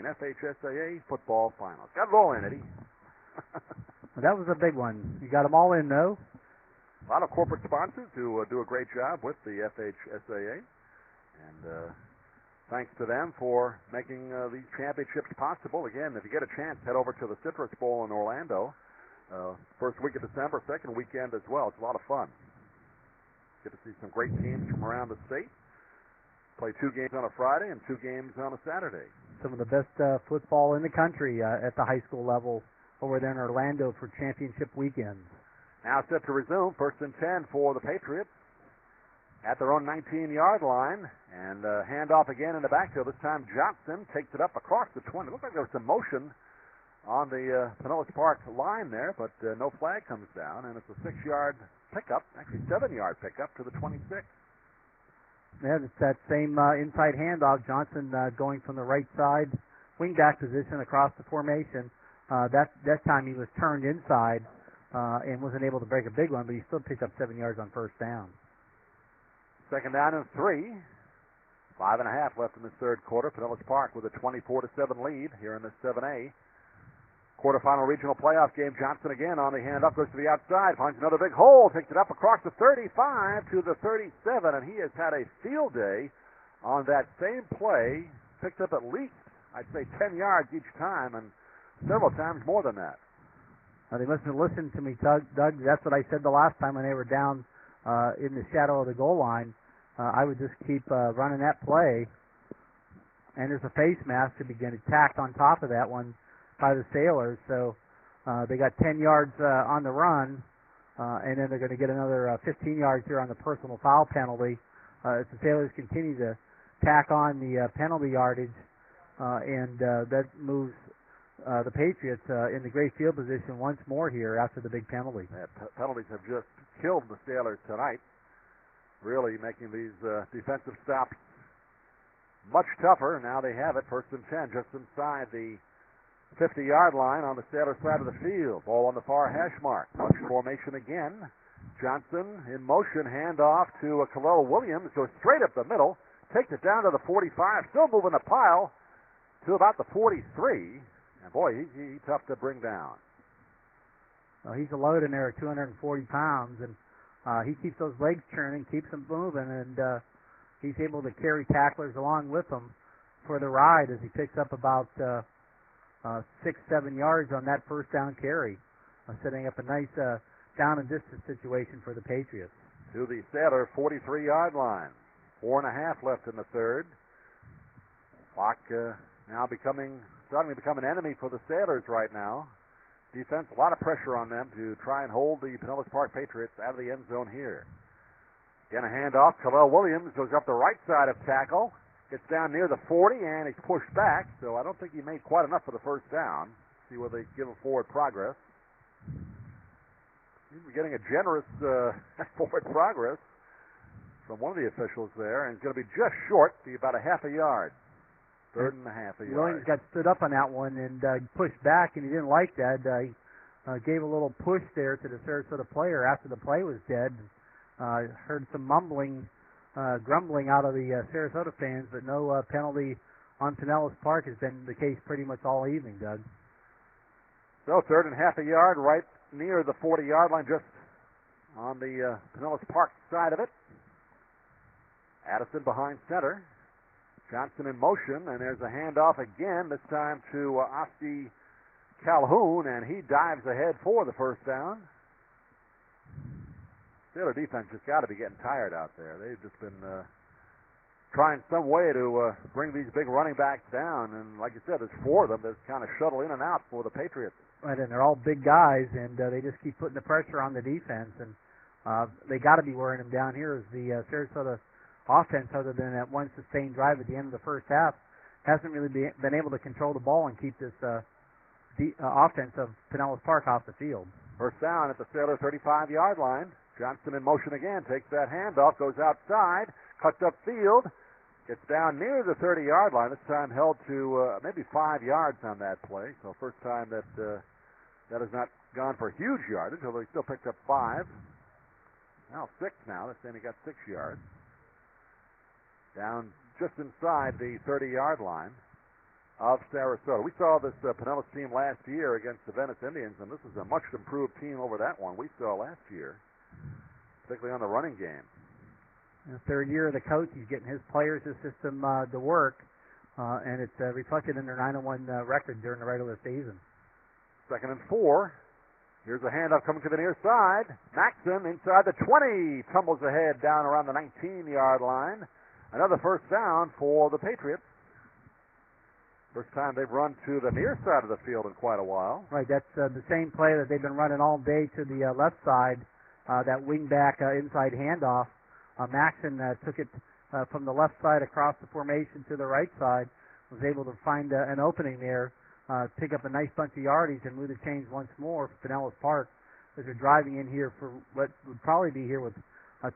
FHSAA football finals. Got it all in, Eddie. That was a big one. You got them all in, though. A lot of corporate sponsors who do a great job with the FHSAA. And thanks to them for making these championships possible. Again, if you get a chance, head over to the Citrus Bowl in Orlando. First week of December, second weekend as well. It's a lot of fun. Get to see some great teams from around the state. Play 2 games on a Friday and 2 games on a Saturday. Some of the best football in the country at the high school level over there in Orlando for championship weekends. Now set to resume. First and 10 for the Patriots at their own 19-yard line. And handoff again in the backfield. This time Johnson takes it up across the 20. Looks like there was some motion on the Pinellas Park line there, but no flag comes down. And it's a 6-yard pickup, actually 7-yard pickup to the 26. Yeah, it's that same inside handoff. Johnson going from the right side wingback position across the formation. That time he was turned inside and wasn't able to break a big one, but he still picked up 7 yards on first down. Second down and 3. 5.5 left in this third quarter. Pinellas Park with a 24-7 lead here in the 7A. Quarterfinal regional playoff game. Johnson again on the handoff, goes to the outside, finds another big hole, takes it up across the 35 to the 37, and he has had a field day on that same play. Picked up at least, I'd say, 10 yards each time, and several times more than that. They must have listened to me, Doug. That's what I said the last time when they were down in the shadow of the goal line. I would just keep running that play, and there's a face mask to begin tacked on top of that one by the Sailors. So they got 10 yards on the run, and then they're going to get another 15 yards here on the personal foul penalty as the Sailors continue to tack on the penalty yardage, and that moves the Patriots in the great field position once more here after the big penalty. Yeah, penalties have just killed the Sailors tonight, really making these defensive stops much tougher. Now they have it, first and 10, just inside the 50-yard line on the Sailor side of the field. Ball on the far hash mark. Bunch formation again. Johnson in motion, handoff to Khalil Williams, goes straight up the middle, takes it down to the 45, still moving the pile to about the 43. And boy, he's tough to bring down. Well, he's a load in there at 240 pounds, and he keeps those legs churning, keeps them moving, and he's able to carry tacklers along with him for the ride as he picks up about 6-7 yards on that first down carry, setting up a nice down and distance situation for the Patriots. To the Sailor 43-yard line. 4.5 left in the third. Clock now starting to become an enemy for the Sailors right now. Defense, a lot of pressure on them to try and hold the Pinellas Park Patriots out of the end zone here. Again, a handoff. Khalil Williams goes up the right side of tackle. Gets down near the 40, and he's pushed back, so I don't think he made quite enough for the first down. See where they give him forward progress. He's getting a generous forward progress from one of the officials there, and he's going to be just short, be about a half a yard. 3rd and a half a yard. Williams got stood up on that one and pushed back, and he didn't like that. He gave a little push there to the Sarasota player after the play was dead. Heard some grumbling out of the Sarasota fans, but no penalty on Pinellas Park has been the case pretty much all evening, Doug. So 3rd and half a yard, right near the 40-yard line, just on the Pinellas Park side of it. Addison behind center. Johnson in motion, and there's a handoff again, this time to Oski Calhoun, and he dives ahead for the first down. Sailor defense just got to be getting tired out there. They've just been trying some way to bring these big running backs down, and like you said, there's 4 of them that kind of shuttle in and out for the Patriots. Right, and they're all big guys, and they just keep putting the pressure on the defense, and they got to be wearing them down here as the Sarasota offense, other than that one sustained drive at the end of the first half, hasn't really been able to control the ball and keep this offense of Pinellas Park off the field. First down at the Sailor 35-yard line. Johnson in motion again, takes that handoff, goes outside, cuts up field, gets down near the 30-yard line. This time held to maybe 5 yards on that play. So first time that that has not gone for huge yardage, although he still picked up 5. Now 6 now. This time he got 6 yards. Down just inside the 30-yard line of Sarasota. We saw this Pinellas team last year against the Venice Indians, and this is a much improved team over that one we saw last year, particularly on the running game. In the third year of the coach, he's getting his players, his system to work, and it's reflected in their 9-1 record during the regular season. 2nd and 4. Here's a handoff coming to the near side. Maxson inside the 20. Tumbles ahead down around the 19-yard line. Another first down for the Patriots. First time they've run to the near side of the field in quite a while. Right, that's the same play that they've been running all day to the left side, that wing-back inside handoff. Maxson took it from the left side across the formation to the right side, was able to find an opening there, pick up a nice bunch of yardage, and move the chains once more for Pinellas Park as they're driving in here for what would probably be here with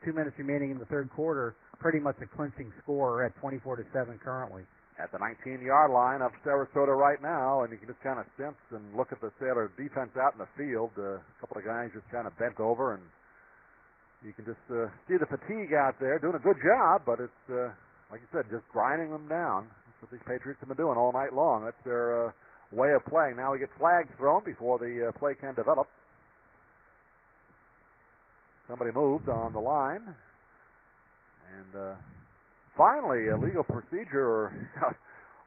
2 minutes remaining in the third quarter, pretty much a clinching score at 24-7 currently. At the 19-yard line of Sarasota right now, and you can just kind of sense and look at the Sailor defense out in the field. A couple of guys just kind of bent over, and you can just see the fatigue out there, doing a good job, but it's, like you said, just grinding them down. That's what these Patriots have been doing all night long. That's their way of playing. Now we get flags thrown before the play can develop. Somebody moved on the line, and finally, a legal procedure or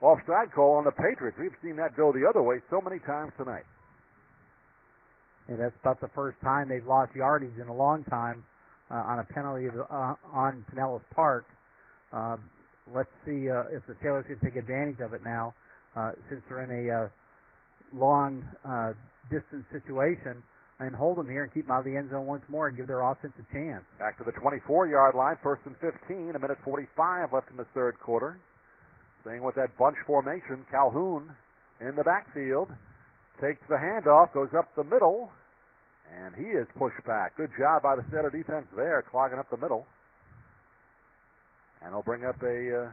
offside call on the Patriots. We've seen that go the other way so many times tonight. And that's about the first time they've lost yardage in a long time on a penalty on Pinellas Park. Let's see if the Sailors can take advantage of it now, since they're in a long distance situation, and hold them here and keep them out of the end zone once more and give their offense a chance. Back to the 24-yard line, 1st and 15, 1:45 left in the third quarter. Staying with that bunch formation, Calhoun in the backfield, takes the handoff, goes up the middle, and he is pushed back. Good job by the Sailor defense there, clogging up the middle. And he'll bring up a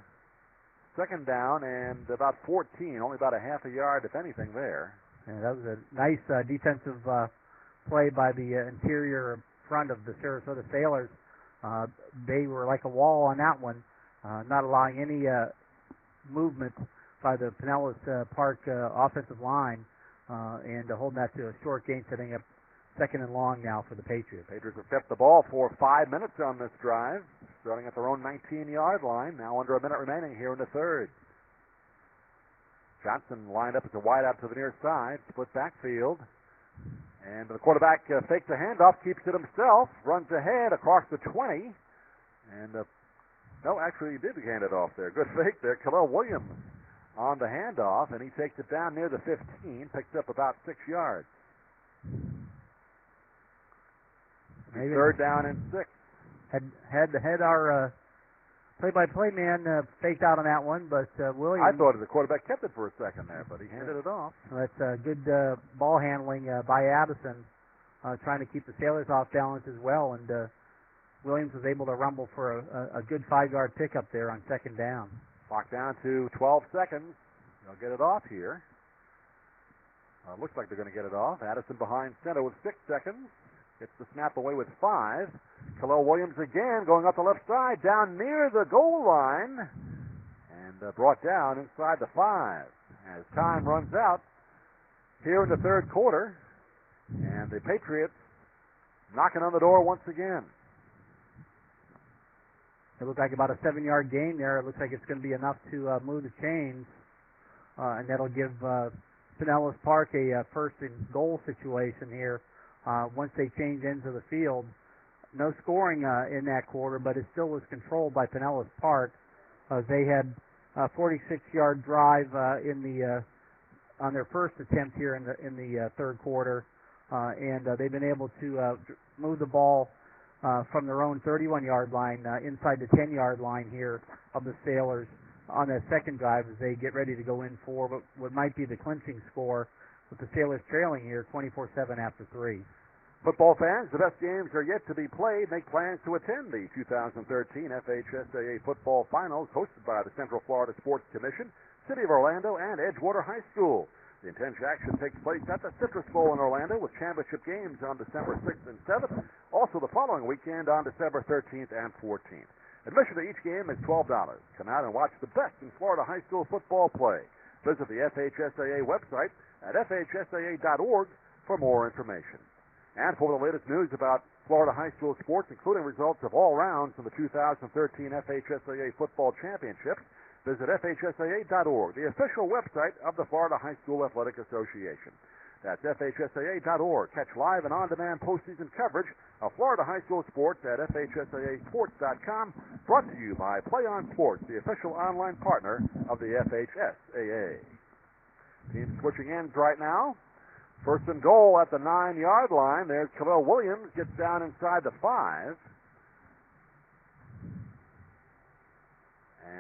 second down and about 14, only about a half a yard, if anything, there. And that was a nice defensive play by the interior front of the Sarasota Sailors. They were like a wall on that one, not allowing any movement by the Pinellas Park offensive line, and holding that to a short gain, setting up 2nd and long now for the Patriots. Patriots have kept the ball for 5 minutes on this drive, starting at their own 19-yard line, now under a minute remaining here in the third. Johnson lined up as a wideout to the near side, split backfield. And the quarterback fakes the handoff, keeps it himself, runs ahead across the 20. And, no, actually he did hand it off there. Good fake there. Khalil Williams on the handoff, and he takes it down near the 15, picks up about 6 yards. Maybe 3rd down and 6. Had our play-by-play man faked out on that one, but Williams... I thought the quarterback kept it for a second there, but he handed it off. Well, that's good ball handling by Addison, trying to keep the Sailors off balance as well, and Williams was able to rumble for a good 5-yard pickup there on 2nd down. Clock down to 12 seconds. They'll get it off here. Looks like they're going to get it off. Addison behind center with 6 seconds. Gets the snap away with 5. Khalil Williams again going up the left side, down near the goal line, and brought down inside the 5. As time runs out here in the third quarter, and the Patriots knocking on the door once again. It looked like about a 7-yard gain there. It looks like it's going to be enough to move the chains, and that'll give Pinellas Park a first and goal situation here. Once they change ends of the field. No scoring in that quarter, but it still was controlled by Pinellas Park. They had a 46-yard drive on their first attempt here in the third quarter, and they've been able to move the ball from their own 31-yard line inside the 10-yard line here of the Sailors on that second drive as they get ready to go in for what might be the clinching score, with the Sailors trailing here 24-7 after 3. Football fans, the best games are yet to be played. Make plans to attend the 2013 FHSAA Football Finals hosted by the Central Florida Sports Commission, City of Orlando, and Edgewater High School. The intense action takes place at the Citrus Bowl in Orlando with championship games on December 6th and 7th. Also the following weekend on December 13th and 14th. Admission to each game is $12. Come out and watch the best in Florida high school football play. Visit the FHSAA website at fhsaa.org for more information. And for the latest news about Florida high school sports, including results of all rounds in the 2013 FHSAA Football Championship. Visit FHSAA.org, the official website of the Florida High School Athletic Association. That's FHSAA.org. Catch live and on-demand postseason coverage of Florida high school sports at FHSAAsports.com. Brought to you by Play On Sports, the official online partner of the FHSAA. Team switching ends right now. First and goal at the 9-yard line. There's Khalil Williams, gets down inside the 5.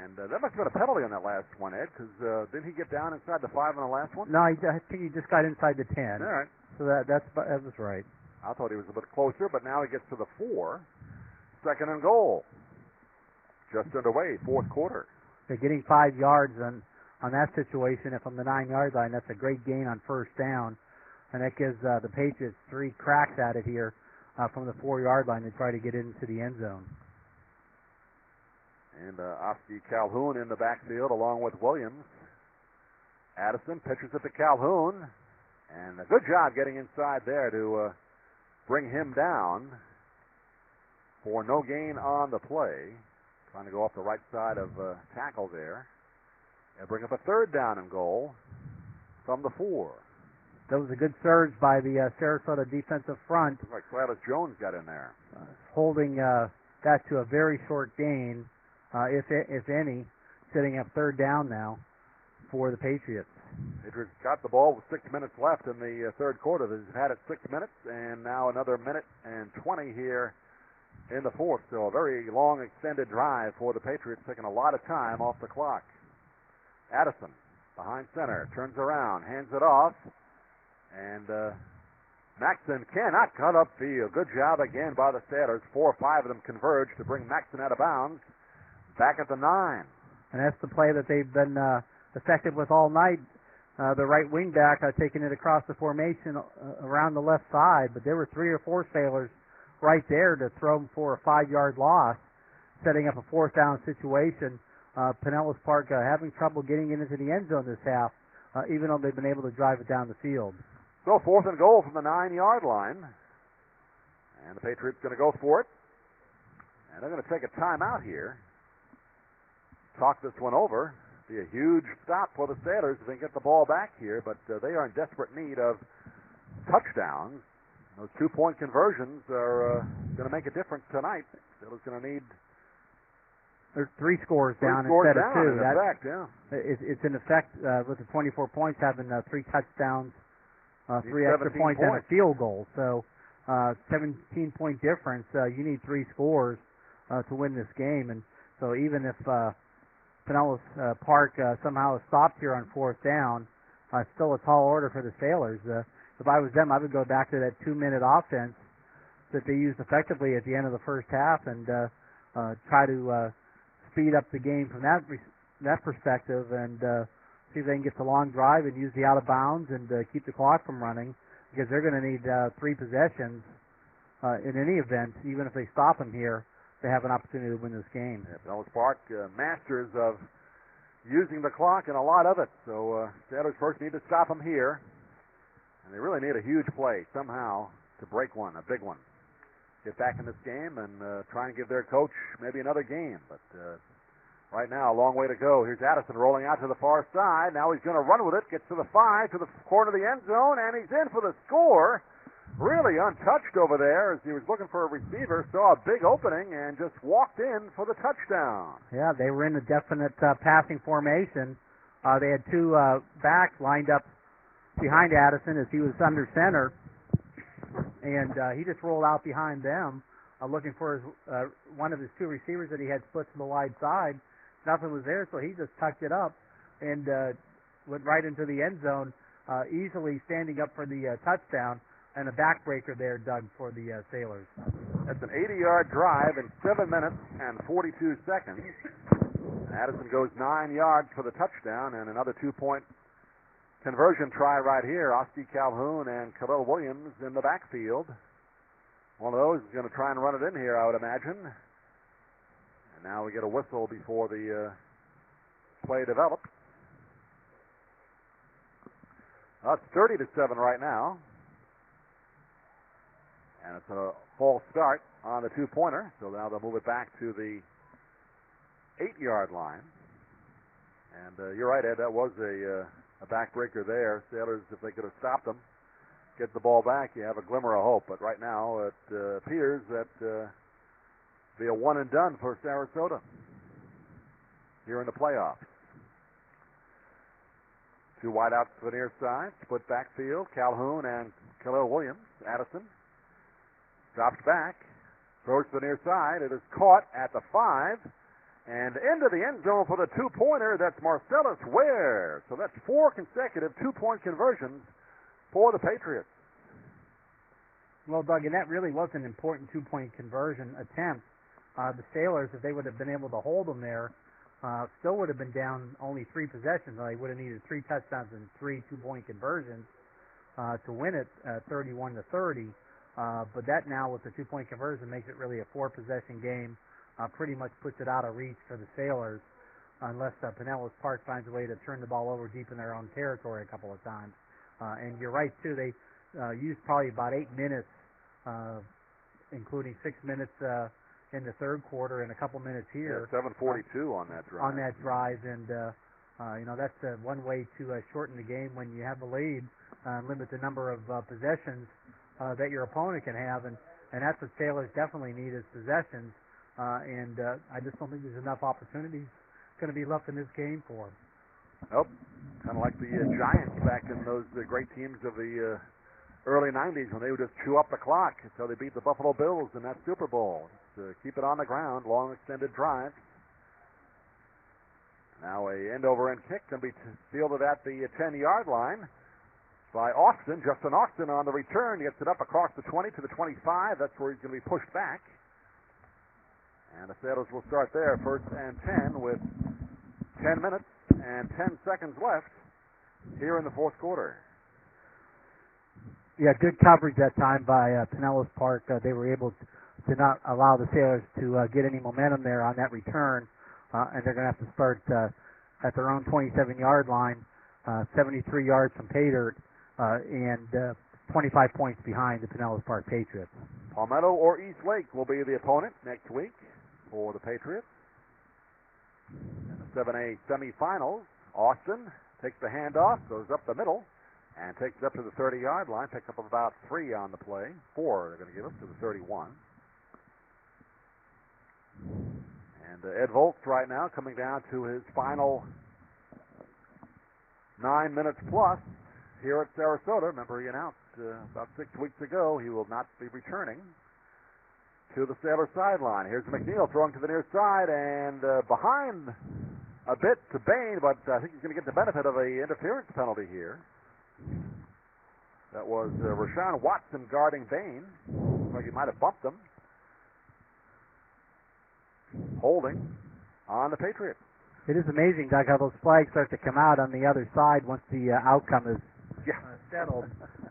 And that must have been a penalty on that last one, Ed, because didn't he get down inside the 5 on the last one? No, I think he just got inside the 10. All right. So that was right. I thought he was a bit closer, but now he gets to the 4. Second and goal. Just underway, fourth quarter. They're getting 5 yards on that situation. If on the 9-yard line, that's a great gain on first down. And that gives the Patriots 3 cracks at it here from the 4-yard line to try to get into the end zone. And Oski Calhoun in the backfield along with Williams. Addison pitches it to Calhoun. And a good job getting inside there to bring him down for no gain on the play. Trying to go off the right side of tackle there. And bring up a third down and goal from the 4. That was a good surge by the Sarasota defensive front. Looks like Silas Jones got in there. Holding that to a very short gain, if any, setting up third down now for the Patriots. Patriots got the ball with 6 minutes left in the third quarter. They've had it 6 minutes, and now another minute and 20 here in the fourth. So a very long, extended drive for the Patriots, taking a lot of time off the clock. Addison, behind center, turns around, hands it off. And Maxson cannot cut upfield. Good job again by the Sailors. 4 or 5 of them converge to bring Maxson out of bounds. Back at the 9. And that's the play that they've been effective with all night. The right wing back taking it across the formation around the left side. But there were 3 or 4 Sailors right there to throw them for a 5-yard loss, setting up a fourth down situation. Pinellas Park having trouble getting into the end zone this half, even though they've been able to drive it down the field. So fourth and goal from the 9-yard line. And the Patriots going to go for it. And they're going to take a timeout here. Talk this one over. Be a huge stop for the Sailors if they can get the ball back here, but they are in desperate need of touchdowns. Those 2-point conversions are going to make a difference tonight. Sailors going to need... There's 3 scores down instead of 2. In effect, yeah. It's in effect with the 24 points having 3 touchdowns, 3 extra points, and a field goal. So 17-point difference. You need 3 scores to win this game. And so even if Pinellas Park somehow is stopped here on fourth down, still a tall order for the Sailors. If I was them, I would go back to that 2-minute offense that they used effectively at the end of the first half and try to speed up the game from that perspective and see if they can get the long drive and use the out of bounds and keep the clock from running, because they're going to need 3 possessions in any event, even if they stop them here, to have an opportunity to win this game. Yeah, Pinellas Park, masters of using the clock and a lot of it. So Sailors first need to stop them here, and they really need a huge play somehow to break one, a big one. Get back in this game and try and give their coach maybe another game. But right now, a long way to go. Here's Addison rolling out to the far side. Now he's going to run with it. Gets to the 5, to the corner of the end zone, and he's in for the score. Really untouched over there as he was looking for a receiver. Saw a big opening and just walked in for the touchdown. Yeah, they were in a definite passing formation. They had 2 backs lined up behind Addison as he was under center. And he just rolled out behind them, looking for one of his 2 receivers that he had split to the wide side. Nothing was there, so he just tucked it up and went right into the end zone, easily standing up for the touchdown, and a backbreaker there, Doug, for the Sailors. That's an 80-yard drive in 7 minutes and 42 seconds. Addison goes 9 yards for the touchdown, and another 2-point conversion try right here. Oski Calhoun and Khalil Williams in the backfield. One of those is going to try and run it in here, I would imagine. And now we get a whistle before the play develops. It's 30-7 right now. And it's a false start on the two-pointer, so now they'll move it back to the 8-yard line. And you're right, Ed, that was a backbreaker there. Sailors, if they could have stopped them, get the ball back, you have a glimmer of hope. But right now it appears that be a one and done for Sarasota here in the playoffs. Two wideouts to the near side, split backfield, Calhoun and Khalil Williams. Addison drops back, throws to the near side. It is caught at the 5 and into the end zone for the two-pointer. That's Marcellus Ware. So that's 4 consecutive two-point conversions for the Patriots. Well, Doug, and that really was an important two-point conversion attempt. The Sailors, if they would have been able to hold them there, still would have been down only 3 possessions. They would have needed 3 touchdowns and 3 two-point conversions to win it 31-30. But that now, with the two-point conversion, makes it really a 4-possession game. Pretty much puts it out of reach for the Sailors, unless Pinellas Park finds a way to turn the ball over deep in their own territory a couple of times. And you're right, too. They used probably about 8 minutes, including 6 minutes in the third quarter and a couple minutes here. Yeah, 7:42 on that drive. On that drive, and that's one way to shorten the game when you have the lead, limit the number of possessions that your opponent can have, and that's what Sailors definitely need is possessions. And I just don't think there's enough opportunities going to be left in this game for them. Nope. Kind of like the Giants back in those great teams of the early 90s when they would just chew up the clock until they beat the Buffalo Bills in that Super Bowl. Keep it on the ground, long extended drives. Now a end-over-end kick can be fielded at the 10-yard line by Austin. Justin Austin on the return gets it up across the 20 to the 25. That's where he's going to be pushed back. And the Sailors will start there, 1st and 10, with 10 minutes and 10 seconds left here in the fourth quarter. Yeah, good coverage that time by Pinellas Park. They were able to not allow the Sailors to get any momentum there on that return, and they're going to have to start at their own 27-yard line, 73 yards from pay dirt, and 25 points behind the Pinellas Park Patriots. Palmetto or East Lake will be the opponent next week for the Patriots. In the 7A semifinals, Austin takes the handoff, goes up the middle, and takes it up to the 30-yard line, picks up about 3 on the play. 4 they're going to give us to the 31. And Ed Volz right now coming down to his final 9 minutes plus here at Sarasota. Remember, he announced about 6 weeks ago he will not be returning to the Sailor sideline. Here's McNeil throwing to the near side and behind a bit to Bain, but I think he's going to get the benefit of an interference penalty here. That was Rashawn Watson guarding Bain. Looks like he might have bumped him. Holding on the Patriots. It is amazing, Doug, how those flags start to come out on the other side once the outcome is settled.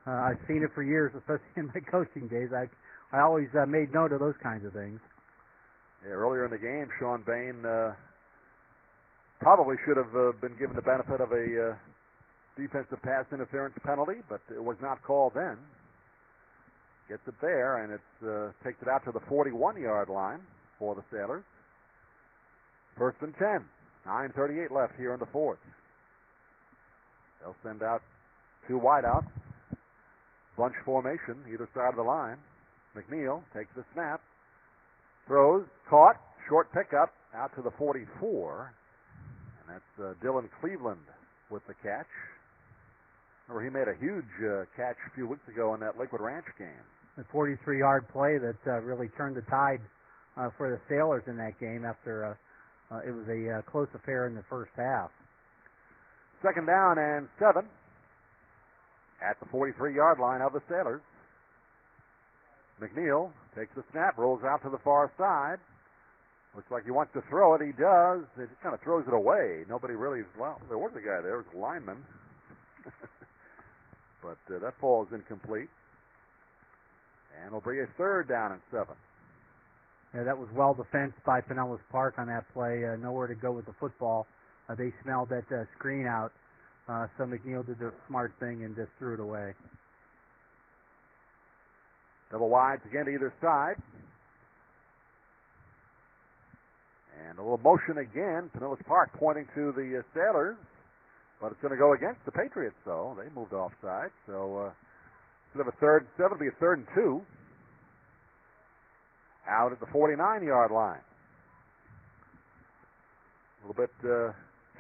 I've seen it for years, especially in my coaching days. I always made note of those kinds of things. Yeah, earlier in the game, Sean Bain probably should have been given the benefit of a defensive pass interference penalty, but it was not called then. Gets it there, and it takes it out to the 41-yard line for the Sailors. 1st and 10. 9:38 left here in the fourth. They'll send out 2 wideouts. Bunch formation, either side of the line. McNeil takes the snap. Throws, caught, short pickup, out to the 44. And that's Dylan Cleveland with the catch. Remember, he made a huge catch a few weeks ago in that Lakewood Ranch game. A 43-yard play that really turned the tide for the Sailors in that game after it was a close affair in the first half. 2nd down and 7 at the 43-yard line of the Sailors. McNeil takes the snap, rolls out to the far side. Looks like he wants to throw it. He does. He just kind of throws it away. Nobody really, well, there was a guy there. It was a lineman. But that ball is incomplete. And it'll be a 3rd down and 7. Yeah, that was well defensed by Pinellas Park on that play. Nowhere to go with the football. They smelled that screen out. So McNeil did the smart thing and just threw it away. Double wides again to either side. And a little motion again. Pinellas Park pointing to the Sailors. But it's going to go against the Patriots, though. They moved offside. So instead of a 3rd and 7, it'll be a 3rd and 2. Out at the 49-yard line. A little bit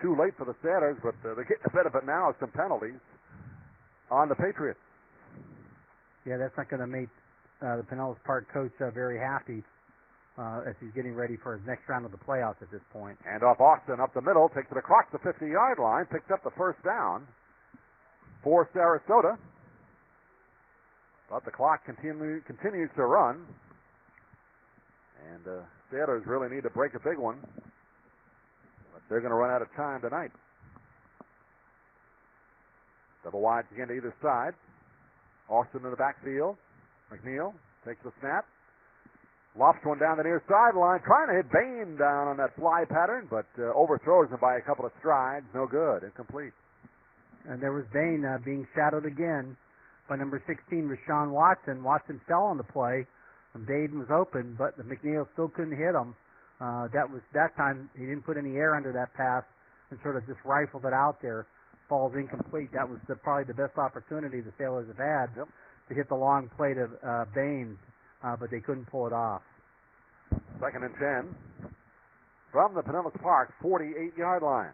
too late for the Sailors, but they're getting the benefit now of some penalties on the Patriots. Yeah, that's not going to make the Pinellas Park coach very happy as he's getting ready for his next round of the playoffs at this point. And off Austin up the middle, takes it across the 50-yard line, picks up the first down for Sarasota. But the clock continues to run. And Sailors really need to break a big one. But they're going to run out of time tonight. Double wides again to either side. Austin in the backfield. McNeil takes the snap. Lofts one down the near sideline, trying to hit Bain down on that fly pattern, but overthrows him by a couple of strides. No good. Incomplete. And there was Bain being shadowed again by number 16, Rashawn Watson. Watson fell on the play. And Bain was open, but the McNeil still couldn't hit him. That time he didn't put any air under that pass and sort of just rifled it out there. Falls incomplete. That was probably the best opportunity the Sailors have had to hit the long play to Bain, but they couldn't pull it off. 2nd and 10 from the Pinellas Park 48-yard line.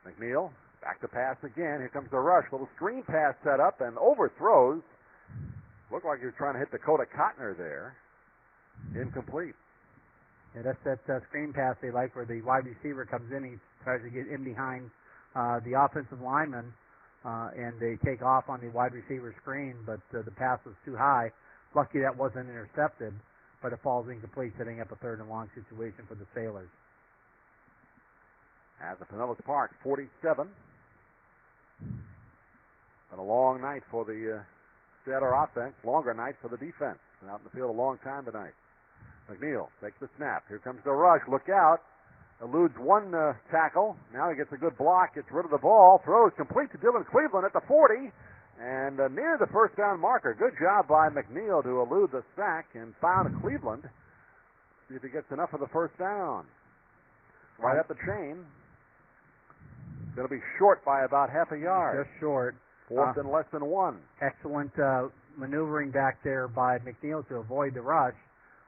McNeil back to pass again. Here comes the rush. Little screen pass set up and overthrows. Looked like he was trying to hit Dakota Cotner there. Incomplete. Yeah, that's that screen pass they like where the wide receiver comes in. He tries to get in behind the offensive lineman, and they take off on the wide receiver screen, but the pass was too high. Lucky that wasn't intercepted, but it falls incomplete, setting up a 3rd and long situation for the Sailors. At the Pinellas Park, 47. Been a long night for the Sailor offense, longer night for the defense. Been out in the field a long time tonight. McNeil takes the snap. Here comes the rush. Look out. Eludes one tackle. Now he gets a good block, gets rid of the ball, throws complete to Dylan Cleveland at the 40, and near the first down marker. Good job by McNeil to elude the sack and found Cleveland. See if he gets enough of the first down. Right up the chain. Going to be short by about half a yard. Just short. 4th and less than 1. Excellent maneuvering back there by McNeil to avoid the rush.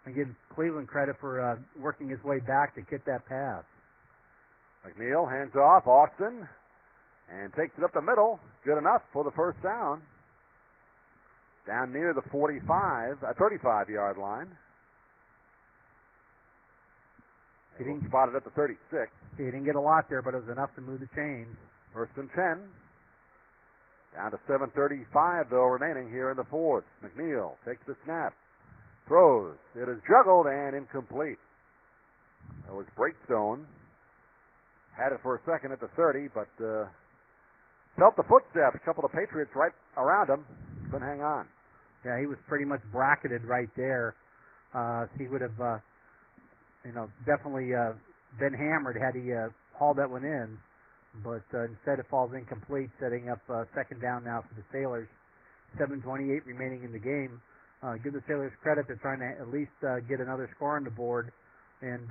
And give Cleveland credit for working his way back to get that pass. McNeil hands off Austin and takes it up the middle. Good enough for the first down. Down near the 35-yard line. He didn't spot it at the 36. He didn't get a lot there, but it was enough to move the chains. 1st and 10. Down to 7:35 though remaining here in the 4th. McNeil takes the snap. Throws. It is juggled and incomplete. That was Breakstone. Had it for a second at the 30, but felt the footsteps. A couple of Patriots right around him. Couldn't hang on. Yeah, he was pretty much bracketed right there. He would have, definitely been hammered had he hauled that one in. But instead it falls incomplete, setting up 2nd down now for the Sailors. 7:28 remaining in the game. Give the Sailors credit. They're trying to at least get another score on the board and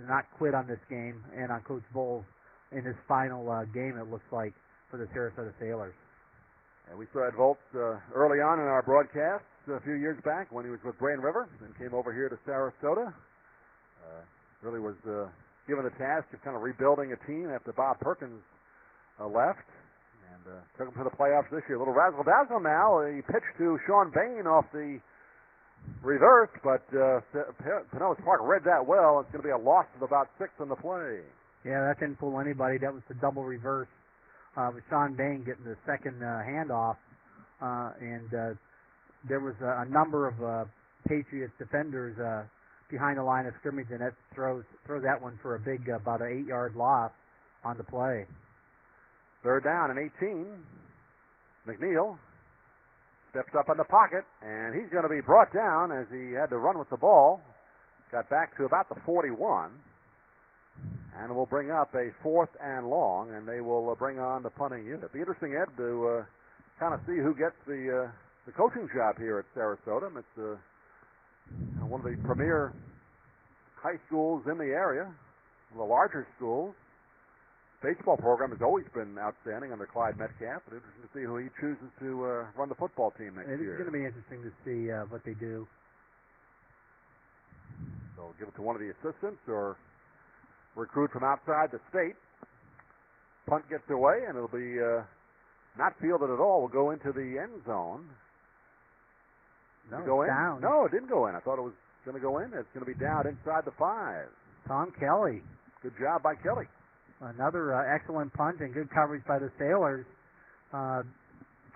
not quit on this game and on Coach Bowles in his final game, it looks like, for the Sarasota Sailors. And we saw Ed Volz early on in our broadcast a few years back when he was with Brain River and came over here to Sarasota. Really was given the task of kind of rebuilding a team after Bob Perkins left. And took him to the playoffs this year. A little razzle-dazzle now. He pitched to Sean Bain off the reverse, but Pinellas Park read that well. It's going to be a loss of about 6 on the play. Yeah, that didn't fool anybody. That was the double reverse with Sean Bain getting the second handoff. And there was a number of Patriots defenders behind the line of scrimmage, and that throws that one for a big, about an 8-yard loss on the play. 3rd down and 18. McNeil steps up in the pocket, and he's going to be brought down as he had to run with the ball. Got back to about the 41. And we'll bring up a 4th and long, and they will bring on the punting unit. It'll be interesting, Ed, to kind of see who gets the the coaching job here at Sarasota. It's one of the premier high schools in the area, one of the larger schools. Baseball program has always been outstanding under Clyde Metcalf. It's interesting to see who he chooses to run the football team next year. It's going to be interesting to see what they do. So give it to one of the assistants or recruit from outside the state. Punt gets away, and it'll be not fielded at all. Will go into the end zone. No, go in? Down. No, it didn't go in. I thought it was going to go in. It's going to be down inside the 5. Tom Kelly. Good job by Kelly. Another excellent punt and good coverage by the Sailors.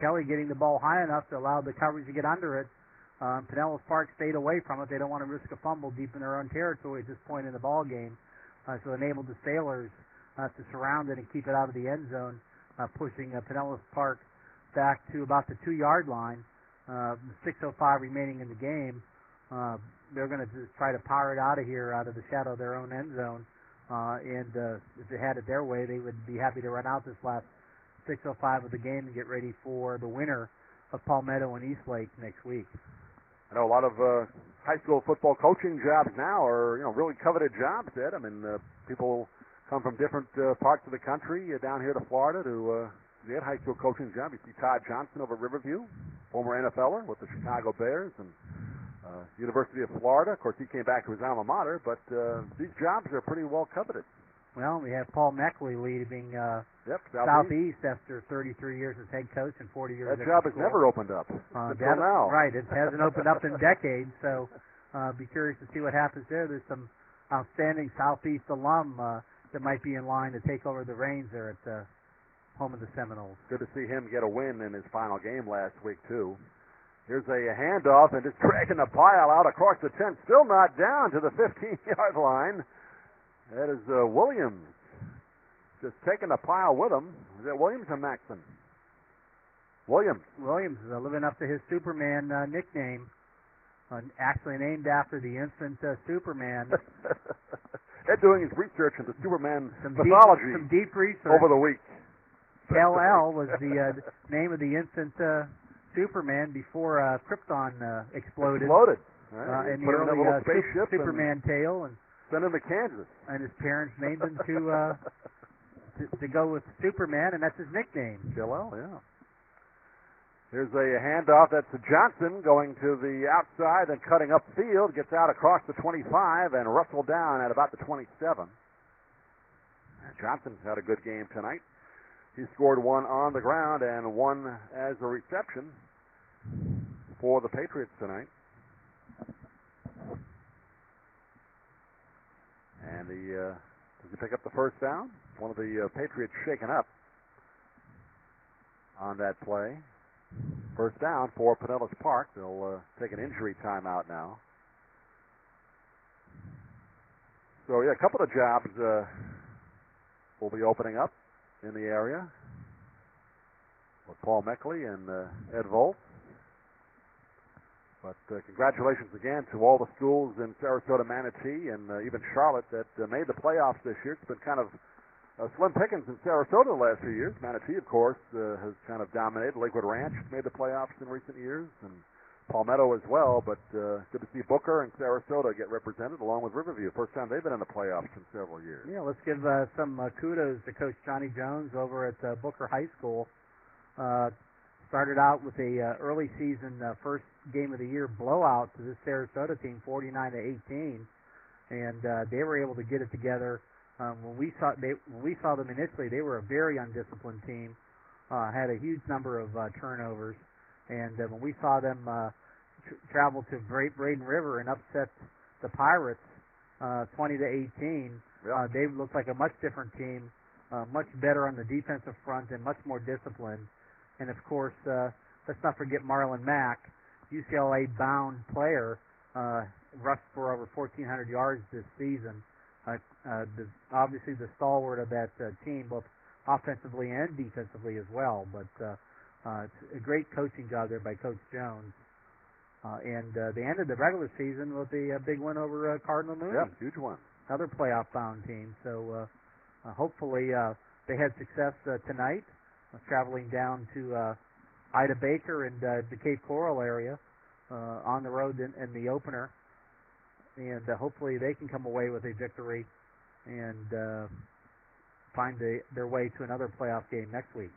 Kelly getting the ball high enough to allow the coverage to get under it. Pinellas Park stayed away from it. They don't want to risk a fumble deep in their own territory at this point in the ball game. So enabled the Sailors to surround it and keep it out of the end zone, pushing Pinellas Park back to about the 2-yard line. 6:05 remaining in the game. They're going to just try to power it out of here, out of the shadow of their own end zone. And if they had it their way, they would be happy to run out this last 6:05 of the game and get ready for the winner of Palmetto and Eastlake next week. I know a lot of high school football coaching jobs now are really coveted jobs, Ed. I mean, people come from different parts of the country down here to Florida to get high school coaching jobs. You see Todd Johnson over at Riverview, former NFLer with the Chicago Bears and University of Florida. Of course, he came back to his alma mater, but these jobs are pretty well coveted. Well, we have Paul Meckley leaving Southeast after 33 years as head coach and 40 years. That job has never opened up until now. Right, it hasn't opened up in decades. So, be curious to see what happens there. There's some outstanding Southeast alum that might be in line to take over the reins there at home of the Seminoles. Good to see him get a win in his final game last week too. Here's a handoff and just dragging the pile out across the 10, still not down to the 15-yard line. That is Williams, just taking the pile with him. Is that Williams or Maxson? Williams. Williams is living up to his Superman nickname, actually named after the infant Superman. Ed doing his research into Superman mythology some deep research over the week. Kal-El was the name of the infant Superman before Krypton exploded. Right. In the early Superman tale, and sent him to Kansas. And his parents named him to go with Superman, and that's his nickname. Kal-El, yeah. Here's a handoff. That's to Johnson going to the outside and cutting upfield. Gets out across the 25 and wrestled down at about the 27. Johnson's had a good game tonight. He scored one on the ground and one as a reception for the Patriots tonight. And does he pick up the first down? One of the Patriots shaken up on that play. First down for Pinellas Park. They'll take an injury timeout now. So, yeah, a couple of jobs will be opening up in the area with Paul Meckley and Ed Volz. But congratulations again to all the schools in Sarasota, Manatee, and even Charlotte that made the playoffs this year. It's been kind of slim pickings in Sarasota the last few years. Manatee, of course, has kind of dominated. Lakewood Ranch made the playoffs in recent years, and Palmetto as well. But good to see Booker and Sarasota get represented along with Riverview. First time they've been in the playoffs in several years. Yeah, let's give some kudos to Coach Johnny Jones over at Booker High School. Started out with a early season first game of the year blowout to this Sarasota team, 49-18, and they were able to get it together. When we saw them initially, they were a very undisciplined team, had a huge number of turnovers, and when we saw them travel to Braden River and upset the Pirates 20-18, they looked like a much different team, much better on the defensive front and much more disciplined. And, of course, let's not forget Marlon Mack, UCLA-bound player, rushed for over 1,400 yards this season. Obviously the stalwart of that team, both offensively and defensively as well. But it's a great coaching job there by Coach Jones. And they ended the regular season with a big win over Cardinal Mooney. Yeah, huge one. Another playoff-bound team. So hopefully they had success tonight. Traveling down to Ida Baker and the Cape Coral area on the road in the opener, and hopefully they can come away with a victory and find their way to another playoff game next week.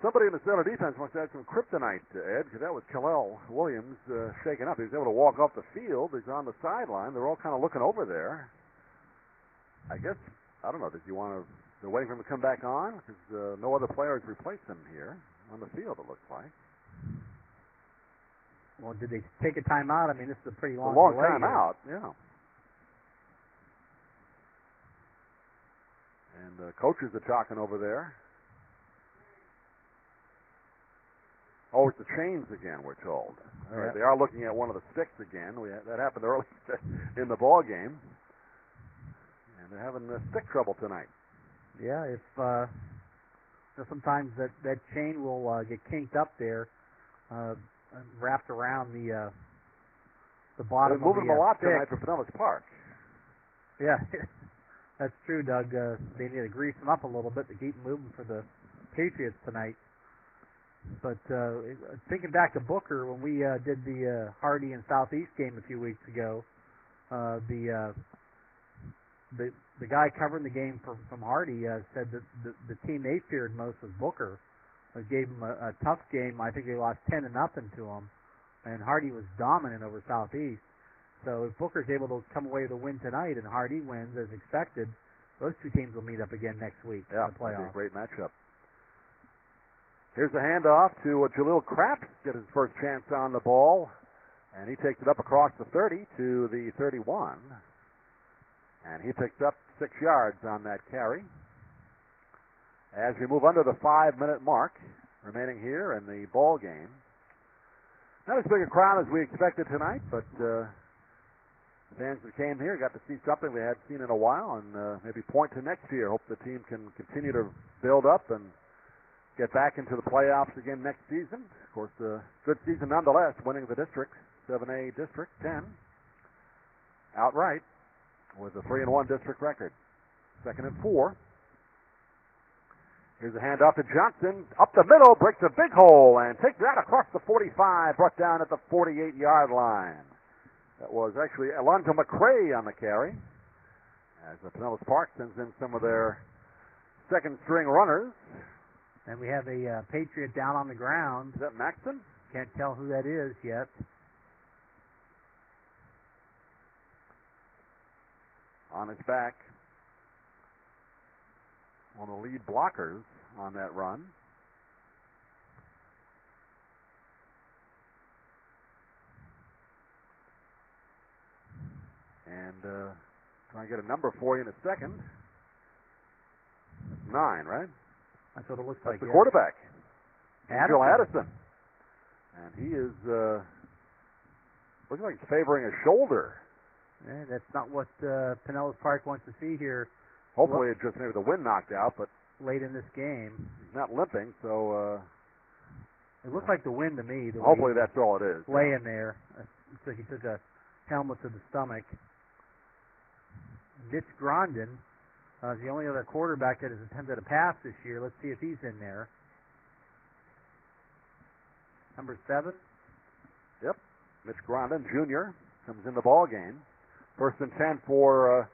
Somebody in the center defense must have some kryptonite, Ed, because that was Khalil Williams shaken up. He was able to walk off the field. He's on the sideline. They're all kind of looking over there. I guess, I don't know, they're waiting for him to come back on? Because no other players replaced him here on the field, it looks like. Well, did they take a timeout? I mean, this is a pretty long delay timeout, yeah. And coaches are talking over there. Oh, it's the chains again, we're told. All right, they are looking at one of the sticks again. That happened early in the ball game. And they're having stick trouble tonight. Yeah, if sometimes that chain will get kinked up there, wrapped around the bottom of the stick. They're moving them a lot tonight for Pinellas Park. Yeah, that's true, Doug. They need to grease them up a little bit to keep them moving for the Patriots tonight. But thinking back to Booker, when we did the Hardy and Southeast game a few weeks ago, the guy covering the game from Hardy said that the team they feared most was Booker. Gave him a tough game. I think they lost 10-0 to him, and Hardy was dominant over Southeast. So if Booker's able to come away with a win tonight and Hardy wins as expected, those two teams will meet up again next week in the playoffs. Yeah, a great matchup. Here's the handoff to Jaleel Kraft, get his first chance on the ball, and he takes it up across the 30 to the 31, and he picks up 6 yards on that carry. As we move under the 5-minute mark remaining here in the ball game. Not as big a crowd as we expected tonight, but the fans that came here got to see something they hadn't seen in a while, and maybe point to next year. Hope the team can continue to build up and get back into the playoffs again next season. Of course, a good season nonetheless, winning the district, 7A District 10, outright with a 3-1 district record. 2nd and 4. Here's a handoff to Johnson. Up the middle, breaks a big hole, and takes that across the 45, brought down at the 48-yard line. That was actually Alonzo McCray on the carry, as the Pinellas Park sends in some of their second-string runners. And we have a Patriot down on the ground. Is that Maxton? Can't tell who that is yet. On his back. One of the lead blockers on that run. And try and get a number for you in a second. 9, right? That's what it looks That's like. the quarterback, Addison. Addison. And he is looking like he's favoring a shoulder. That's not what Pinellas Park wants to see here. Hopefully it's just maybe the wind knocked out, but late in this game. He's not limping, so it looks like the wind to me. Hopefully that's all it is. Laying there. Looks like he took a helmet to the stomach. Mitch Grondin, the only other quarterback that has attempted a pass this year. Let's see if he's in there. Number 7. Yep. Mitch Grondin, Jr., comes in the ball game. 1st and 10 for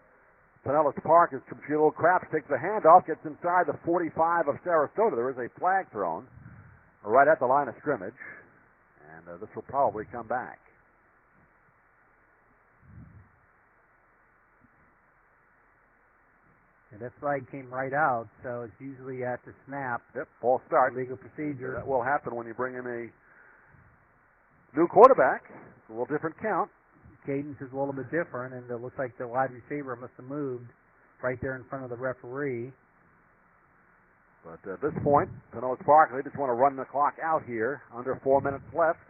Pinellas Park as Jaleel Kraft takes the handoff, gets inside the 45 of Sarasota. There is a flag thrown right at the line of scrimmage, and this will probably come back. And that flag came right out, so it's usually at the snap. Yep, false start. Legal procedure. That will happen when you bring in a new quarterback. It's a little different count. Cadence is a little bit different, and it looks like the wide receiver must have moved right there in front of the referee. But at this point, Pinellas Park, they just want to run the clock out here. Under 4 minutes left.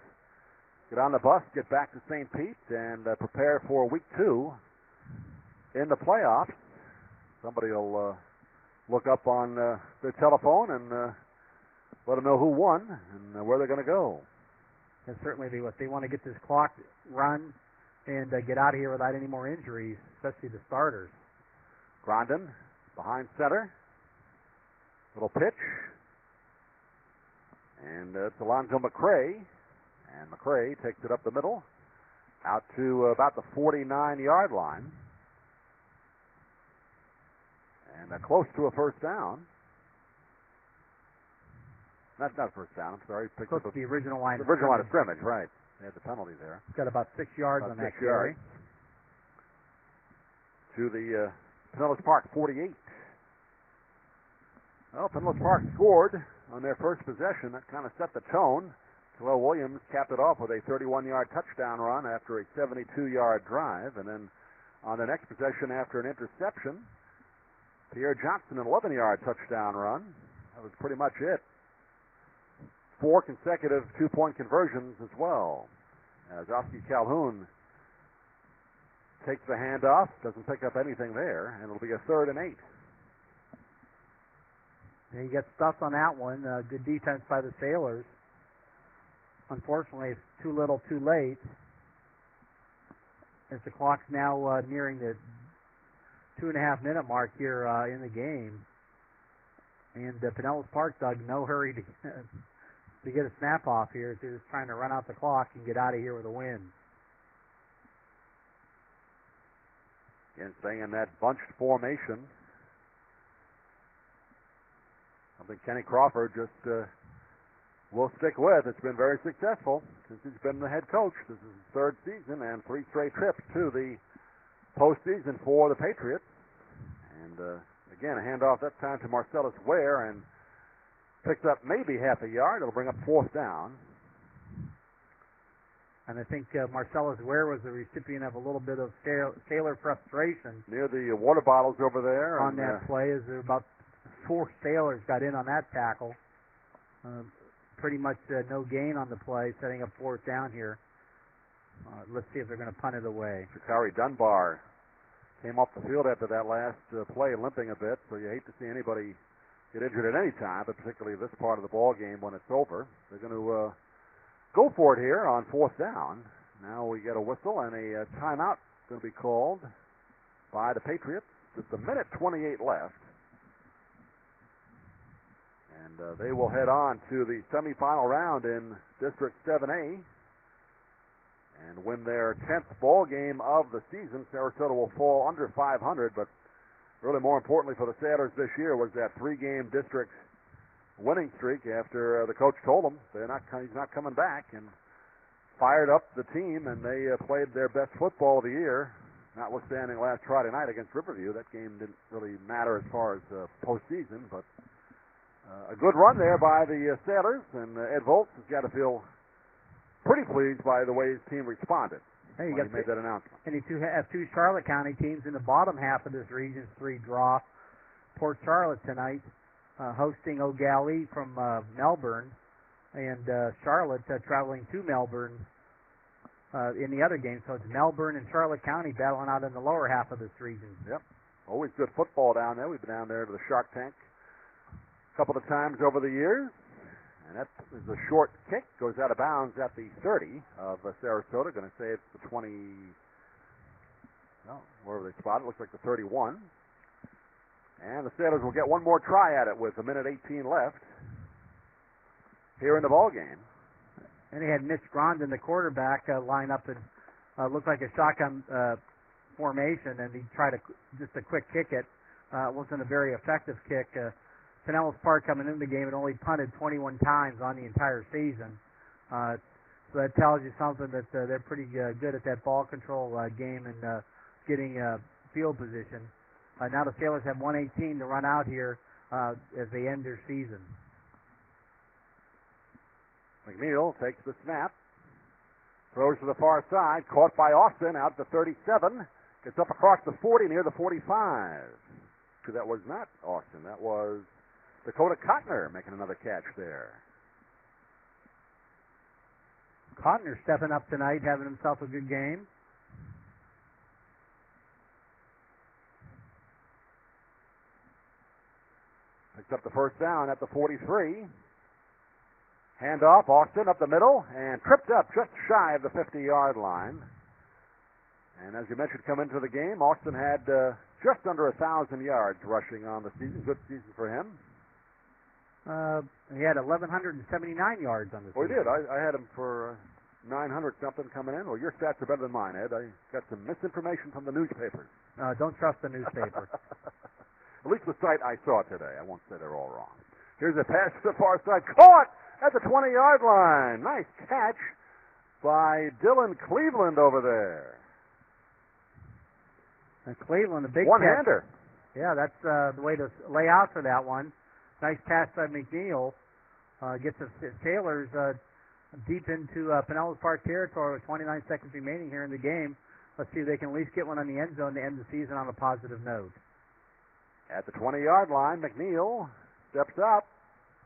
Get on the bus, get back to St. Pete, and prepare for week 2 in the playoffs. Somebody will look up on their telephone and let them know who won and where they're going to go. And certainly they want to get this clock run and get out of here without any more injuries, especially the starters. Grondin behind center. Little pitch. And it's Alonzo McCray. And McCray takes it up the middle, out to about the 49-yard line. And close to a first down. That's not a first down, I'm sorry. Close to the original line. The original line of scrimmage, right. They had the penalty there. It's got about 6 yards about on that 6 carry. yards. To the Pinellas Park 48. Well, Pinellas Park scored on their first possession. That kind of set the tone. Terrell Williams capped it off with a 31-yard touchdown run after a 72-yard drive. And then on the next possession after an interception, Pierre Johnson, an 11-yard touchdown run. That was pretty much it. 4 consecutive two-point conversions as well. As Oski Calhoun takes the handoff, doesn't pick up anything there, and it'll be a 3rd and 8. Yeah, you got stuffed on that one. Good defense by the Sailors. Unfortunately, it's too little, too late. As the clock's now nearing the 2.5-minute mark here in the game, and Pinellas Park, Doug, no hurry to get a snap off here. They're just trying to run out the clock and get out of here with a win. Again, staying in that bunched formation. Something Kenny Crawford just will stick with. It's been very successful since he's been the head coach. This is his 3rd season and 3 straight trips to the postseason for the Patriots. And again, a handoff that time to Marcellus Ware, and picks up maybe half a yard. It'll bring up 4th down. And I think Marcellus Ware was the recipient of a little bit of Sailor frustration. Near the water bottles over there. On that play, as there about 4 Sailors got in on that tackle. Pretty much no gain on the play, setting up 4th down here. Let's see if they're going to punt it away. Shakari Dunbar came off the field after that last play, limping a bit, so you hate to see anybody get injured at any time, but particularly this part of the ball game when it's over. They're going to go for it here on 4th down. Now we get a whistle and a timeout going to be called by the Patriots. Just a minute 28 left. And they will head on to the semifinal round in District 7A and win their 10th ball game of the season. Sarasota will fall under 500, but really more importantly for the Sailors this year was that 3-game district winning streak after the coach told them he's not coming back, and fired up the team, and they played their best football of the year, notwithstanding last Friday night against Riverview. That game didn't really matter as far as postseason, but a good run there by the Sailors, and Ed Volz has got to feel pretty pleased by the way his team responded. Hey, when he made that announcement. And you have 2 Charlotte County teams in the bottom half of this Region 3 draw. Port Charlotte tonight hosting O'Galley from Melbourne, and Charlotte traveling to Melbourne in the other game. So it's Melbourne and Charlotte County battling out in the lower half of this region. Yep. Always good football down there. We've been down there to the Shark Tank a couple of times over the years. And that is a short kick, goes out of bounds at the 30 of Sarasota. Going to say it's the 20, well, wherever they spot it, looks like the 31. And the Sailors will get one more try at it with a minute 18 left here in the ball game. And he had Mitch Grondin, the quarterback, line up and looked like a shotgun formation, and he tried just a quick kick it. It wasn't a very effective kick. Pinellas Park coming into the game had only punted 21 times on the entire season. So that tells you something that they're pretty good at that ball control game and getting field position. Now the Sailors have 118 to run out here as they end their season. McNeil takes the snap, throws to the far side, caught by Austin out to 37, gets up across the 40 near the 45. So that was not Austin, that was Dakota Cotner making another catch there. Cotner stepping up tonight, having himself a good game. Picks up the first down at the 43. Handoff, Austin up the middle, and tripped up just shy of the 50-yard line. And as you mentioned, come into the game, Austin had just under 1,000 yards rushing on the season. Good season for him. He had 1,179 yards on the Oh, he season. did. I had him for 900 something coming in. Well, your stats are better than mine, Ed. I got some misinformation from the newspapers. Don't trust the newspaper. At least the site I saw today. I won't say they're all wrong. Here's a pass to the far side. Caught at the 20-yard line. Nice catch by Dylan Cleveland over there. And Cleveland, a big one-hander. Catch. Yeah, that's the way to lay out for that one. Nice pass by McNeil. Gets the Sailors deep into Pinellas Park territory with 29 seconds remaining here in the game. Let's see if they can at least get one on the end zone to end the season on a positive note. At the 20-yard line, McNeil steps up,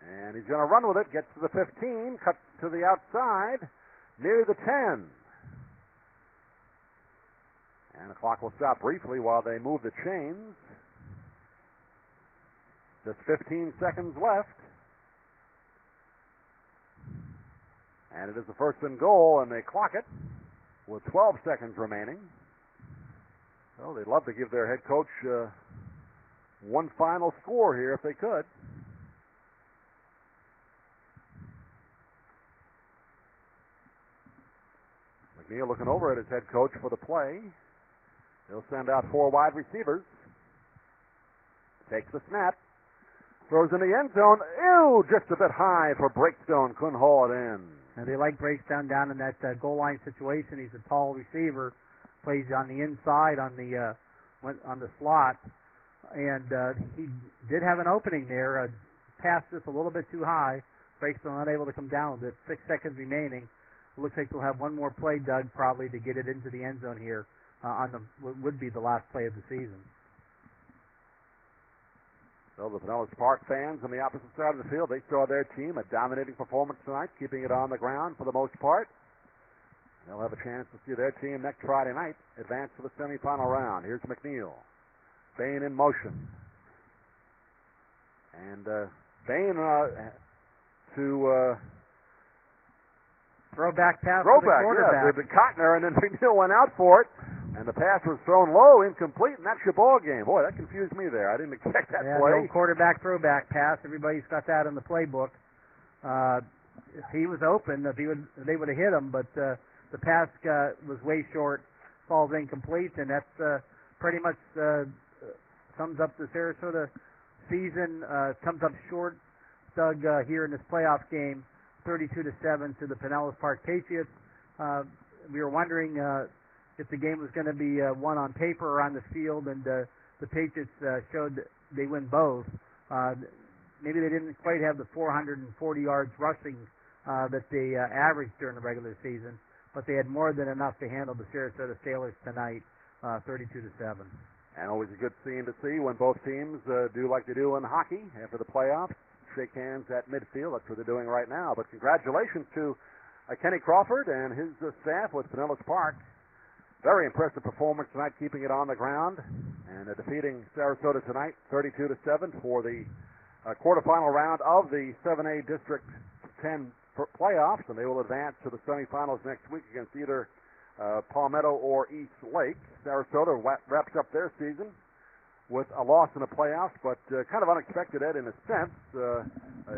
and he's going to run with it. Gets to the 15, cuts to the outside, near the 10. And the clock will stop briefly while they move the chains. Just 15 seconds left. And it is the first and goal, and they clock it with 12 seconds remaining. So they'd love to give their head coach one final score here if they could. McNeil looking over at his head coach for the play. He'll send out 4 wide receivers. Takes the snap. Throws in the end zone. Ew, just a bit high for Breakstone. Couldn't haul it in. And they like Breakstone down in that goal line situation. He's a tall receiver. Plays on the inside on the slot. And he did have an opening there. Passed just a little bit too high. Breakstone unable to come down with it. 6 seconds remaining. It looks like they'll have one more play, Doug, probably to get it into the end zone here on would be the last play of the season. So the Pinellas Park fans on the opposite side of the field, they saw their team a dominating performance tonight, keeping it on the ground for the most part. They'll have a chance to see their team next Friday night advance to the semifinal round. Here's McNeil. Bain in motion. And Bain to throwback pass throwback, to the quarterback. Yeah, to Cotner, and then McNeil went out for it. And the pass was thrown low, incomplete, and that's your ball game. Boy, that confused me there. I didn't expect that play. The old quarterback throwback pass. Everybody's got that in the playbook. He was open. They would have hit him, but the pass was way short. Falls incomplete, and that's pretty much sums up the Sarasota season. Comes up short, Doug, here in this playoff game, 32-7 to the Pinellas Park Patriots. We were wondering if the game was going to be won on paper or on the field, and the Patriots showed they win both. Maybe they didn't quite have the 440 yards rushing that they averaged during the regular season, but they had more than enough to handle the Sarasota Sailors tonight, 32-7. And always a good scene to see when both teams do like they do in hockey after the playoffs, shake hands at midfield. That's what they're doing right now. But congratulations to Kenny Crawford and his staff with Pinellas Park. Very impressive performance tonight, keeping it on the ground and defeating Sarasota tonight, 32-7 for the quarterfinal round of the 7A District 10 playoffs, and they will advance to the semifinals next week against either Palmetto or East Lake. Sarasota wraps up their season with a loss in the playoffs, but kind of unexpected, Ed, in a sense.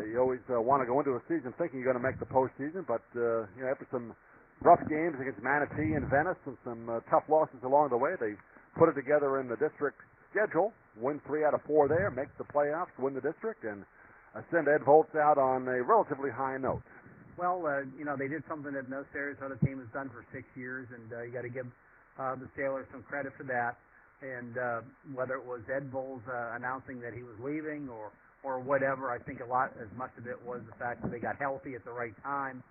You always want to go into a season thinking you're going to make the postseason, but after some rough games against Manatee and Venice and some tough losses along the way, they put it together in the district schedule, win 3 out of 4 there, make the playoffs, win the district, and send Ed Volz out on a relatively high note. Well, they did something that no Sarasota team has done for 6 years, and you got to give the Sailors some credit for that. And whether it was Ed Volz announcing that he was leaving or whatever, I think as much of it was the fact that they got healthy at the right time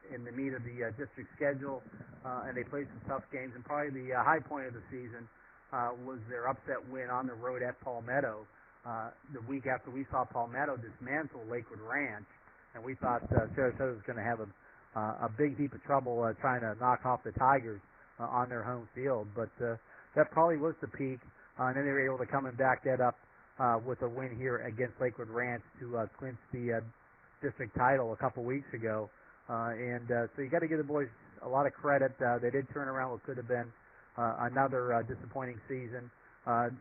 in the meat of the district schedule, and they played some tough games. And probably the high point of the season was their upset win on the road at Palmetto. The week after we saw Palmetto dismantle Lakewood Ranch, and we thought Sarasota was going to have a big heap of trouble trying to knock off the Tigers on their home field. But that probably was the peak, and then they were able to come and back that up with a win here against Lakewood Ranch to clinch the district title a couple weeks ago. So you got to give the boys a lot of credit. They did turn around what could have been another disappointing season.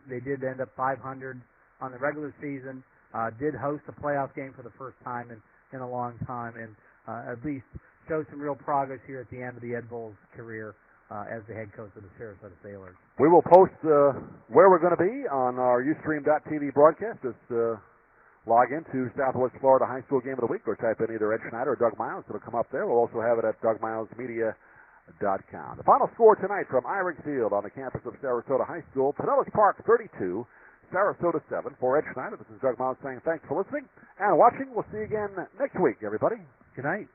They did end up 500 on the regular season. did host a playoff game for the first time in a long time, and at least showed some real progress here at the end of the Ed Bowles' career as the head coach of the Sarasota Sailors. We will post where we're going to be on our Ustream.tv broadcast. Just log into Southwest Florida High School Game of the Week or type in either Ed Schneider or Doug Miles. It'll come up there. We'll also have it at DougMilesMedia.com. The final score tonight from Irish Field on the campus of Sarasota High School, Pinellas Park 32, Sarasota 7. For Ed Schneider, this is Doug Miles saying thanks for listening and watching. We'll see you again next week, everybody. Good night.